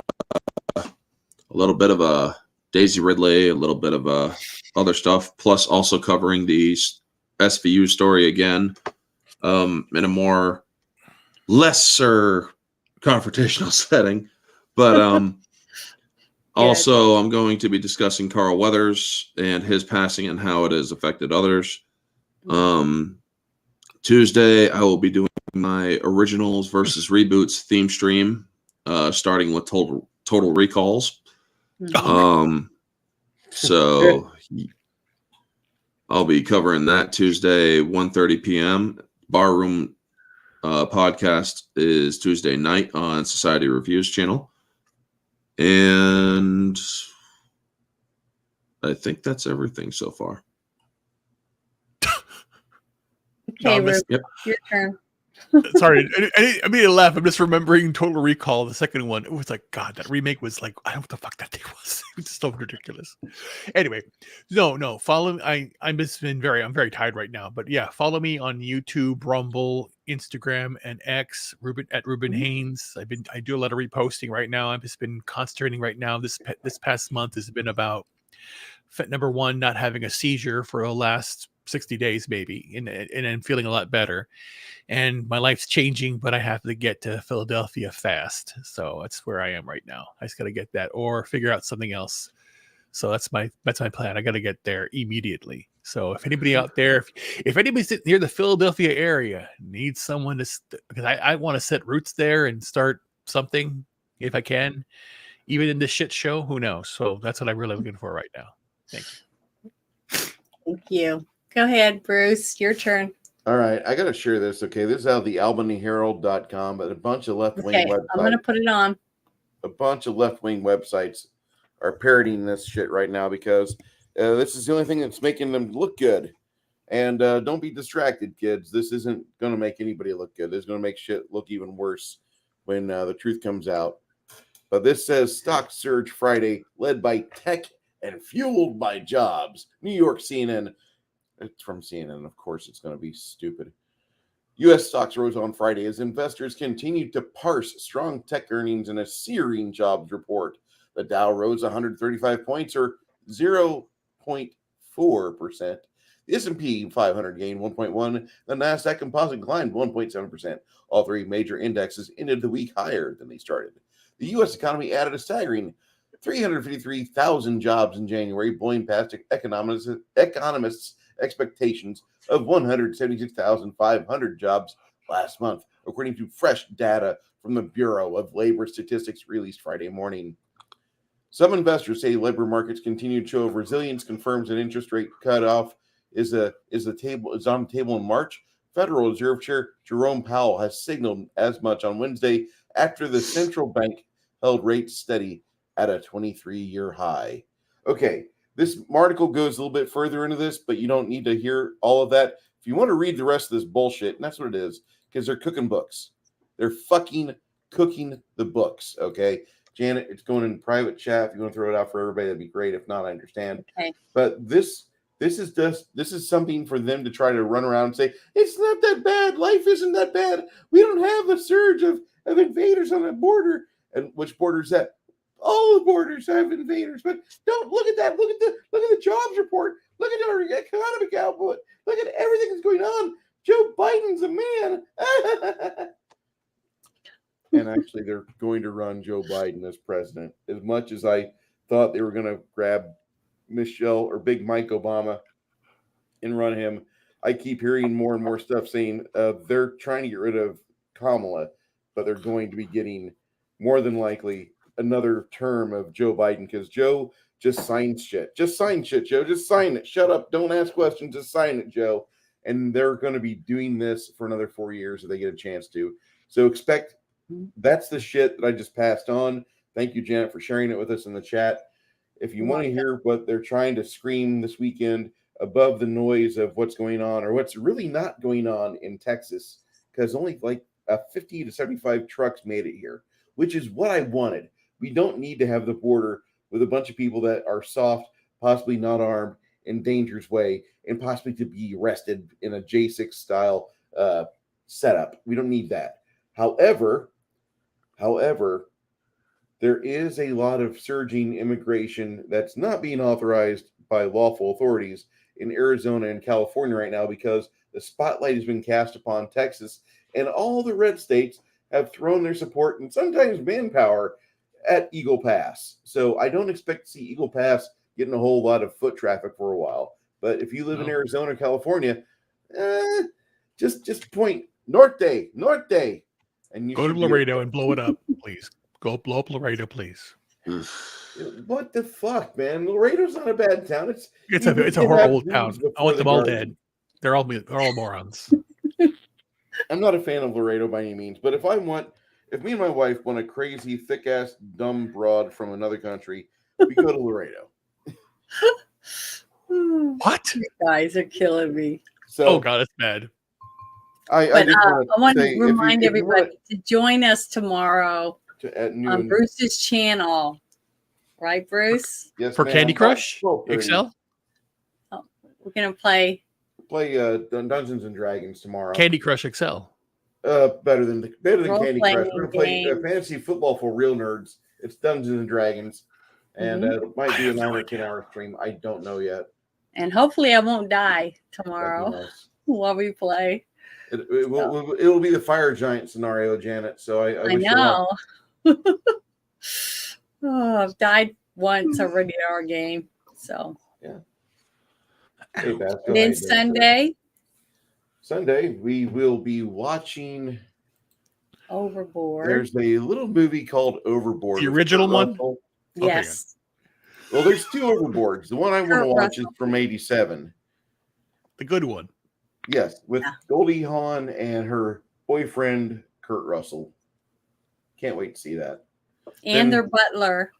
C: little bit of a Daisy Ridley, a little bit of other stuff, plus also covering the SVU story again, in a more lesser confrontational setting. But also, I'm going to be discussing Carl Weathers and his passing and how it has affected others. Tuesday, I will be doing my originals versus reboots theme stream, starting with Total Recalls. So I'll be covering that Tuesday, 1:30 p.m. Barroom podcast is Tuesday night on Society Reviews channel. And I think that's everything so far.
B: Okay, Ruth,
C: Yep.
B: your turn.
E: Sorry, I made a laugh. I'm just remembering Total Recall, the second one. It was like, God, that remake was like, I don't know what the fuck that thing was. It was so ridiculous. Anyway, no, follow. I'm very tired right now, but yeah, follow me on YouTube, Rumble, Instagram, and X. Ruben Haynes. I do a lot of reposting right now. I've just been concentrating right now. This past month has been about number one, not having a seizure for the last 60 days, maybe, and I'm feeling a lot better. And my life's changing, but I have to get to Philadelphia fast. So that's where I am right now. I just got to get that or figure out something else. So that's my plan. I got to get there immediately. So if anybody out there, if anybody's near the Philadelphia area, needs someone to, because I want to set roots there and start something if I can, even in this shit show, who knows? So that's what I'm really looking for right now. Thank you.
B: Thank you. Go ahead, Bruce. Your turn.
D: All right, I got to share this. Okay, this is out of the AlbanyHerald.com, but a bunch of left-wing websites.
B: I'm going to put it on.
D: A bunch of left-wing websites are parodying this shit right now because this is the only thing that's making them look good. And don't be distracted, kids. This isn't going to make anybody look good. This is going to make shit look even worse when the truth comes out. But this says stock surge Friday, led by tech and fueled by jobs. New York CNN. It's from CNN, of course. It's going to be stupid. U.S. stocks rose on Friday as investors continued to parse strong tech earnings in a searing jobs report. The Dow rose 135 points, or 0.4%. The S&P 500 gained 1.1%. The Nasdaq Composite climbed 1.7%. All three major indexes ended the week higher than they started. The U.S. economy added a staggering 353,000 jobs in January, blowing past economists' expectations of 176,500 jobs last month, according to fresh data from the Bureau of Labor Statistics released Friday morning. Some investors say labor markets continue to show resilience, confirms an interest rate cutoff is on the table in March. Federal Reserve Chair Jerome Powell has signaled as much on Wednesday after the central bank held rates steady at a 23-year high. Okay, this article goes a little bit further into this, but you don't need to hear all of that. If you want to read the rest of this bullshit, and that's what it is, because they're cooking books. They're fucking cooking the books, okay? Janet, it's going in private chat. If you want to throw it out for everybody, that'd be great. If not, I understand.
B: Okay.
D: But this is something for them to try to run around and say, it's not that bad. Life isn't that bad. We don't have a surge of invaders on the border. And which border is that? All the borders have invaders, but don't look at that. Look at the jobs report. Look at our economic output. Look at everything that's going on. Joe Biden's a man. And actually, they're going to run Joe Biden as president. As much as I thought they were going to grab Michelle or Big Mike Obama and run him, I keep hearing more and more stuff saying they're trying to get rid of Kamala, but they're going to be getting more than likely another term of Joe Biden because Joe just signs shit. Just sign shit, Joe. Just sign it. Shut up. Don't ask questions. Just sign it, Joe. And they're going to be doing this for another 4 years if they get a chance to. So expect that's the shit that I just passed on. Thank you, Janet, for sharing it with us in the chat. If you want to hear what they're trying to scream this weekend above the noise of what's going on or what's really not going on in Texas, because only like 50 to 75 trucks made it here, which is what I wanted. We don't need to have the border with a bunch of people that are soft, possibly not armed, in dangerous way, and possibly to be arrested in a J6 style setup. We don't need that. However, there is a lot of surging immigration that's not being authorized by lawful authorities in Arizona and California right now because the spotlight has been cast upon Texas, and all the red states have thrown their support and sometimes manpower at Eagle Pass. So I don't expect to see Eagle Pass getting a whole lot of foot traffic for a while. But if you live in Arizona, California, just point norte, and you
E: go to Laredo and blow it up, please. Go blow up Laredo, please.
D: What the fuck, man? Laredo's not a bad town.
E: It's a horrible town. I want them all dead. They're all morons.
D: I'm not a fan of Laredo by any means, but if me and my wife want a crazy, thick-ass, dumb broad from another country, we go to Laredo.
E: What?
B: You guys are killing me.
D: So,
E: oh, God, that's bad.
D: I
B: But
D: just
B: I want
D: say,
B: to remind
D: if you want
B: everybody to join us tomorrow
D: at
B: on
D: noon.
B: Bruce's channel. Right, Bruce?
D: Yes,
E: For
D: ma'am.
E: Candy Crush,
D: 12:30.
E: Excel,
B: We're going to play.
D: Play Dungeons and Dragons tomorrow.
E: Candy Crush Excel.
D: Better than Candy
B: Role-playing
D: Crush. We're gonna play
B: games.
D: fantasy football for real nerds. It's Dungeons and Dragons, and it might be a 9 or 10 hour stream. I don't know yet.
B: And hopefully I won't die
D: That'd
B: tomorrow
D: be nice.
B: while we play.
D: It'll be the fire giant scenario, Janet. So I wish you luck.
B: know. Oh, I've died once already in our game. So
D: Yeah. Hey, Basco,
B: and
D: how
B: then
D: you doing? Sunday, we will be watching.
B: Overboard.
D: There's a little movie called Overboard.
E: The
D: with
E: original
D: Kurt
E: one?
D: Russell.
B: Yes.
D: Well, there's two Overboards. The one I want to
B: Kurt
D: watch is
B: Russell.
D: from '87.
E: The good one.
D: Yes, with Goldie Hawn and her boyfriend Kurt Russell. Can't wait to see that.
B: And
D: Then-
B: their butler.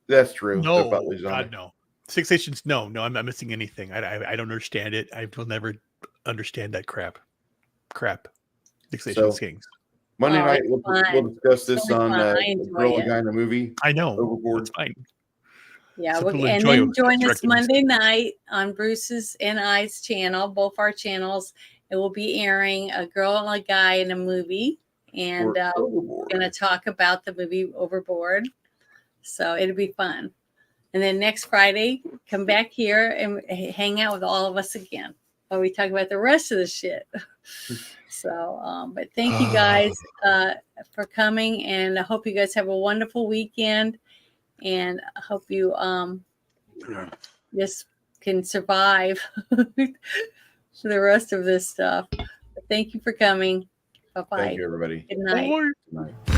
D: That's true.
E: No,
D: Their butler's on
E: God,
D: it.
E: no. Six Nations, no. I'm not missing anything. I don't understand it. I will never understand that crap. Six Nations
D: So-
E: Kings.
D: Monday
B: Oh,
D: night,
B: it's
D: we'll
B: fun.
D: discuss this
B: Really
D: on
B: fun. I enjoy
D: Girl, the
B: it.
D: Guy in the Movie.
E: I know.
D: Overboard.
E: It's fine.
B: Yeah,
E: Some people
B: and
E: enjoy
B: then
E: it.
B: join us
E: Directing
B: Monday night on Bruce's and I's channel, both our channels. It will be airing A Girl and a Guy in a Movie, and
D: Or
B: we're
D: Overboard.
B: going to talk about the movie Overboard. So it'll be fun. And then next Friday, come back here and hang out with all of us again while we talk about the rest of the shit. So, but thank you guys for coming, and I hope you guys have a wonderful weekend, and I hope you just can survive the rest of this stuff. But thank you for coming. Bye-bye.
D: Thank you, everybody.
B: Good night.
E: Bye.
D: Good night.